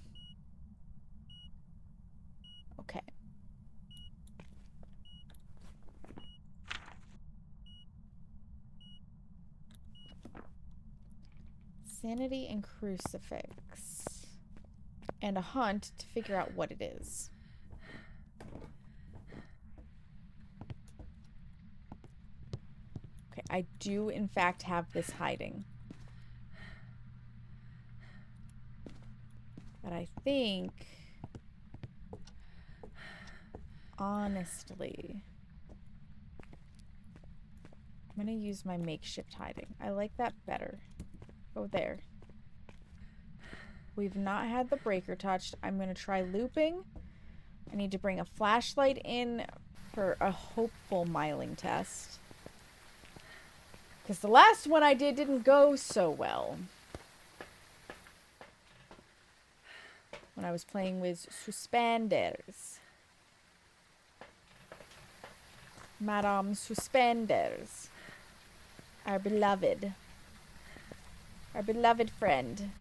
Okay. Sanity and crucifix. And a hunt to figure out what it is. Okay, I do in fact have this hiding. But I think, honestly, I'm going to use my makeshift hiding. I like that better. Go there. We've not had the breaker touched. I'm going to try looping. I need to bring a flashlight in for a hopeful Myling test. Because the last one I did didn't go so well. When I was playing with Suspenders. Madame Suspenders. Our beloved. Our beloved friend.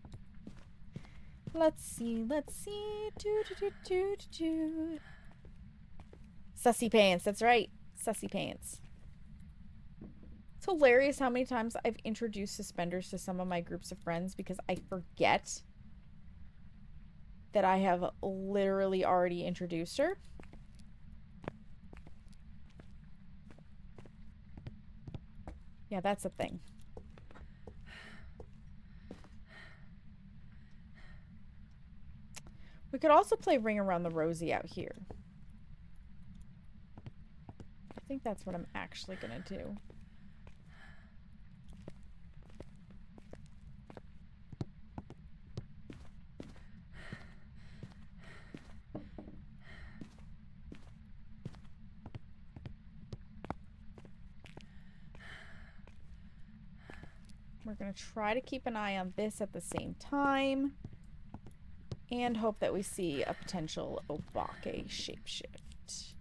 Let's see. Sussy pants, that's right. Sussy pants. It's hilarious how many times I've introduced Suspenders to some of my groups of friends because I forget that I have literally already introduced her. Yeah, that's a thing. We could also play Ring Around the Rosie out here. I think that's what I'm actually gonna do. We're gonna try to keep an eye on this at the same time. And hope that we see a potential Obake shapeshift.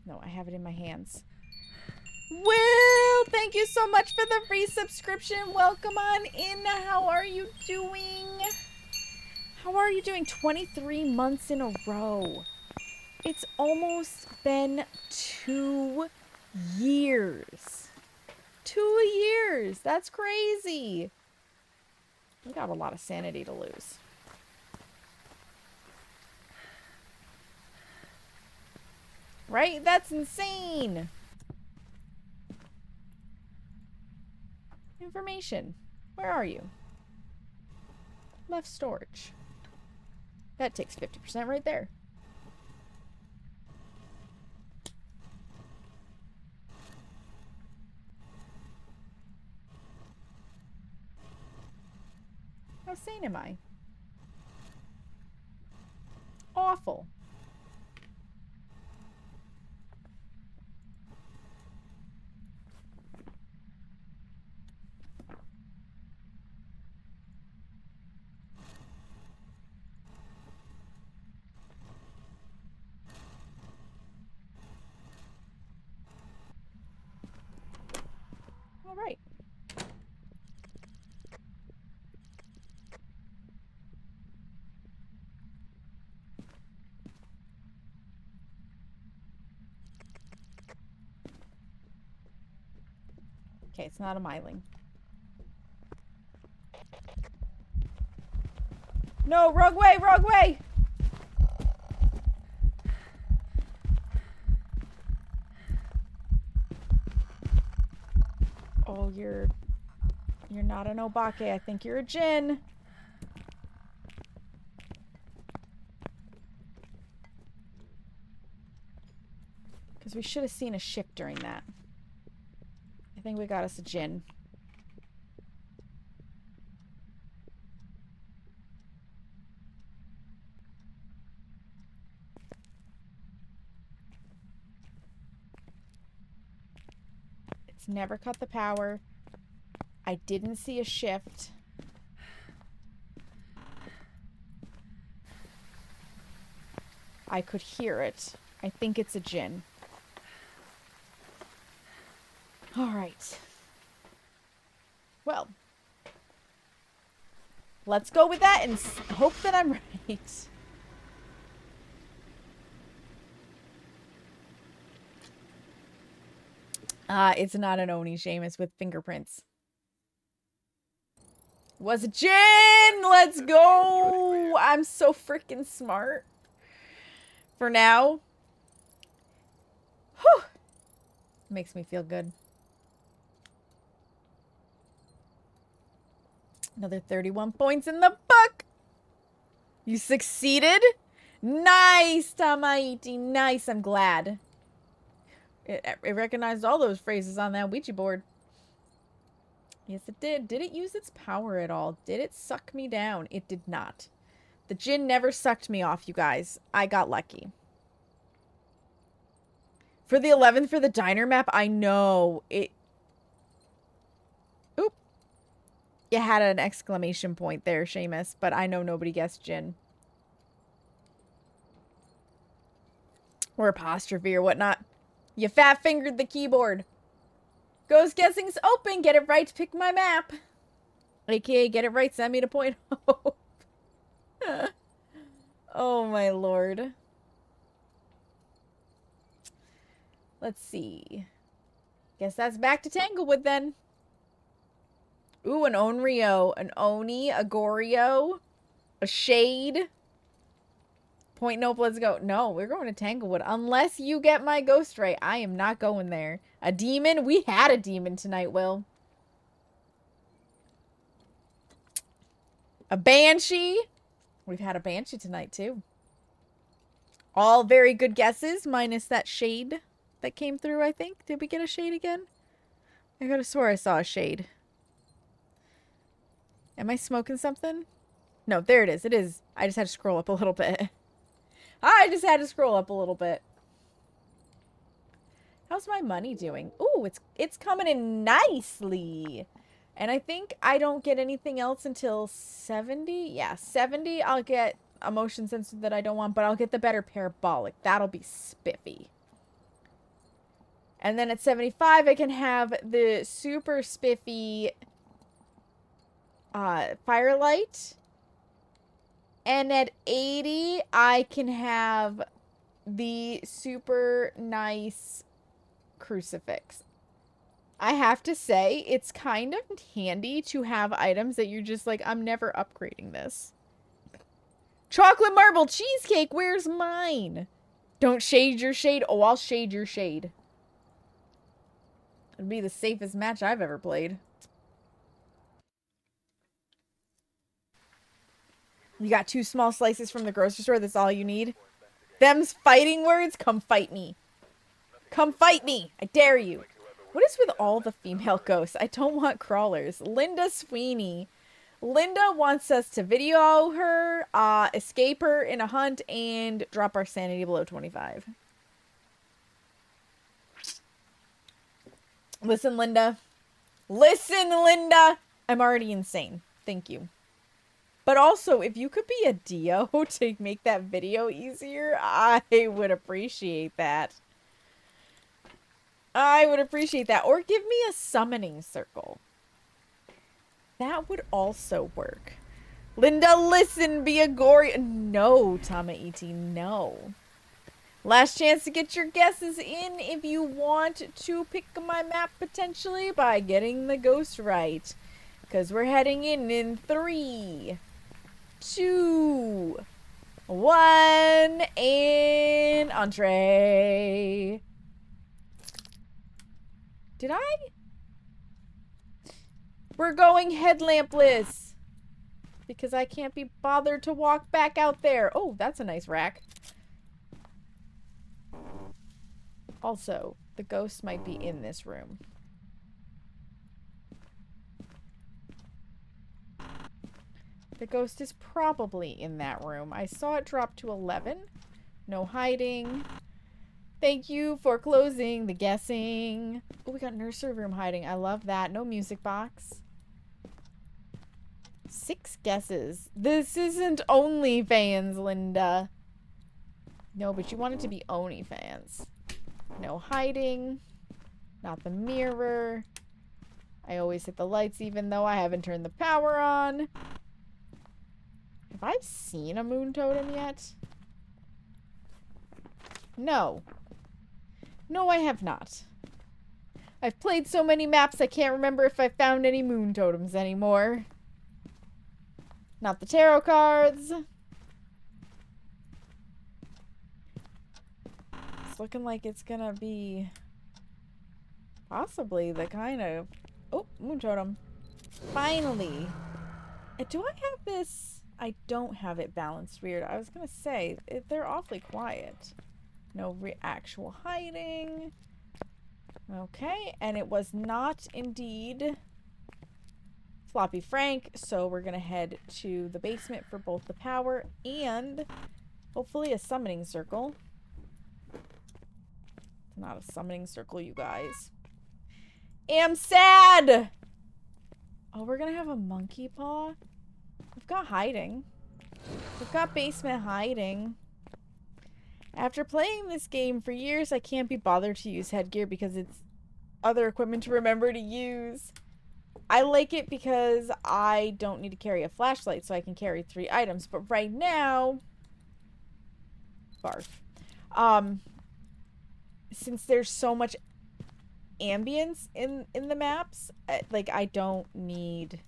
No, I have it in my hands. Will, thank you so much for the free subscription. Welcome on in. How are you doing? How are you doing? 23 months in a row. It's almost been 2 years. 2 years. That's crazy. We got a lot of sanity to lose. Right? That's insane. Information. Where are you? Left storage. That takes 50% right there. How sane am I? Awful. All right. Okay, it's not a myling. No, wrong way, wrong way! Oh, you're not an Obake. I think you're a Jin. Because we should have seen a shift during that. I think we got us a Jin. It's never cut the power. I didn't see a shift. I could hear it. I think it's a Jin. All right. Well, let's go with that and hope that I'm right. It's not an Oni, Seamus, with fingerprints. Was a Jin! Let's go! I'm so freaking smart. For now. Whew. Makes me feel good. Another 31 points in the book. You succeeded? Nice, Tamaiti. Nice. I'm glad. It recognized all those phrases on that Ouija board. Yes, it did. Did it use its power at all? Did it suck me down? It did not. The Jinn never sucked me off, you guys. I got lucky. For the 11th for the diner map, I know. It... Oop. You had an exclamation point there, Seamus, but I know nobody guessed Jin. Or apostrophe or whatnot. You fat-fingered the keyboard. Ghost guessing's open. Get it right to pick my map. AKA, get it right, send me to Point Hope. Oh, my lord. Let's see. Guess that's back to Tanglewood then. Ooh, an Onryo, an Oni, a Goryo, a Shade. Point Nope, let's go. No, we're going to Tanglewood. Unless you get my ghost right, I am not going there. A demon? We had a demon tonight, Will. A Banshee? We've had a Banshee tonight, too. All very good guesses, minus that Shade that came through, I think. Did we get a Shade again? I could have swore I saw a Shade. Am I smoking something? No, there it is. It is. I just had to scroll up a little bit. I just had to scroll up a little bit. How's my money doing? Ooh, it's coming in nicely. And I think I don't get anything else until 70. Yeah, 70 I'll get a motion sensor that I don't want, but I'll get the better parabolic. That'll be spiffy. And then at 75 I can have the super spiffy firelight. And at 80 I can have the super nice crucifix. I have to say, it's kind of handy to have items that you're just like, I'm never upgrading this. Chocolate marble cheesecake, where's mine? Don't shade your shade. Oh, I'll shade your shade. It'd be the safest match I've ever played. You got 2 small slices from the grocery store, that's all you need? Them's fighting words? Come fight me. Come fight me! I dare you. What is with all the female ghosts? I don't want crawlers. Linda Sweeney. Linda wants us to video her, escape her in a hunt, and drop our sanity below 25. Listen, Linda. Listen, Linda! I'm already insane. Thank you. But also, if you could be a Dio to make that video easier, I would appreciate that. I would appreciate that. Or give me a summoning circle. That would also work. Linda, listen, be a gory... No, Tama-iti, no. Last chance to get your guesses in if you want to pick my map potentially by getting the ghost right. Because we're heading in 3, 2, 1, and entree. Did I? We're going headlampless. Because I can't be bothered to walk back out there. Oh, that's a nice rack. Also, the ghost might be in this room. The ghost is probably in that room. I saw it drop to 11. No hiding. Thank you for closing the guessing. Oh, we got nursery room hiding. I love that. No music box. 6 guesses. This isn't OnlyFans, Linda. No, but you want it to be OnlyFans. No hiding. Not the mirror. I always hit the lights even though I haven't turned the power on. Have I seen a moon totem yet? No. No, I have not. I've played so many maps I can't remember if I found any moon totems anymore. Not the tarot cards. It's looking like it's gonna be possibly the kind of... Oh, moon totem. Finally. Do I have this? I don't have it balanced weird. I was gonna say, they're awfully quiet. No actual hiding. Okay, and it was not indeed Floppy Frank, so we're gonna head to the basement for both the power and hopefully a summoning circle. It's not a summoning circle, you guys. Am sad! Oh, we're gonna have a monkey paw? We've got hiding. We've got basement hiding. After playing this game for years, I can't be bothered to use headgear because it's other equipment to remember to use. I like it because I don't need to carry a flashlight, so I can carry 3 items. But right now... Barf. Since there's so much ambience in the maps, like, I don't need...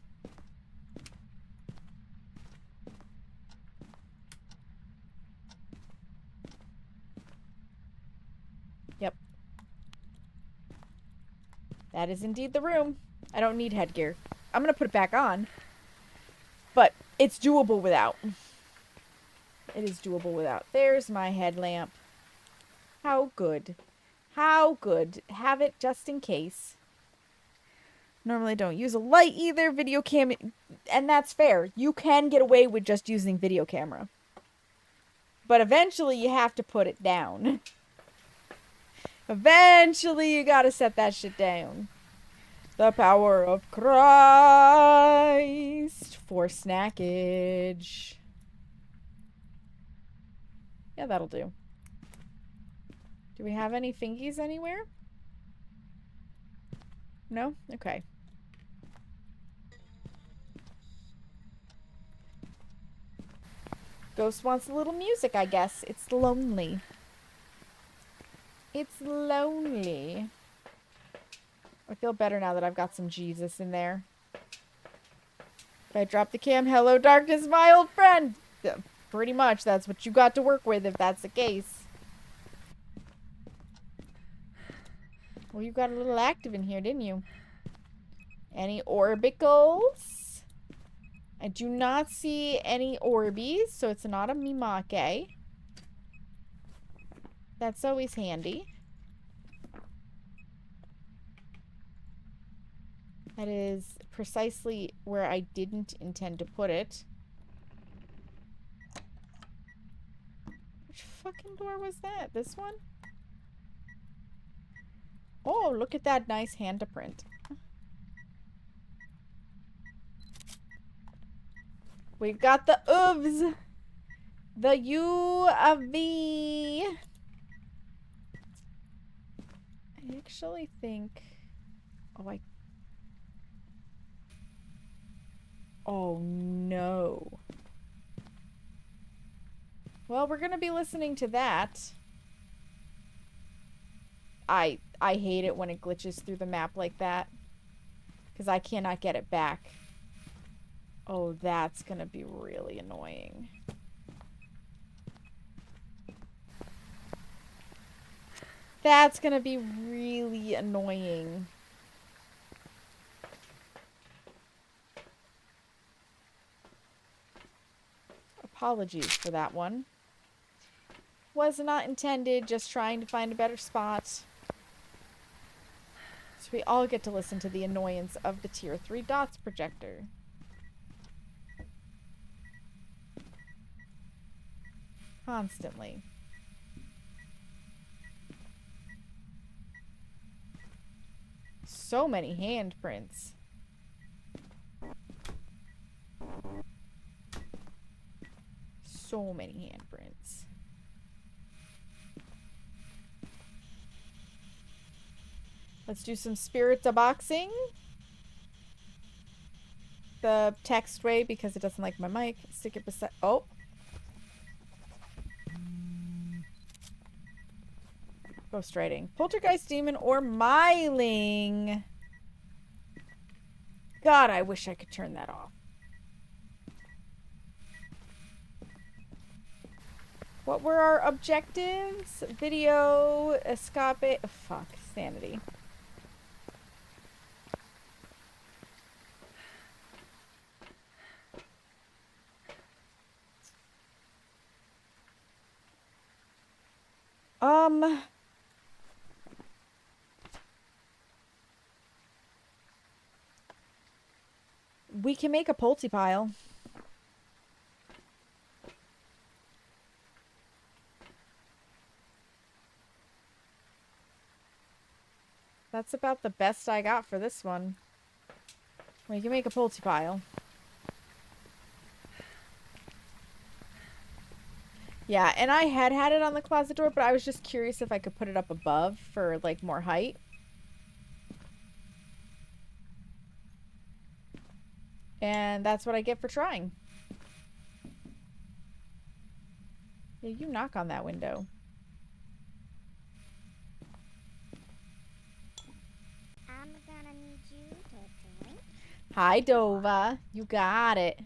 Yep. That is indeed the room. I don't need headgear. I'm gonna put it back on. But it's doable without. It is doable without. There's my headlamp. How good. How good. Have it just in case. Normally don't use a light either. Video cam... And that's fair. You can get away with just using video camera. But eventually you have to put it down. Eventually you gotta set that shit down. The power of Christ for snackage. Yeah, that'll do. Do we have any fingies anywhere? No? Okay. Ghost wants a little music, I guess. It's lonely. It's lonely. I feel better now that I've got some Jesus in there. If I drop the cam, hello darkness, my old friend. Yeah, pretty much, that's what you got to work with if that's the case. Well, you got a little active in here, didn't you? Any orbicals? I do not see any orbies, so it's not a Mimake. That's always handy. That is precisely where I didn't intend to put it. Which fucking door was that? This one? Oh, look at that nice handprint. We got the OOVs. The U of V. I actually think... Oh, no. Well, we're gonna be listening to that. I hate it when it glitches through the map like that. Because I cannot get it back. Oh, that's gonna be really annoying. That's gonna be really annoying. Apologies for that one. Was not intended, just trying to find a better spot. So we all get to listen to the annoyance of the tier 3 dots projector. Constantly. So many handprints. So many handprints. Let's do some spirits boxing. The text way because it doesn't like my mic. Stick it beside. Oh. Ghost writing. Poltergeist demon or Myling. God, I wish I could turn that off. What were our objectives? Video, escape. Oh, fuck, sanity. We can make a Polty pile. That's about the best I got for this one. We can make a pulte pile. Yeah, and I had it on the closet door, but I was just curious if I could put it up above for, like, more height. And that's what I get for trying. Yeah, you knock on that window. I'm gonna need you to drink. Hi, Dova. You got it.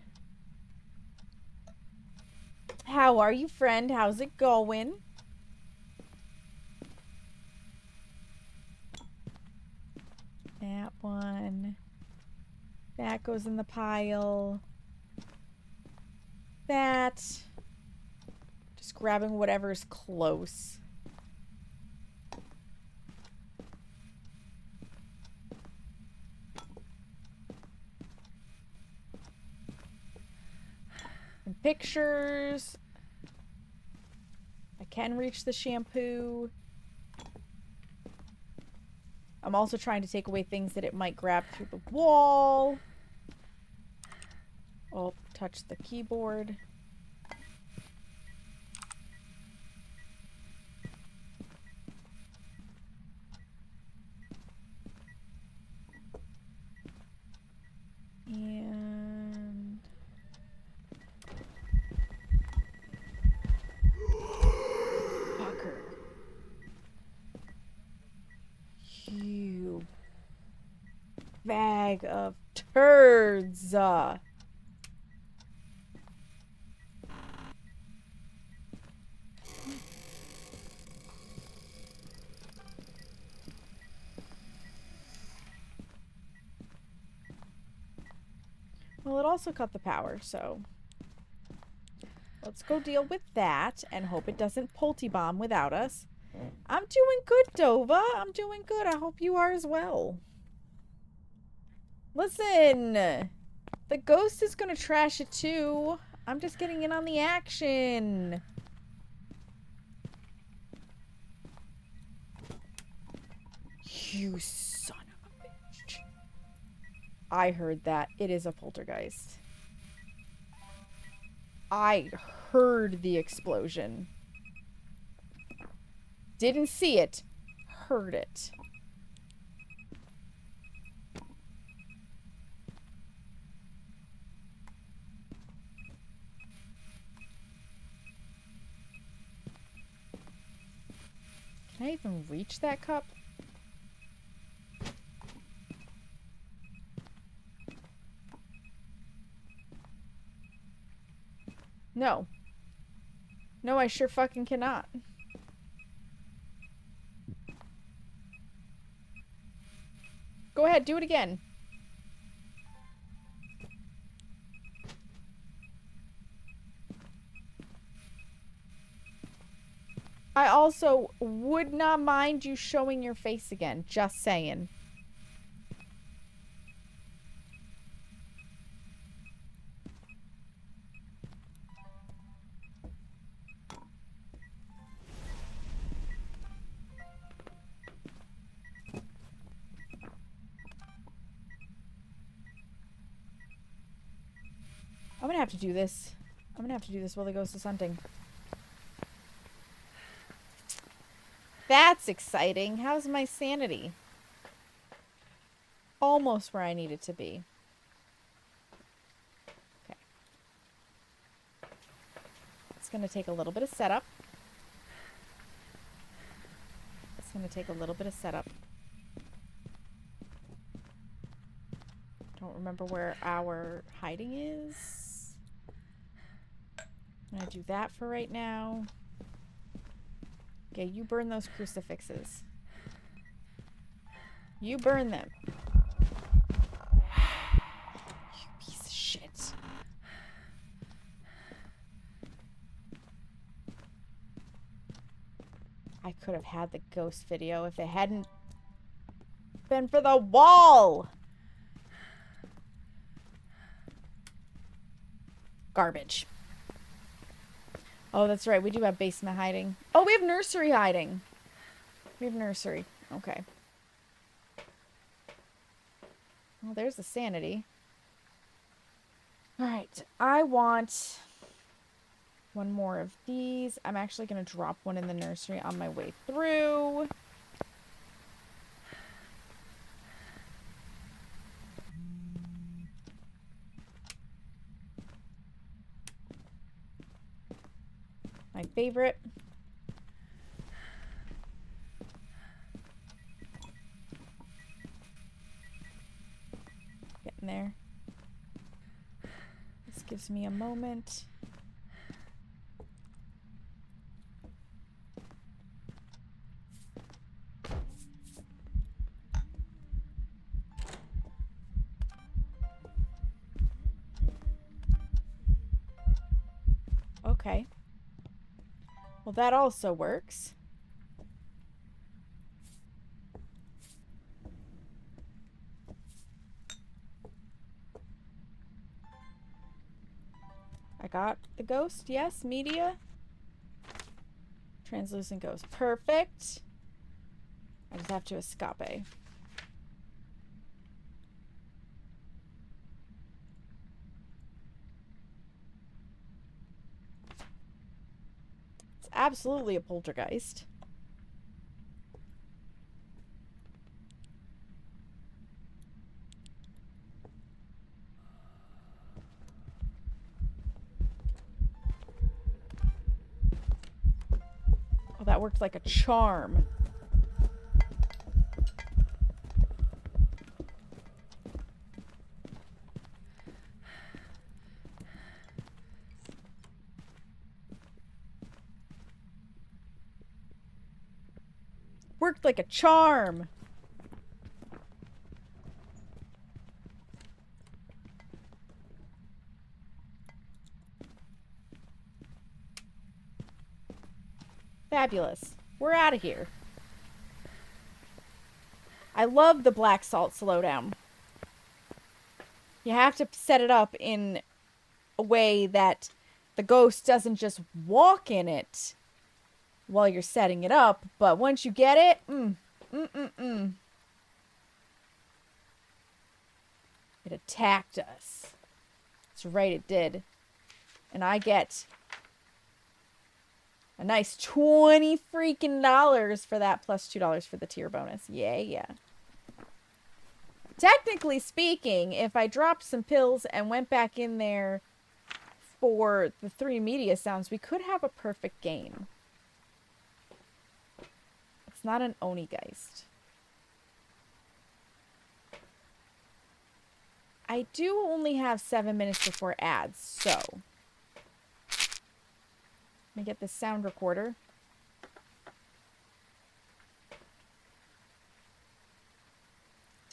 How are you, friend? How's it going? That one. That goes in the pile. That. Just grabbing whatever's close. And pictures. I can reach the shampoo. I'm also trying to take away things that it might grab through the wall. Oh, touch the keyboard. And... fucker. You bag of turds. Well, it also cut the power, so let's go deal with that and hope it doesn't pulte bomb without us. I'm doing good, Dova. I'm doing good. I hope you are as well. Listen, the ghost is gonna trash it too. I'm just getting in on the action. You son of a bitch. I heard that. It is a poltergeist. I heard the explosion. Didn't see it. Heard it. Can I even reach that cup? No. No, I sure fucking cannot. Go ahead, do it again. I also would not mind you showing your face again. Just saying. I'm gonna have to do this. I'm gonna have to do this while the ghost is hunting. That's exciting. How's my sanity? Almost where I need it to be. Okay. It's gonna take a little bit of setup. It's gonna take a little bit of setup. Don't remember where our hiding is. I'm gonna do that for right now. Okay, you burn those crucifixes. You burn them. You piece of shit. I could have had the ghost video if it hadn't been for the wall. Garbage. Oh, that's right. We do have basement hiding. Oh, we have nursery hiding. We have nursery. Okay. Well, there's the sanity. Alright, I want one more of these. I'm actually going to drop one in the nursery on my way through. My favorite. Getting there. This gives me a moment. Okay. Well, that also works. I got the ghost, yes. Media. Translucent ghost. Perfect. I just have to escape. It's absolutely a poltergeist. Oh, that worked like a charm. Worked like a charm. Fabulous. We're out of here. I love the black salt slowdown. You have to set it up in a way that the ghost doesn't just walk in it while you're setting it up, but once you get it, it attacked us. That's right, it did. And I get a nice $20 freaking dollars for that, plus $2 for the tier bonus. Yeah. Technically speaking, if I dropped some pills and went back in there for the 3 media sounds, we could have a perfect game. It's not an Onigeist. I do only have 7 minutes before ads, so let me get this sound recorder.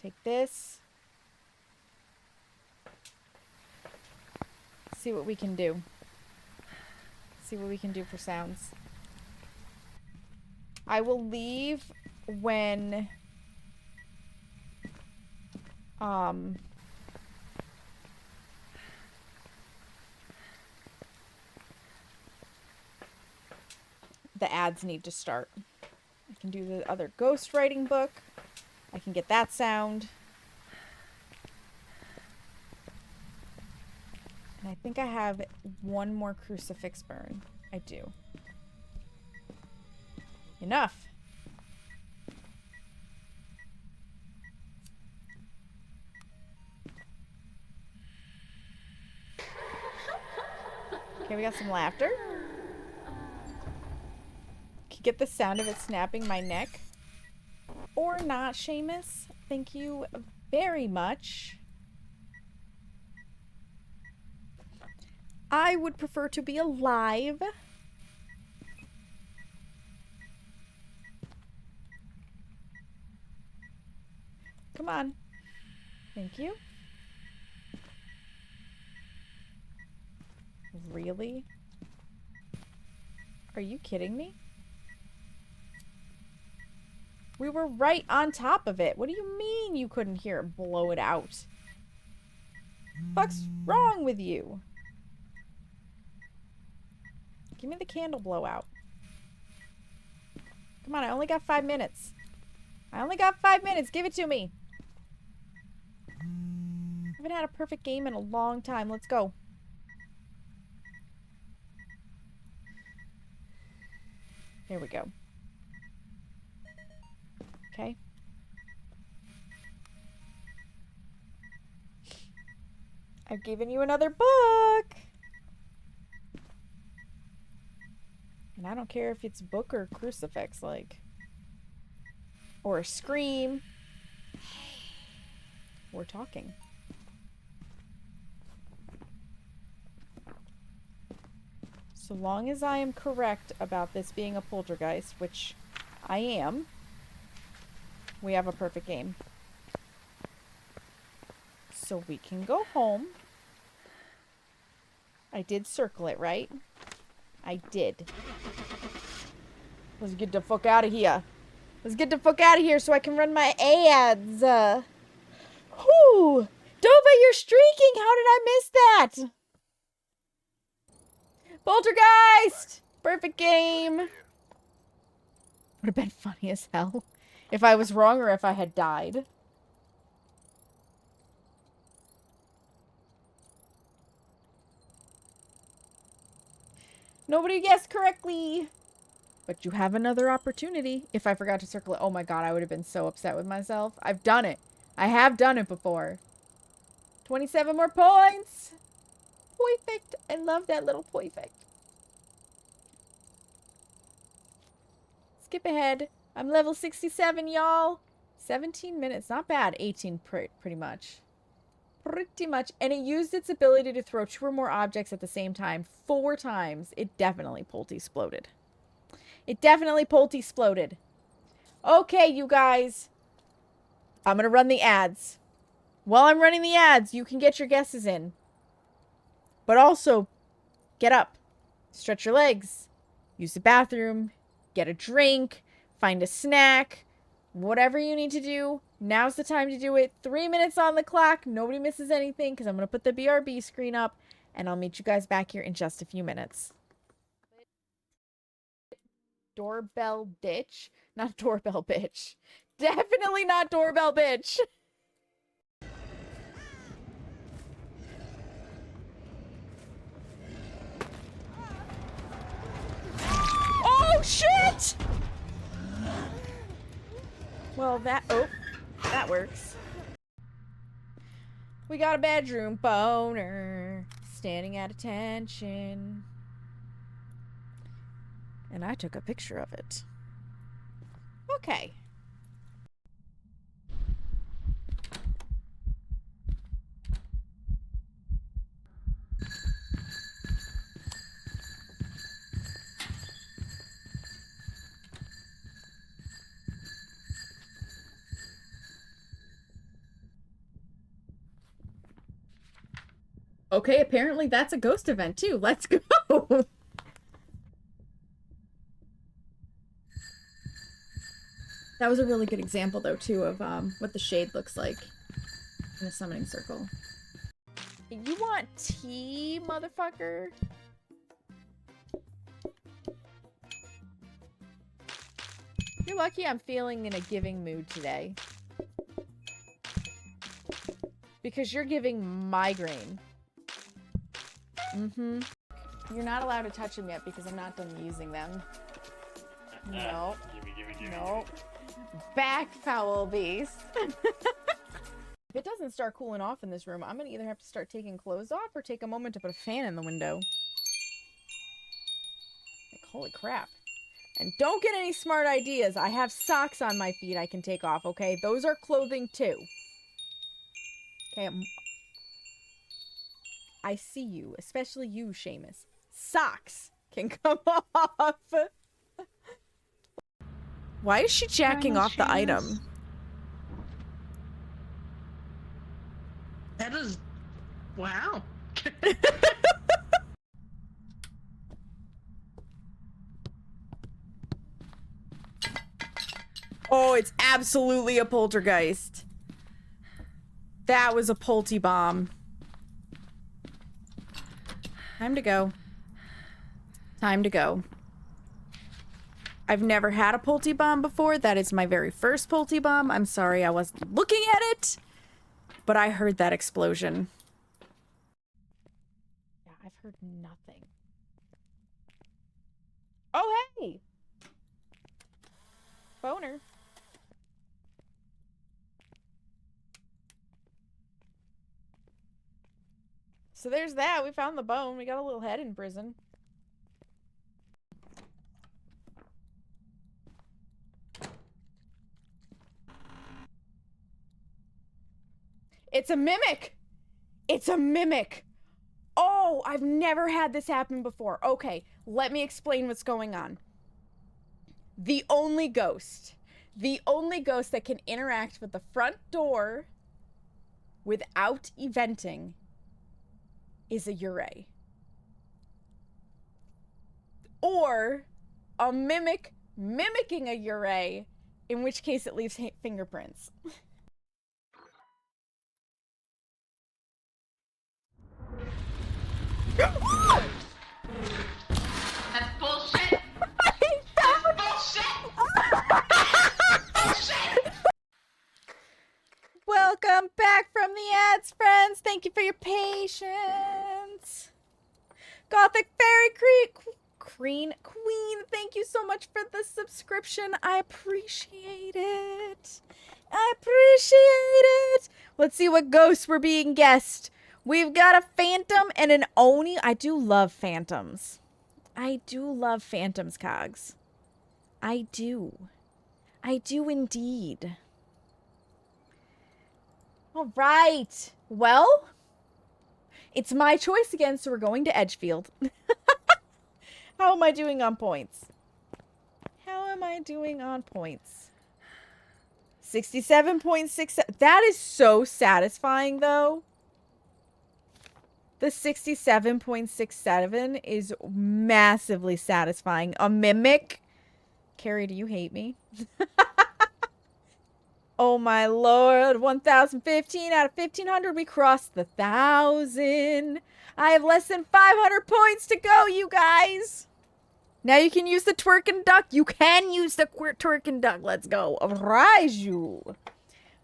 Take this. See what we can do. See what we can do for sounds. I will leave when the ads need to start. I can do the other ghostwriting book. I can get that sound. And I think I have one more crucifix burn. I do. Enough. Okay, we got some laughter. Can get the sound of it snapping my neck. Or not, Seamus. Thank you very much. I would prefer to be alive. Come on. Thank you. Really? Are you kidding me? We were right on top of it. What do you mean you couldn't hear it blow it out? What's wrong with you? Give me the candle blowout. Come on, I only got 5 minutes. I only got 5 minutes. Give it to me. Haven't had a perfect game in a long time. Let's go. There we go. Okay. I've given you another book. And I don't care if it's book or crucifix, like. Or a scream. We're talking. So long as I am correct about this being a poltergeist, which I am, we have a perfect game. So we can go home. I did circle it, right? I did. Let's get the fuck out of here. Let's get the fuck out of here so I can run my ads. Whew. Dova, you're streaking. How did I miss that? Poltergeist! Perfect game. Would have been funny as hell if I was wrong or if I had died. Nobody guessed correctly. But you have another opportunity. If I forgot to circle it. Oh my god, I would have been so upset with myself. I've done it. I have done it before. 27 more points. Perfect. I love that little perfect. Skip ahead. I'm level 67, y'all. 17 minutes. Not bad. 18 pretty much. Pretty much. And it used its ability to throw 2 or more objects at the same time 4 times. It definitely polty-sploded. It definitely polty-sploded. Okay, you guys. I'm going to run the ads. While I'm running the ads, you can get your guesses in. But also, get up. Stretch your legs. Use the bathroom. Get a drink. Find a snack. Whatever you need to do. Now's the time to do it. 3 minutes on the clock. Nobody misses anything because I'm going to put the BRB screen up. And I'll meet you guys back here in just a few minutes. Doorbell bitch. Not doorbell bitch. Definitely not doorbell bitch. Oh, shit! Well, that works. We got a bedroom boner. Standing at attention. And I took a picture of it. Okay. Okay, apparently that's a ghost event too. Let's go. That was a really good example, though, too, of what the shade looks like in a summoning circle. You want tea, motherfucker? You're lucky I'm feeling in a giving mood today. Because you're giving migraine. Mm-hmm. You're not allowed to touch them yet because I'm not done using them. No. No. Back, foul beast. If it doesn't start cooling off in this room, I'm gonna either have to start taking clothes off or take a moment to put a fan in the window. Like, holy crap. And don't get any smart ideas. I have socks on my feet I can take off, okay? Those are clothing too. Okay, I see you, especially you, Seamus. Socks can come off. Why is she jacking off the item? That is... wow. Oh, it's absolutely a poltergeist. That was a polty bomb. Time to go. Time to go. I've never had a polty bomb before. That is my very first polty bomb. I'm sorry I wasn't looking at it. but I heard that explosion. Yeah, I've heard nothing. Oh, hey! Boner. So there's that. We found the bone. We got a little head in prison. It's a mimic! It's a mimic! Oh, I've never had this happen before. Okay, let me explain what's going on. The only ghost that can interact with the front door without eventing is a Yurei. Or a mimic mimicking a Yurei, in which case it leaves fingerprints. That's bullshit! That's bullshit! Welcome back from the ads, friends. Thank you for your patience. Gothic Fairy Queen, thank you so much for the subscription. I appreciate it. I appreciate it. Let's see what ghosts were being guessed. We've got a phantom and an Oni. I do love phantoms. I do love phantoms, Cogs. I do. I do indeed. All right. Well, it's my choice again, so we're going to Edgefield. How am I doing on points? How am I doing on points? 67.6. That is so satisfying, though. The 67.67 is massively satisfying. A mimic? Carrie, do you hate me? Oh my lord. 1,015 out of 1,500. We crossed the 1,000. I have less than 500 points to go, you guys. Now you can use the twerk and duck. You can use the twerk and duck. Let's go. Raiju.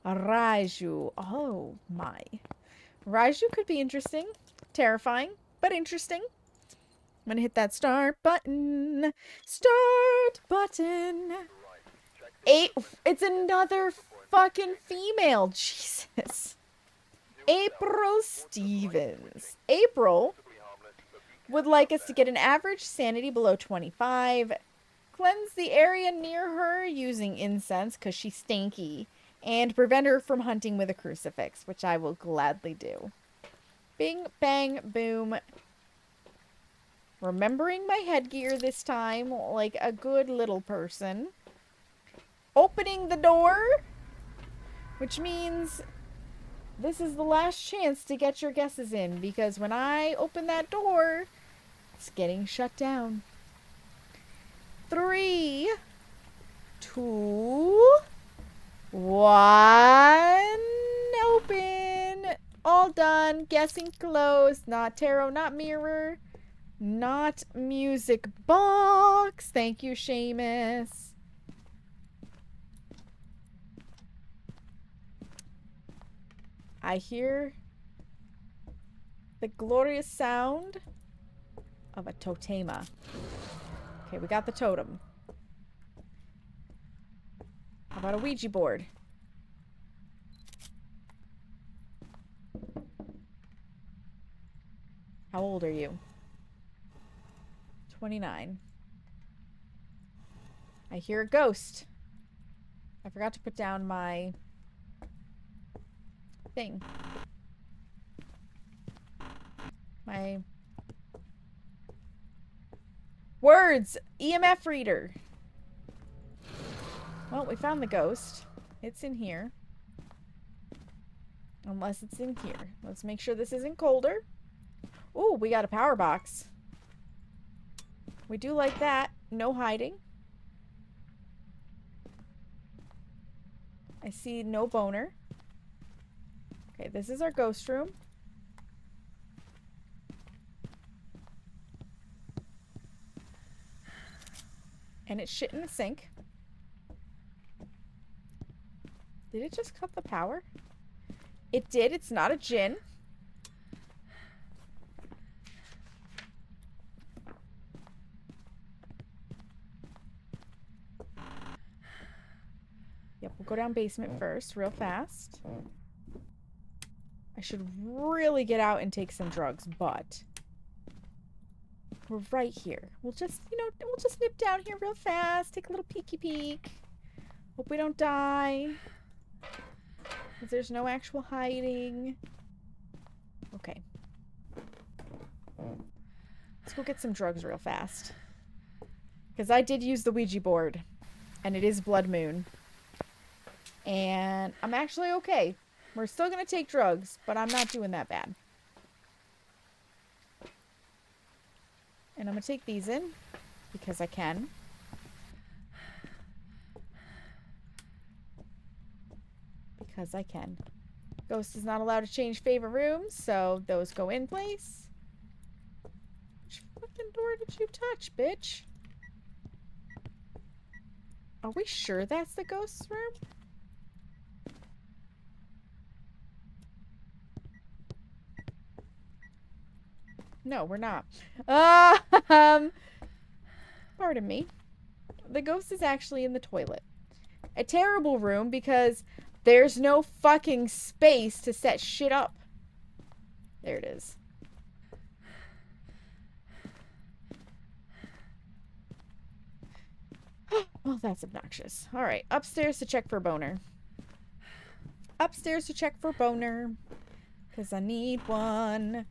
Raiju. Oh my. Raiju could be interesting. Terrifying, but interesting. I'm gonna hit that start button. Start button. It's another fucking female. Jesus. April Stevens. April would like us to get an average sanity below 25. Cleanse the area near her using incense because she's stinky. And prevent her from hunting with a crucifix, which I will gladly do. Bing, bang, boom. Remembering my headgear this time, like a good little person. Opening the door, which means this is the last chance to get your guesses in, because when I open that door, it's getting shut down. 3, 2, 1, open. All done. Guessing closed. Not tarot, not mirror, not music box. Thank you, Seamus. I hear the glorious sound of a totema. Okay, we got the totem. How about a Ouija board? How old are you? 29. I hear a ghost. I forgot to put down my thing. My words. EMF reader. Well, we found the ghost. It's in here. Unless it's in here. Let's make sure this isn't colder. Ooh, we got a power box. We do like that. No hiding. I see no boner. Okay, this is our ghost room. And it's shit in the sink. Did it just cut the power? It did. It's not a djinn. Yep, we'll go down basement first, real fast. I should really get out and take some drugs, but we're right here. We'll just, you know, we'll just nip down here real fast, take a little peeky peek. Hope we don't die. Because there's no actual hiding. Okay. Let's go get some drugs real fast. Because I did use the Ouija board. And it is Blood Moon. And I'm actually okay. We're still going to take drugs, but I'm not doing that bad. And I'm going to take these in. Because I can. Because I can. Ghost is not allowed to change favorite rooms, so those go in place. Which fucking door did you touch, bitch? Are we sure that's the ghost's room? No, we're not. Pardon me. The ghost is actually in the toilet. A terrible room because there's no fucking space to set shit up. There it is. Well, that's obnoxious. Alright, upstairs to check for boner. Upstairs to check for boner. Because I need one.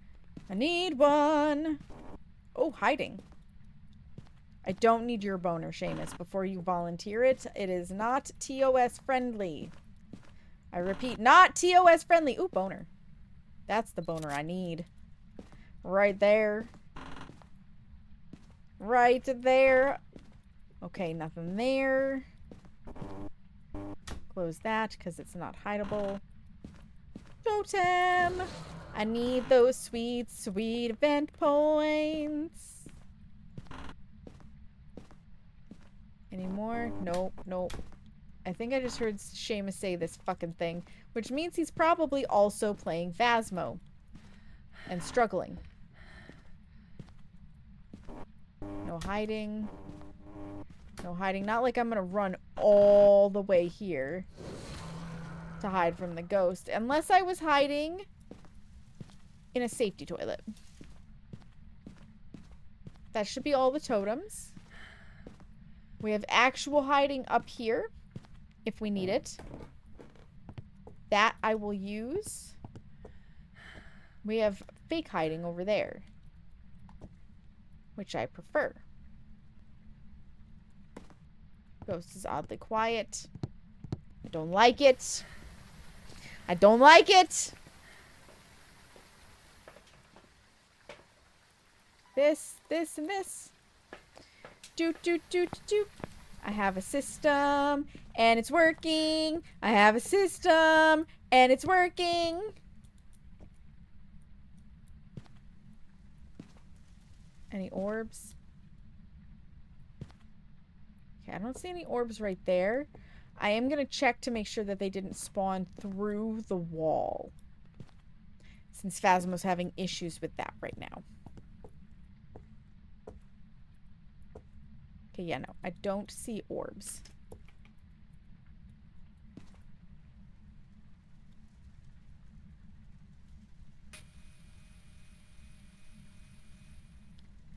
I need one. Oh, hiding. I don't need your boner, Seamus, before you volunteer it. It is not TOS friendly. I repeat, not TOS friendly. Ooh, boner. That's the boner I need. Right there. Right there. Okay, nothing there. Close that because it's not hideable. Totem! I need those sweet, sweet event points. Any more? Nope, nope. I think I just heard Seamus say this fucking thing, which means he's probably also playing Phasmo and struggling. No hiding. No hiding. Not like I'm gonna run all the way here to hide from the ghost, unless I was hiding in a safety toilet. That should be all the totems. We have actual hiding up here if we need it. That I will use. We have fake hiding over there, which I prefer. Ghost is oddly quiet. I don't like it. I don't like it. This, and this. Doot, doot, doot, doot. I have a system, and it's working. I have a system, and it's working. Any orbs? Okay, I don't see any orbs right there. I am going to check to make sure that they didn't spawn through the wall, since Phasmo's having issues with that right now. Okay, yeah, no. I don't see orbs.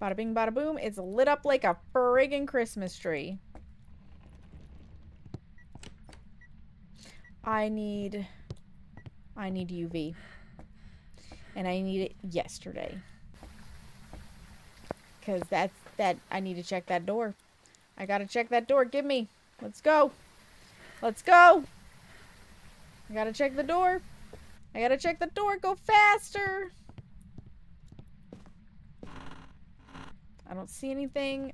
Bada bing, bada boom. It's lit up like a friggin' Christmas tree. I need UV. And I need it yesterday. Because I need to check that door. I gotta check that door. Give me. Let's go. Let's go. I gotta check the door. I gotta check the door. Go faster. I don't see anything.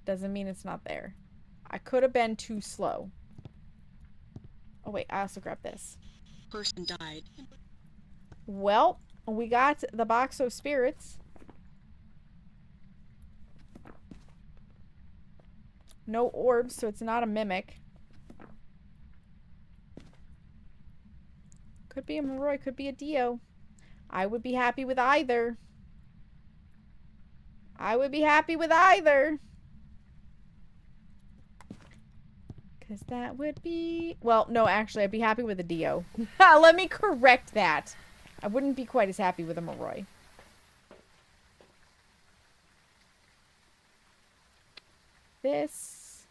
Doesn't mean it's not there. I could have been too slow. Oh, wait. I also grabbed this. Person died. Well, we got the box of spirits. No orbs, so it's not a mimic. Could Could be a Moroi, could be a Dio. I would be happy with either. I would be happy with either. Because that would be... Well, no, actually, I'd be happy with a Dio. Let me correct that. I wouldn't be quite as happy with a Moroi. This.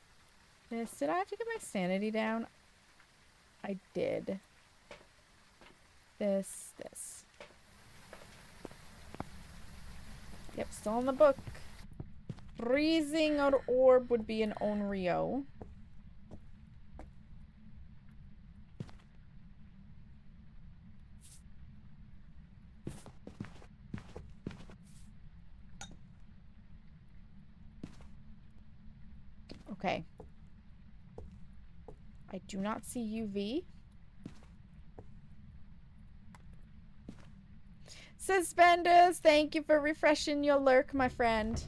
Did I have to get my sanity down? I did. This. Yep, still in the book. Freezing or orb would be an Onryo. Okay. I do not see UV. Suspenders, thank you for refreshing your lurk, my friend.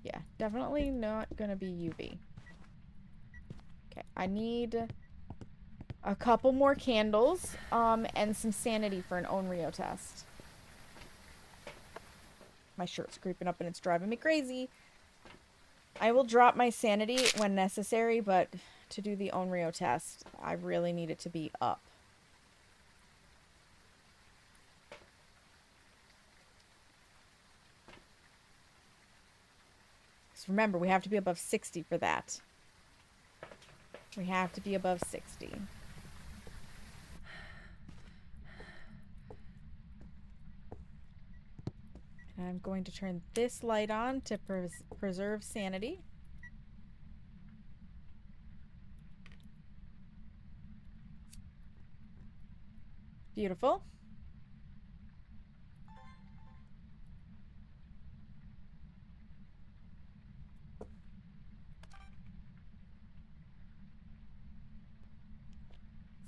Yeah, definitely not gonna be UV. Okay, I need a couple more candles, and some sanity for an Onryo test. My shirt's creeping up and it's driving me crazy. I will drop my sanity when necessary, but to do the Onryo test, I really need it to be up. So remember, we have to be above 60 for that. We have to be above 60. And I'm going to turn this light on to preserve sanity. Beautiful.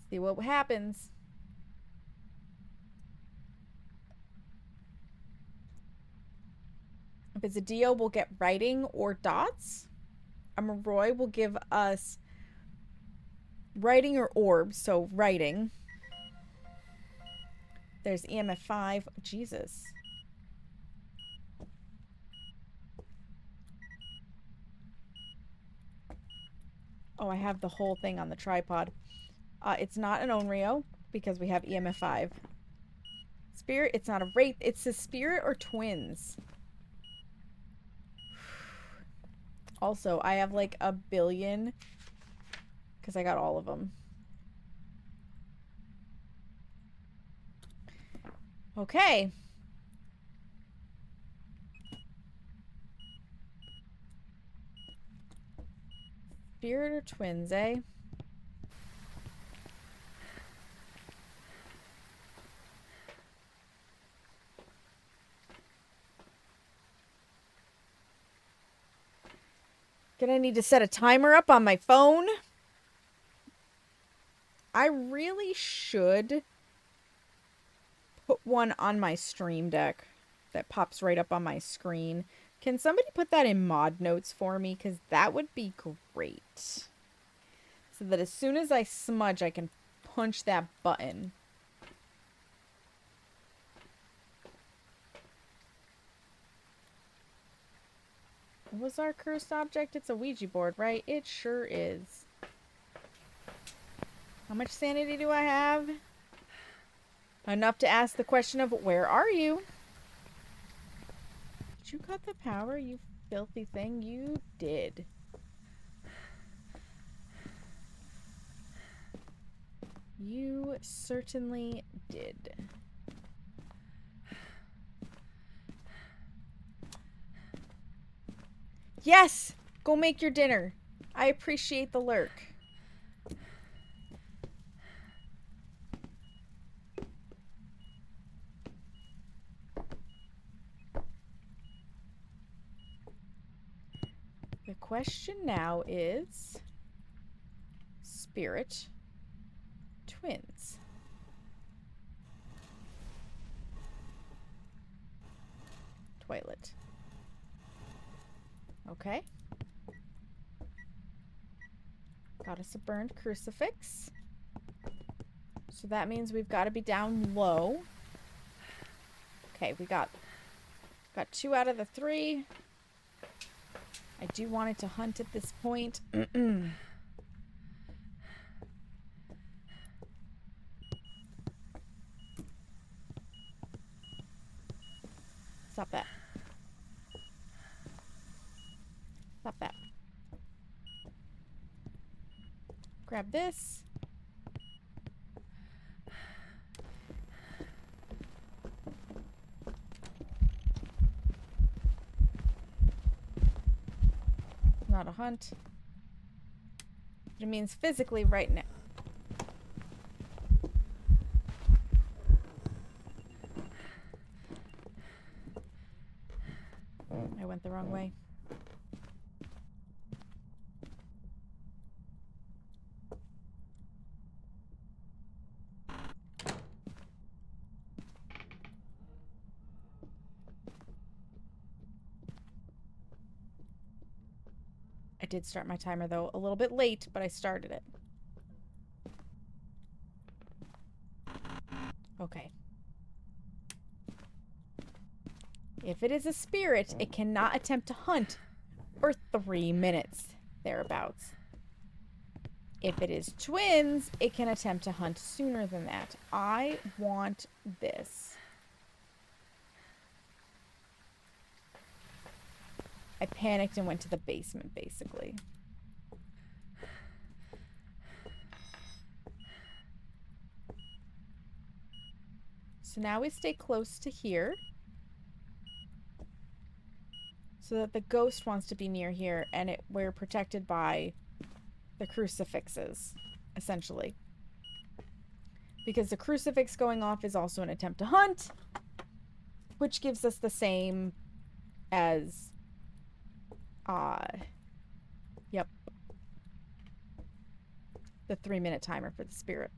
See what happens. If it's a Dio, we'll get writing or dots. A Moroi will give us writing or orbs, so writing. There's EMF 5. Jesus. Oh, I have the whole thing on the tripod. It's not an Onryo because we have EMF 5. Spirit, it's not a wraith. It's a spirit or twins. Also, I have like a billion because I got all of them. Okay. Spirit or twins, eh? Gonna need to set a timer up on my phone. I really should put one on my stream deck that pops right up on my screen. Can somebody put that in mod notes for me? Because that would be great. So that as soon as I smudge, I can punch that button. What was our cursed object? It's a Ouija board, right? It sure is. How much sanity do I have? Enough to ask the question of, where are you? Did you cut the power, you filthy thing? You did. You certainly did. Yes! Go make your dinner. I appreciate the lurk. The question now is spirit twins. Toilet. Okay. Got us a burned crucifix. So that means we've got to be down low. Okay, we got 2 out of the 3. I do want it to hunt at this point. Stop that. Stop that. Grab this. Not a hunt. It means physically right now. I went the wrong way. I did start my timer though a little bit late, but I started it. Okay. If it is a spirit, it cannot attempt to hunt for 3 minutes, thereabouts. If it is twins, it can attempt to hunt sooner than that. I want this. I panicked and went to the basement, basically. So now we stay close to here. So that the ghost wants to be near here, and we're protected by the crucifixes, essentially. Because the crucifix going off is also an attempt to hunt, which gives us the same as, yep, the 3-minute timer for the spirit.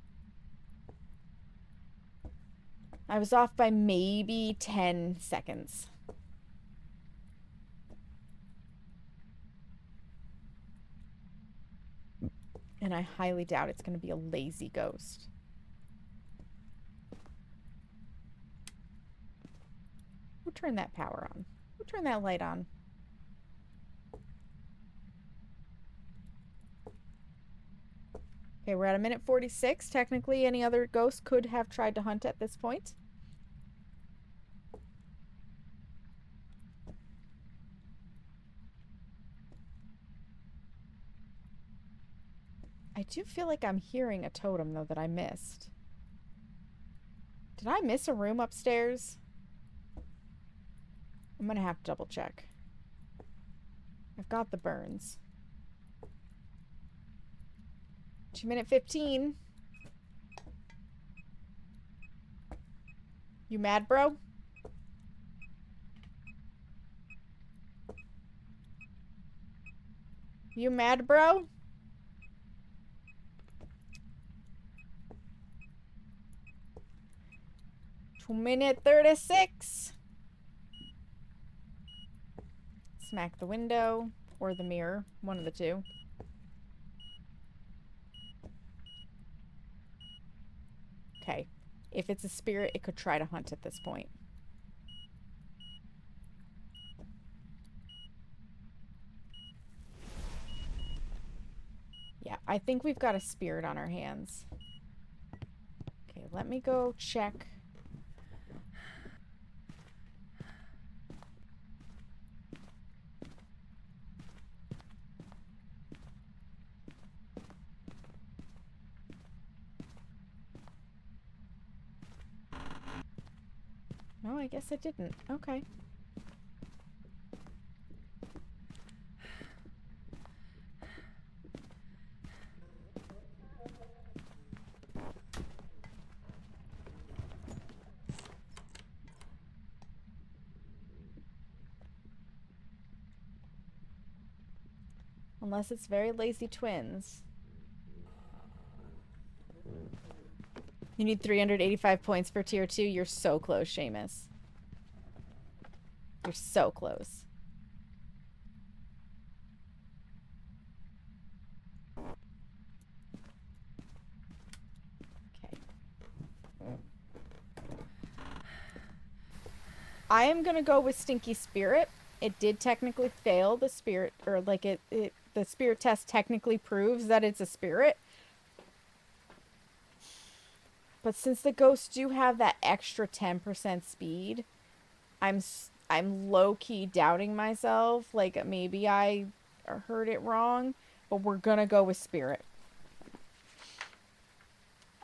I was off by maybe 10 seconds. And I highly doubt it's going to be a lazy ghost. Who turned that power on? Who turned that light on? Okay, we're at 1:46. Technically, any other ghost could have tried to hunt at this point. I do feel like I'm hearing a totem, though, that I missed. Did I miss a room upstairs? I'm gonna have to double check. I've got the burns. 2:15. You mad, bro? You mad, bro? Minute 36. Smack the window or the mirror, one of the two. Okay. If it's a spirit, it could try to hunt at this point. Yeah, I think we've got a spirit on our hands. Okay, let me go check. No, I guess it didn't. Okay. Unless it's very lazy twins. You need 385 points for tier 2. You're so close, Seamus. You're so close. I am gonna go with Stinky Spirit. It did technically fail the spirit, or like the spirit test technically proves that it's a spirit. But since the ghosts do have that extra 10% speed, I'm low-key doubting myself. Like, maybe I heard it wrong, but we're gonna go with spirit.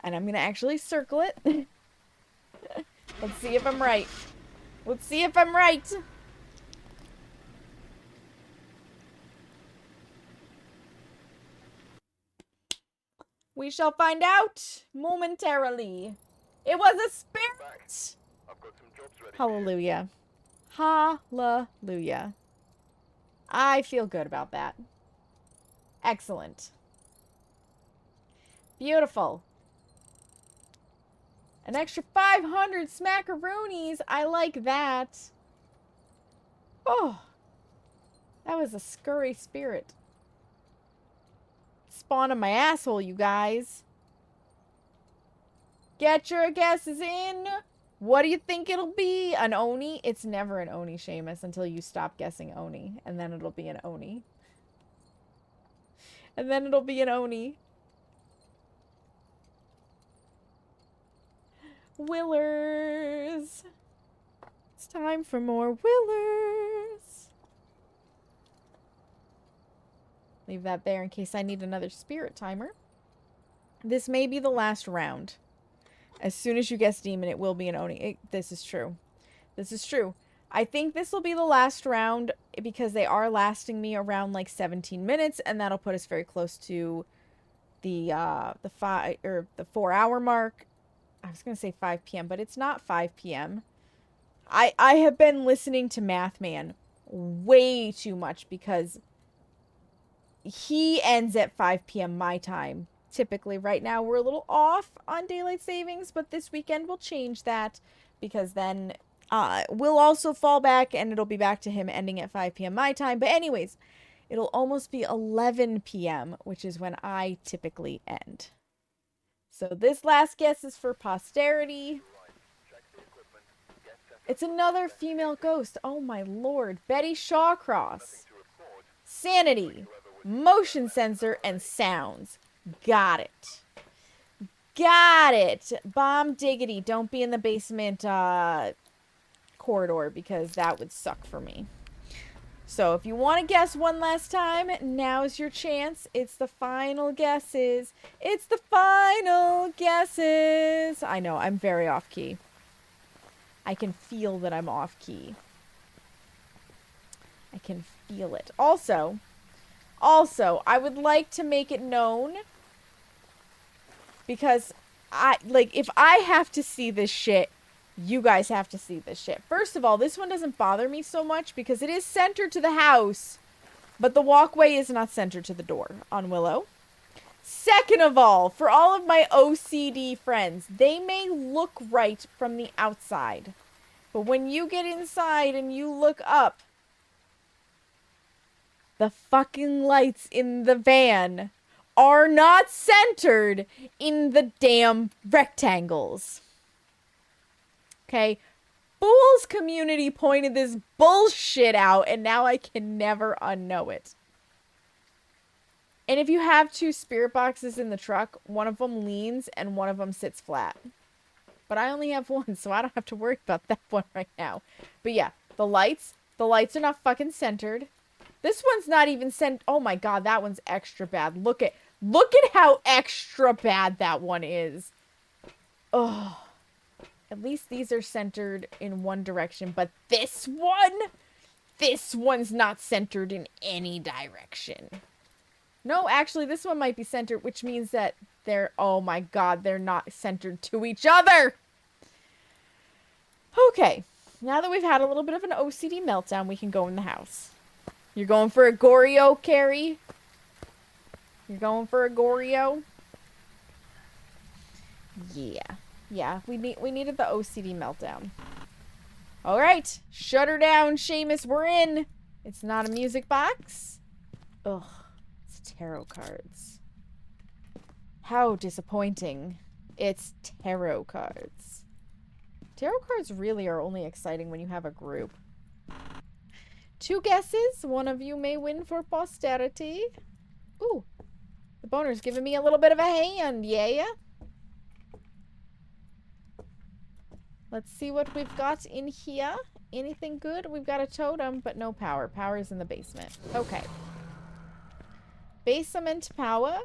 And I'm gonna actually circle it. Let's see if I'm right. Let's see if I'm right. We shall find out momentarily. It was a spirit! I've got some jobs ready. Hallelujah. Hallelujah. I feel good about that. Excellent. Beautiful. An extra 500 smackaroonies. I like that. Oh. That was a scurry spirit. Spawn on my asshole, you guys. Get your guesses in. What do you think it'll be? An Oni? It's never an Oni, Seamus, until you stop guessing Oni. And then it'll be an Oni. And then it'll be an Oni. Willers. It's time for more Willers. Leave that there in case I need another spirit timer. This may be the last round. As soon as you guess demon, it will be an Oni. This is true. This is true. I think this will be the last round because they are lasting me around like 17 minutes, and that'll put us very close to the 4-hour mark. I was gonna say 5 p.m., but it's not 5 p.m. I have been listening to Math Man way too much because he ends at 5 p.m. my time. Typically, right now, we're a little off on daylight savings, but this weekend we'll change that because then we'll also fall back and it'll be back to him ending at 5 p.m. my time. But anyways, it'll almost be 11 p.m., which is when I typically end. So this last guess is for posterity. It's another female ghost. Oh my lord. Betty Shawcross. Sanity. Motion sensor and sounds. Got it. Got it. Bomb diggity. Don't be in the basement corridor because that would suck for me. So if you want to guess one last time, now's your chance. It's the final guesses. It's the final guesses. I know, I'm very off key. I can feel that I'm off key. I can feel it. Also, I would like to make it known because if I have to see this shit, you guys have to see this shit. First of all, this one doesn't bother me so much because it is centered to the house, but the walkway is not centered to the door on Willow. Second of all, for all of my OCD friends, they may look right from the outside, but when you get inside and you look up, the fucking lights in the van are not centered in the damn rectangles. Okay? Fool's community pointed this bullshit out, and now I can never unknow it. And if you have two spirit boxes in the truck, one of them leans and one of them sits flat. But I only have one, so I don't have to worry about that one right now. But yeah, the lights are not fucking centered. This one's not even oh my god, that one's extra bad. Look at how extra bad that one is. Ugh. At least these are centered in one direction, but this one's not centered in any direction. No, actually, this one might be centered, which means that oh my god, they're not centered to each other. Okay, now that we've had a little bit of an OCD meltdown, we can go in the house. You're going for a Goryo, Carrie? You're going for a Goryo? Yeah. Yeah, we needed the OCD meltdown. Alright, shut her down, Seamus, we're in. It's not a music box. Ugh, it's tarot cards. How disappointing. It's tarot cards. Tarot cards really are only exciting when you have a group. 2 guesses. One of you may win for posterity. Ooh. The boner's giving me a little bit of a hand, yeah? Let's see what we've got in here. Anything good? We've got a totem, but no power. Power's in the basement. Okay. Basement power.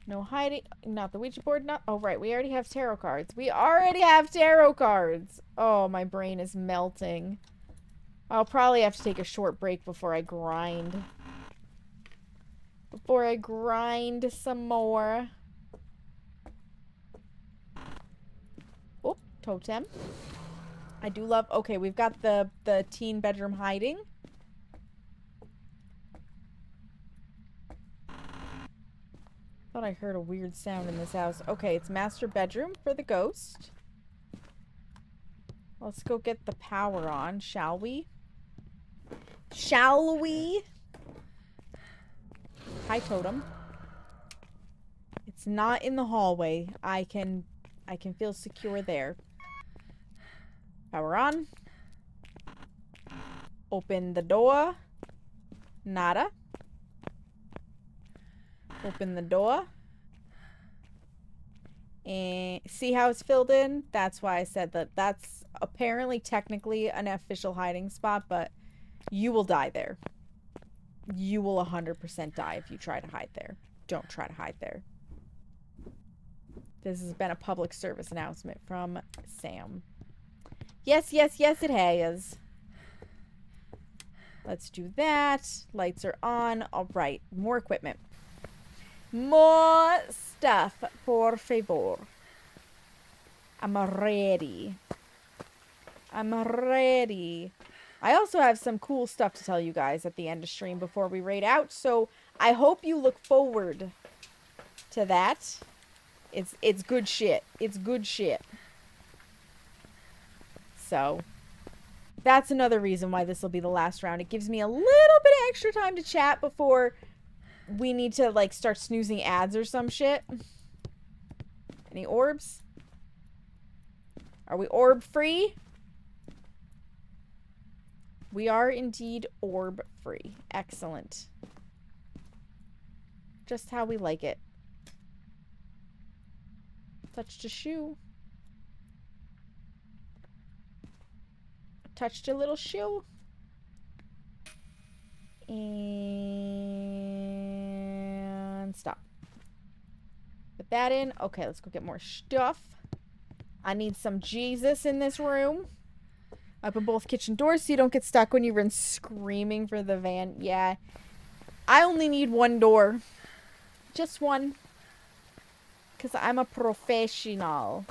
No hiding. Not the Ouija board. Not. Oh, right. We already have tarot cards. We already have tarot cards. Oh, my brain is melting. I'll probably have to take a short break before I grind. Before I grind some more. Oh, totem. I do love... Okay, we've got the teen bedroom hiding. Thought I heard a weird sound in this house. Okay, it's master bedroom for the ghost. Let's go get the power on, shall we? Shall we? Hi, totem. It's not in the hallway. I can feel secure there. Power on. Open the door. Nada. Open the door. And see how it's filled in? That's why I said that that's apparently technically an official hiding spot, but you will die there. You will 100% die if you try to hide there. Don't try to hide there. This has been a public service announcement from Sam. Yes, yes, yes, it has. Let's do that. Lights are on. All right. More equipment. More stuff, por favor. I'm ready. I'm ready. I also have some cool stuff to tell you guys at the end of stream before we raid out, so I hope you look forward to that. It's good shit. It's good shit. So, that's another reason why this will be the last round. It gives me a little bit of extra time to chat before we need to, like, start snoozing ads or some shit. Any orbs? Are we orb free? We are indeed orb free. Excellent. Just how we like it. Touched a shoe. Touched a little shoe. And stop. Put that in. Okay, let's go get more stuff. I need some Jesus in this room. Open both kitchen doors so you don't get stuck when you run screaming for the van. Yeah. I only need one door. Just one. Because I'm a professional.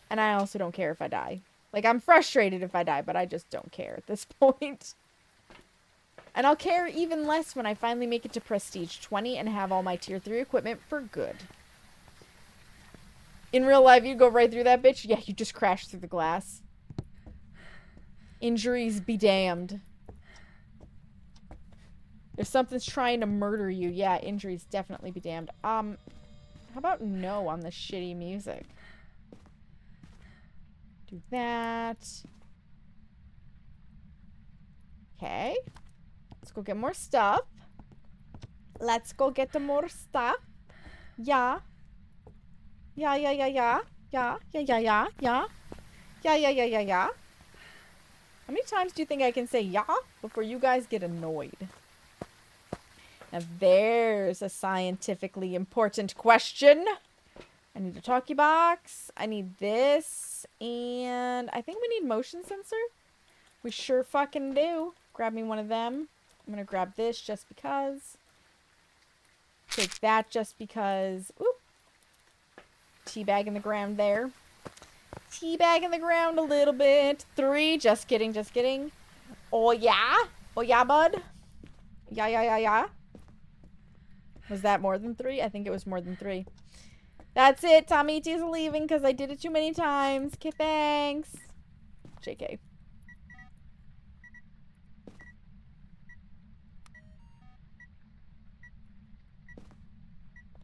And I also don't care if I die. Like, I'm frustrated if I die, but I just don't care at this point. And I'll care even less when I finally make it to Prestige 20 and have all my Tier 3 equipment for good. In real life, you go right through that bitch? Yeah, you just crash through the glass. Injuries be damned. If something's trying to murder you, yeah, injuries definitely be damned. How about no on the shitty music? Do that. Okay. Let's go get more stuff. Let's go get the more stuff. Yeah. Yeah, yeah, yeah, yeah. Yeah, yeah, yeah, yeah, yeah. Yeah, yeah, yeah, yeah, yeah. How many times do you think I can say yeah before you guys get annoyed? Now there's a scientifically important question. I need a talkie box. I need this. And I think we need motion sensor. We sure fucking do. Grab me one of them. I'm gonna grab this just because. Take that just because. Oop. Teabag in the ground there. Teabag in the ground a little bit. 3. Just kidding, just kidding. Oh yeah? Oh yeah, bud? Yeah, yeah, yeah, yeah. Was that more than 3? I think it was more than 3. That's it. Tommy T's leaving because I did it too many times. Okay, thanks. JK.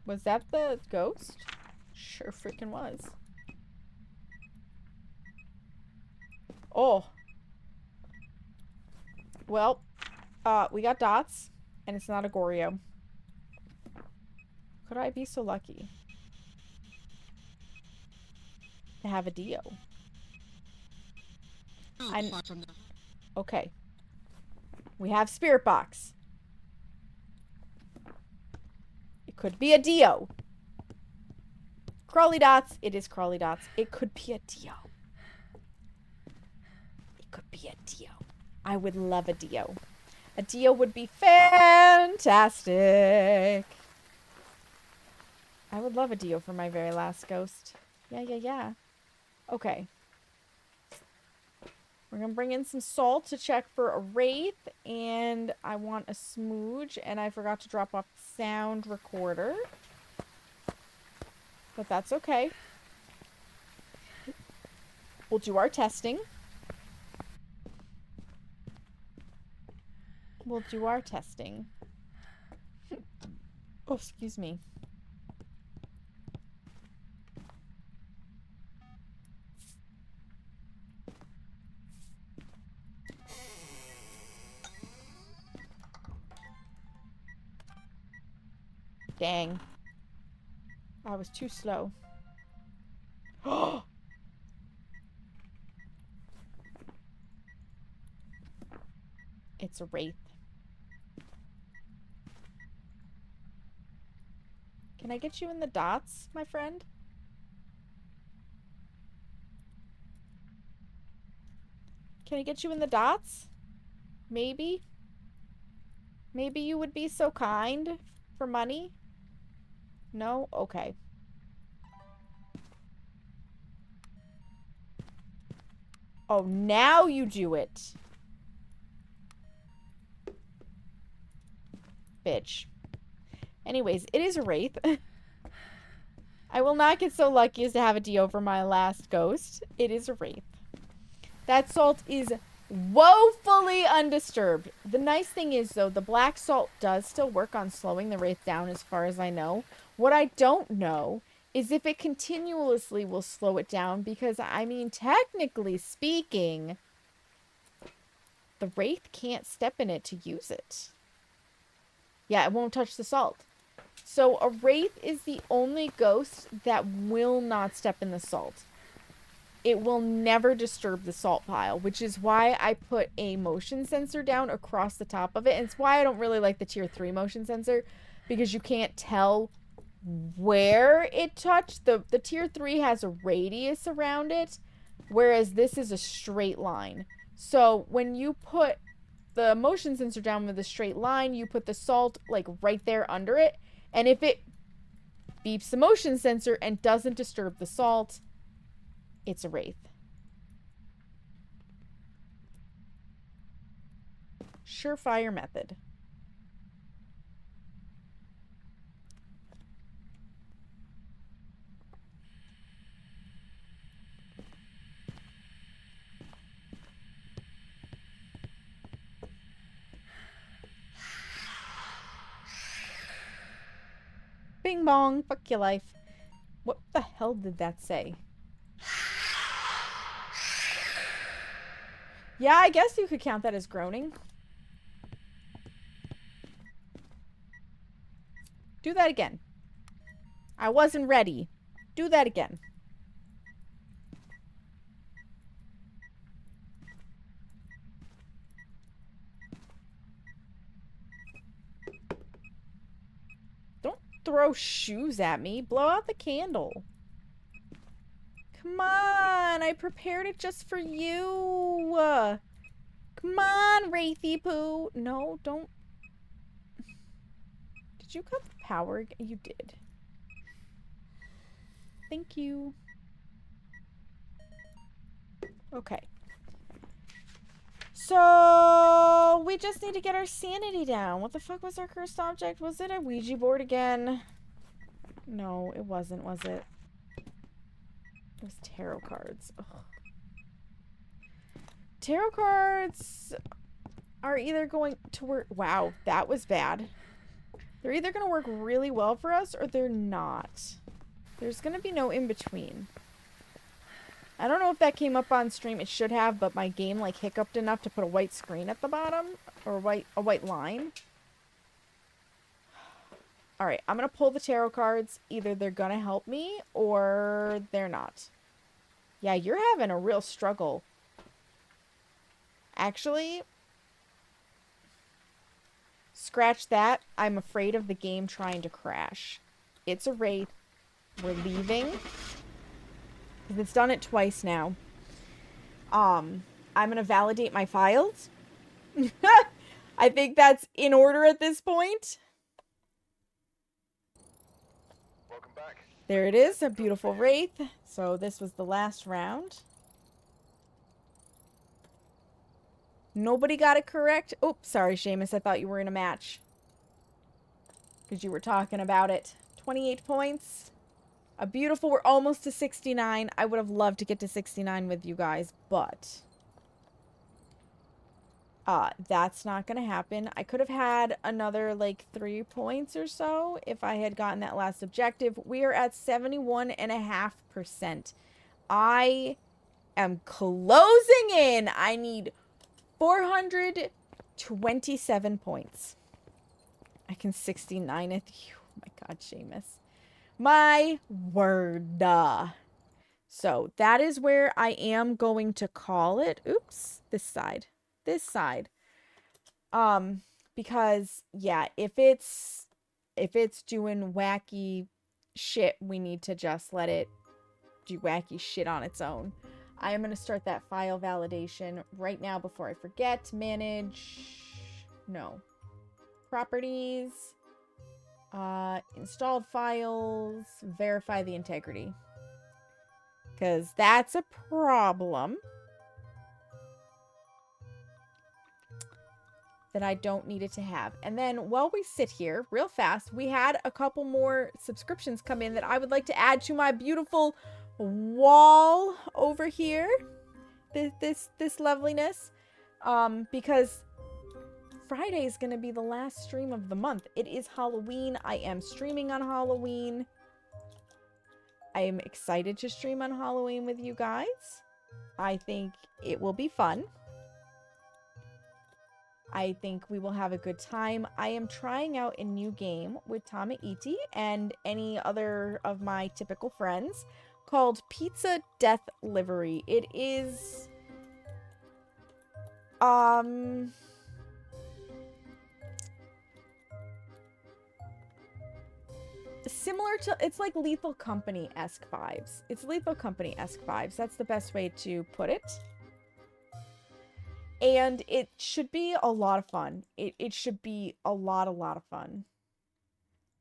Was that the ghost? Sure freaking was. Oh. Well, we got dots, and it's not a Goryo. Could I be so lucky to have a Dio? Okay. We have Spirit Box. It could be a Dio. Crawly dots. It is crawly dots. It could be a Dio. It could be a Dio. I would love a Dio. A Dio would be fantastic. I would love a Dio for my very last ghost. Yeah. Okay. We're gonna bring in some salt to check for a wraith, and I want a smooge, and I forgot to drop off the sound recorder. But that's okay. We'll do our testing. We'll do our testing. Oh, excuse me. Dang. I was too slow. It's a wraith. Can I get you in the dots, my friend? Can I get you in the dots? Maybe? Maybe you would be so kind for money? No? Okay. Oh, now you do it. Bitch. Anyways, it is a wraith. I will not get so lucky as to have a Dio for my last ghost. It is a wraith. That salt is woefully undisturbed. The nice thing is, though, the black salt does still work on slowing the wraith down as far as I know. What I don't know is if it continuously will slow it down, because, I mean, technically speaking, the wraith can't step in it to use it. Yeah, it won't touch the salt. So a wraith is the only ghost that will not step in the salt. It will never disturb the salt pile, which is why I put a motion sensor down across the top of it. And it's why I don't really like the tier 3 motion sensor, because you can't tell where it touched. The tier 3 has a radius around it, whereas this is a straight line. So when you put the motion sensor down with a straight line, you put the salt like right there under it, and if it beeps the motion sensor and doesn't disturb the salt, it's a wraith. Surefire method. Bing bong, fuck your life. What the hell did that say? Yeah, I guess you could count that as groaning. Do that again. I wasn't ready. Do that again. Don't throw shoes at me. Blow out the candle. Come on, I prepared it just for you. Come on, Wraithy Poo. No, don't. Did you cut the power? You did. Thank you. Okay. So, we just need to get our sanity down. What the fuck was our cursed object? Was it a Ouija board again? No, it wasn't, was it? It was tarot cards. Ugh. Tarot cards are either going to work... Wow, that was bad. They're either going to work really well for us or they're not. There's going to be no in-between. I don't know if that came up on stream. It should have, but my game like hiccuped enough to put a white screen at the bottom. Or a white line. Alright, I'm gonna pull the tarot cards. Either they're gonna help me, or they're not. Yeah, you're having a real struggle. Actually, scratch that. I'm afraid of the game trying to crash. It's a wraith. We're leaving. Because it's done it twice now. I'm gonna validate my files. I think that's in order at this point. Welcome back. There it is, a beautiful wraith. So this was the last round. Nobody got it correct. Oh, sorry, Seamus. I thought you were in a match. Because you were talking about it. 28 points. A beautiful, we're almost to 69. I would have loved to get to 69 with you guys, but that's not going to happen. I could have had another, like, 3 points or so if I had gotten that last objective. We are at 71.5%. I am closing in. I need 427 points. I can 69 it. Oh my God, Seamus. My word. So that is where I am going to call it. Oops, this side. This side. Because yeah, if it's doing wacky shit, we need to just let it do wacky shit on its own. I am going to start that file validation right now before I forget. Manage. No. Properties. Installed files. Verify the integrity. Because that's a problem that I don't need it to have. And then while we sit here, real fast, we had a couple more subscriptions come in that I would like to add to my beautiful wall over here. This loveliness. Because Friday is going to be the last stream of the month. It is Halloween. I am streaming on Halloween. I am excited to stream on Halloween with you guys. I think it will be fun. I think we will have a good time. I am trying out a new game with Tama Iti and any other of my typical friends called Pizza Death Livery. It is similar to, it's like Lethal Company-esque vibes. It's Lethal Company-esque vibes. That's the best way to put it. And it should be a lot of fun. It should be a lot of fun.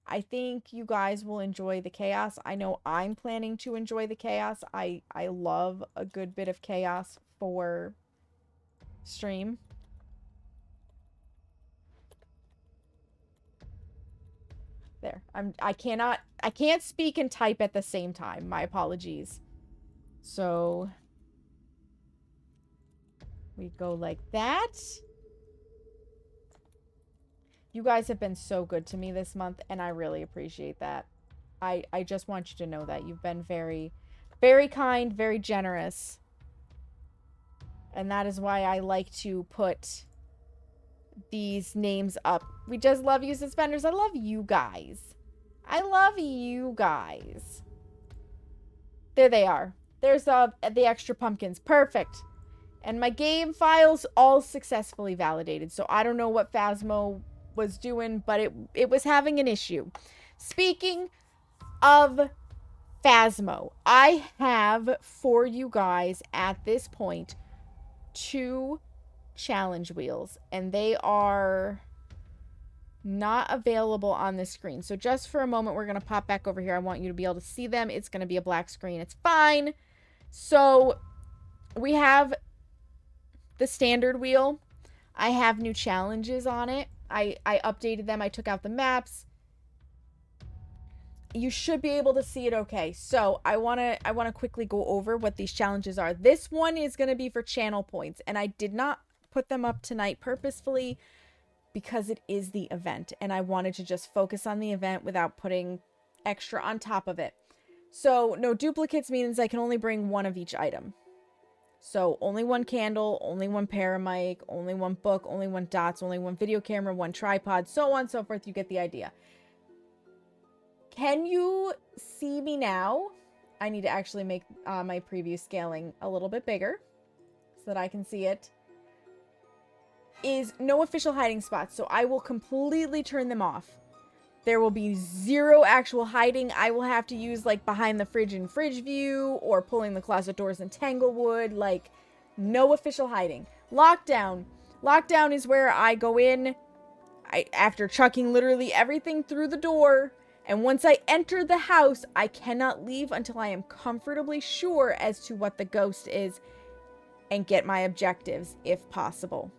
I think you guys will enjoy the chaos. I know I'm planning to enjoy the chaos. I love a good bit of chaos for stream. There. I can't speak and type at the same time. My apologies. So we go like that. You guys have been so good to me this month, and I really appreciate that. I just want you to know that. You've been very, very kind, very generous. And that is why I like to put these names up. We just love you, suspenders. I love you guys. I love you guys. There they are. There's the extra pumpkins. Perfect. And my game files all successfully validated. So I don't know what Phasmo was doing, but it was having an issue. Speaking of Phasmo, I have for you guys at this point 2 challenge wheels, and they are not available on the screen. So just for a moment, we're going to pop back over here. I want you to be able to see them. It's going to be a black screen. It's fine. So we have the standard wheel. I have new challenges on it. I updated them. I took out the maps. You should be able to see it okay. So I want to quickly go over what these challenges are. This one is going to be for channel points, and I did not put them up tonight purposefully because it is the event, and I wanted to just focus on the event without putting extra on top of it. So no duplicates means I can only bring one of each item. So only one candle, only one paramic, only one book, only one dots, only one video camera, one tripod, so on and so forth. You get the idea. Can you see me now? I need to actually make my preview scaling a little bit bigger so that I can see it. Is no official hiding spots, so I will completely turn them off. There will be zero actual hiding. I will have to use like behind the fridge in fridge view or pulling the closet doors in Tanglewood. Like no official hiding. Lockdown. Lockdown is where I go in after chucking literally everything through the door. And once I enter the house, I cannot leave until I am comfortably sure as to what the ghost is and get my objectives if possible.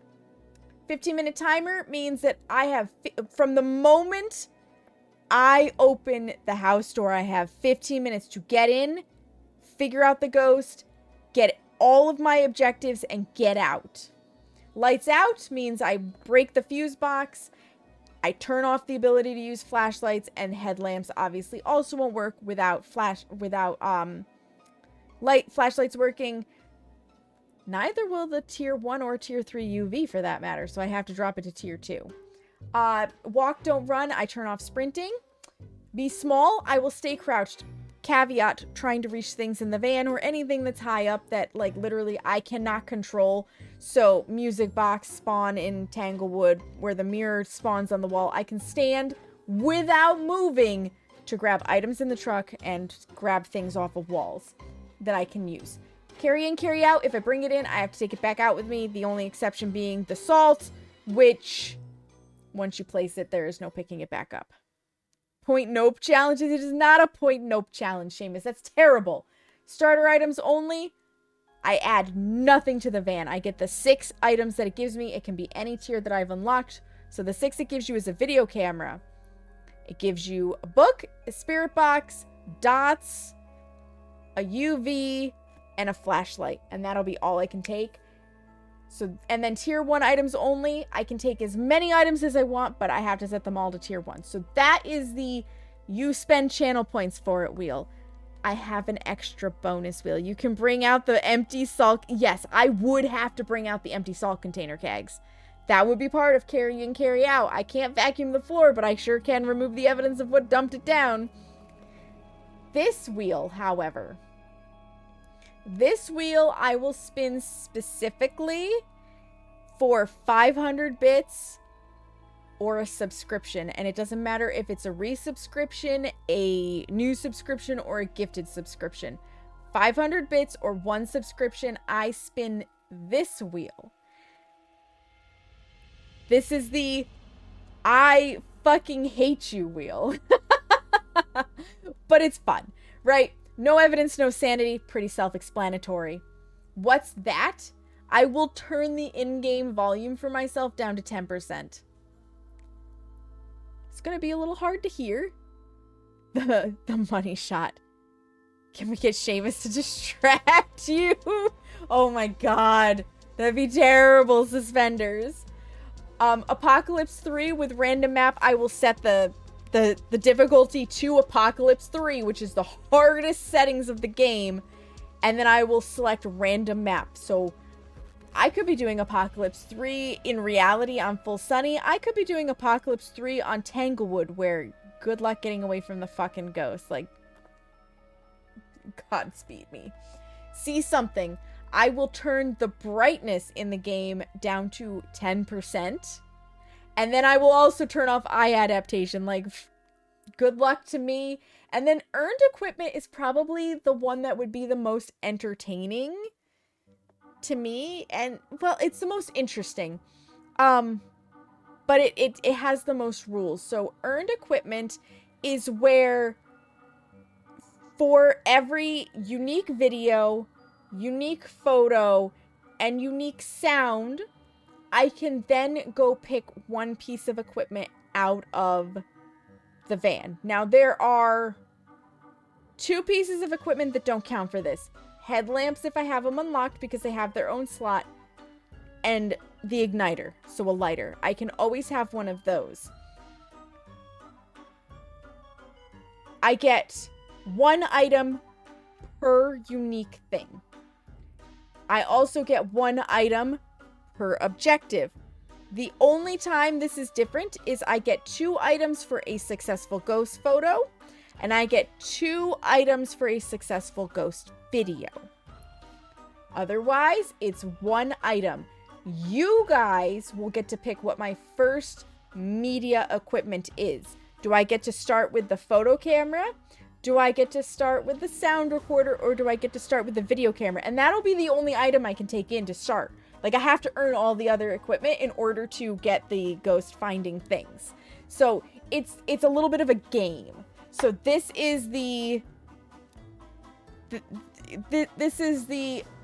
15-minute timer means that I have, from the moment I open the house door, I have 15 minutes to get in, figure out the ghost, get all of my objectives, and get out. Lights out means I break the fuse box, I turn off the ability to use flashlights, and headlamps obviously also won't work without flashlights working. Neither will the tier 1 or tier 3 UV for that matter, so I have to drop it to tier 2. Walk, don't run, I turn off sprinting. Be small, I will stay crouched. Caveat, trying to reach things in the van or anything that's high up that, like, literally I cannot control. So, music box spawn in Tanglewood, where the mirror spawns on the wall. I can stand without moving to grab items in the truck and grab things off of walls that I can use. Carry in, carry out. If I bring it in, I have to take it back out with me. The only exception being the salt, which, once you place it, there is no picking it back up. Point nope challenge. It is not a point nope challenge, Seamus. That's terrible. Starter items only. I add nothing to the van. I get the 6 items that it gives me. It can be any tier that I've unlocked. So the 6 it gives you is a video camera. It gives you a book, a spirit box, dots, a UV, and a flashlight, and that'll be all I can take. So, and then tier 1 items only, I can take as many items as I want, but I have to set them all to tier 1. So that is the you spend channel points for it wheel. I have an extra bonus wheel. You can bring out the empty salt. Yes, I would have to bring out the empty salt container kegs. That would be part of carry in, carry out. I can't vacuum the floor, but I sure can remove the evidence of what dumped it down. This wheel, however, this wheel I will spin specifically for 500 bits or a subscription. And it doesn't matter if it's a resubscription, a new subscription, or a gifted subscription. 500 bits or 1 subscription, I spin this wheel. This is the I fucking hate you wheel. But it's fun, right? No evidence, no sanity, pretty self-explanatory. What's that? I will turn the in-game volume for myself down to 10%. It's gonna be a little hard to hear. The money shot. Can we get Seamus to distract you? Oh my god. That'd be terrible, suspenders. Apocalypse 3 with random map, I will set the difficulty to Apocalypse 3, which is the hardest settings of the game, and then I will select random map. So I could be doing Apocalypse 3 in reality on Full Sunny. I could be doing Apocalypse 3 on Tanglewood, where good luck getting away from the fucking ghost. Like, Godspeed me. See something. I will turn the brightness in the game down to 10%. And then I will also turn off eye adaptation. Like, good luck to me. And then earned equipment is probably the one that would be the most entertaining to me. And, well, it's the most interesting. But it has the most rules. So earned equipment is where for every unique video, unique photo, and unique sound, I can then go pick one piece of equipment out of the van. Now, there are 2 pieces of equipment that don't count for this. Headlamps if I have them unlocked because they have their own slot. And the igniter, so a lighter. I can always have one of those. I get 1 item per unique thing. I also get 1 item per objective. The only time this is different is I get 2 items for a successful ghost photo, and I get 2 items for a successful ghost video. Otherwise, it's 1 item. You guys will get to pick what my first media equipment is. Do I get to start with the photo camera? Do I get to start with the sound recorder, or do I get to start with the video camera? And that'll be the only item I can take in to start. Like, I have to earn all the other equipment in order to get the ghost finding things. So it's a little bit of a game. So this is the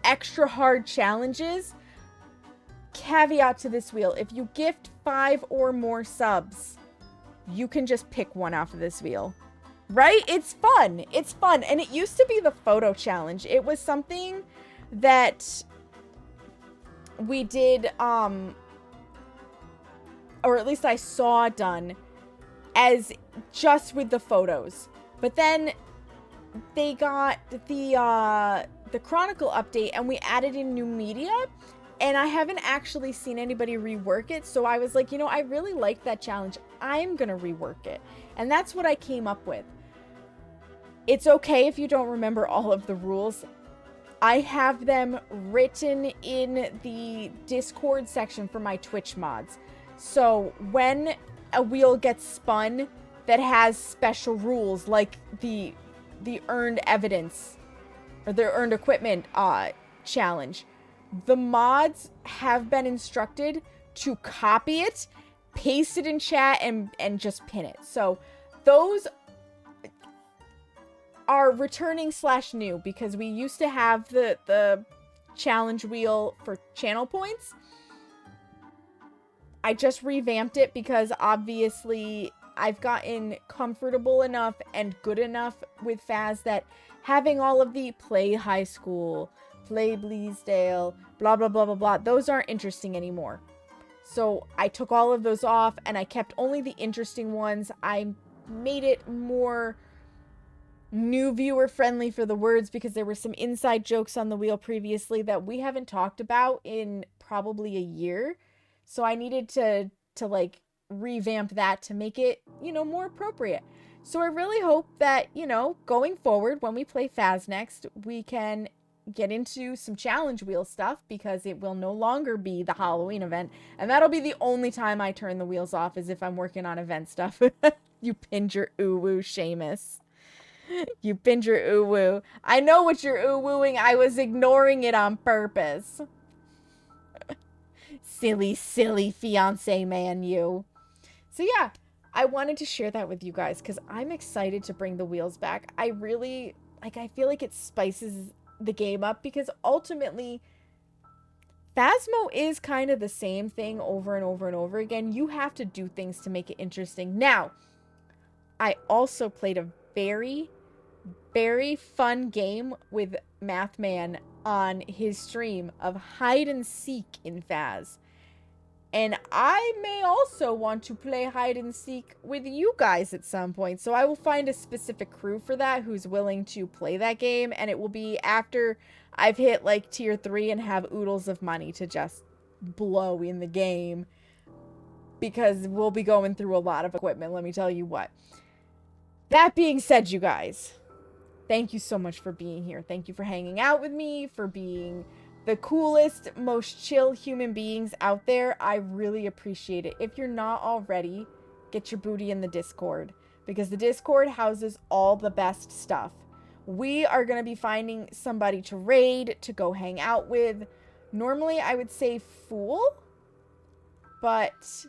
extra hard challenges. Caveat to this wheel: if you gift 5 or more subs, you can just pick one off of this wheel. Right? It's fun. It's fun. And it used to be the photo challenge. It was something that we did, or at least I saw done as just with the photos. But then they got the Chronicle update and we added in new media, and I haven't actually seen anybody rework it. So I was like, you know, I really liked that challenge. I'm gonna rework it. And that's what I came up with. It's okay if you don't remember all of the rules. I have them written in the Discord section for my Twitch mods. So when a wheel gets spun that has special rules, like the earned evidence or the earned equipment challenge, the mods have been instructed to copy it, paste it in chat, and just pin it. So those are returning / new, because we used to have the challenge wheel for channel points. I just revamped it because obviously I've gotten comfortable enough and good enough with Phas that having all of the play high school, play Bleasdale, blah, blah, blah, blah, blah, those aren't interesting anymore. So I took all of those off and I kept only the interesting ones. I made it more new viewer friendly for the words, because there were some inside jokes on the wheel previously that we haven't talked about in probably a year. So I needed to like revamp that to make it, you know, more appropriate. So I really hope that, you know, going forward when we play Phas next, we can get into some challenge wheel stuff, because it will no longer be the Halloween event. And that'll be the only time I turn the wheels off, is if I'm working on event stuff. You pinned your ooh-woo, Seamus. You pinned your ooh-woo. I know what you're ooh-wooing. I was ignoring it on purpose. Silly, silly fiance man, you. So yeah, I wanted to share that with you guys because I'm excited to bring the wheels back. I really, like, I feel like it spices the game up, because ultimately Phasmo is kind of the same thing over and over and over again. You have to do things to make it interesting. Now, I also played a very, very fun game with Mathman on his stream of hide and seek in Phas. And I may also want to play hide and seek with you guys at some point. So I will find a specific crew for that who's willing to play that game. And it will be after I've hit like tier 3 and have oodles of money to just blow in the game. Because we'll be going through a lot of equipment, let me tell you what. That being said, you guys, thank you so much for being here. Thank you for hanging out with me, for being the coolest, most chill human beings out there. I really appreciate it. If you're not already, get your booty in the Discord, because the Discord houses all the best stuff. We are going to be finding somebody to raid, to go hang out with. Normally, I would say Fool, but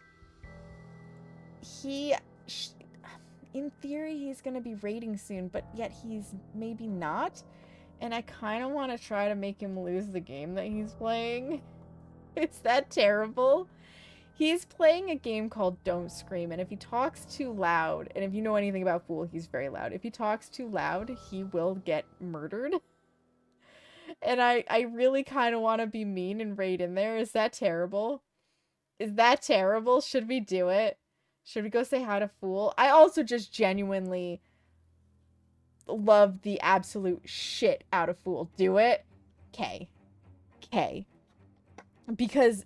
in theory, he's going to be raiding soon, but yet he's maybe not. And I kind of want to try to make him lose the game that he's playing. Is that terrible? He's playing a game called Don't Scream, and if he talks too loud, and if you know anything about Fool, he's very loud. If he talks too loud, he will get murdered. And I really kind of want to be mean and raid in there. Is that terrible? Is that terrible? Should we do it? Should we go say hi to Fool? I also just genuinely love the absolute shit out of Fool. Do it. K. Because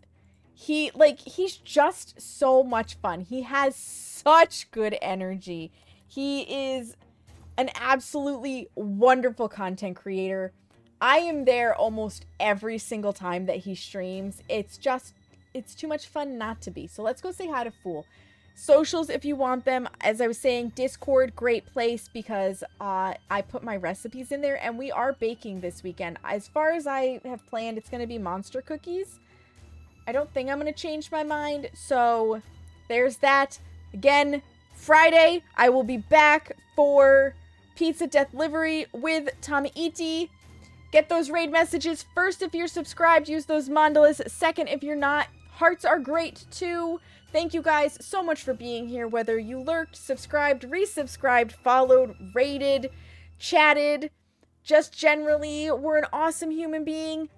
he's just so much fun. He has such good energy. He is an absolutely wonderful content creator. I am there almost every single time that he streams. It's too much fun not to be. So let's go say hi to Fool. Socials if you want them. As I was saying, Discord, great place because I put my recipes in there and we are baking this weekend. As far as I have planned, it's going to be monster cookies. I don't think I'm going to change my mind. So there's that. Again, Friday, I will be back for Pizza Death Livery with Tommy Iti. Get those raid messages. First, if you're subscribed, use those mandalas. Second, if you're not, hearts are great too. Thank you guys so much for being here, whether you lurked, subscribed, resubscribed, followed, rated, chatted, just generally were an awesome human being.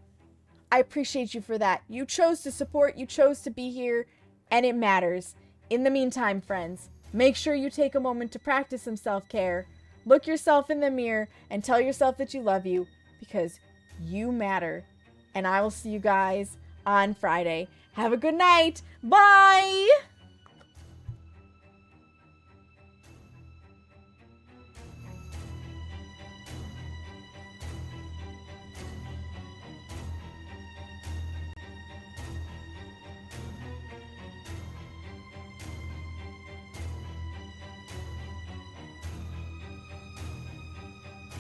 I appreciate you for that. You chose to support, you chose to be here, and it matters. In the meantime, friends, make sure you take a moment to practice some self-care. Look yourself in the mirror and tell yourself that you love you, because you matter. And I will see you guys on Friday. Have a good night. Bye!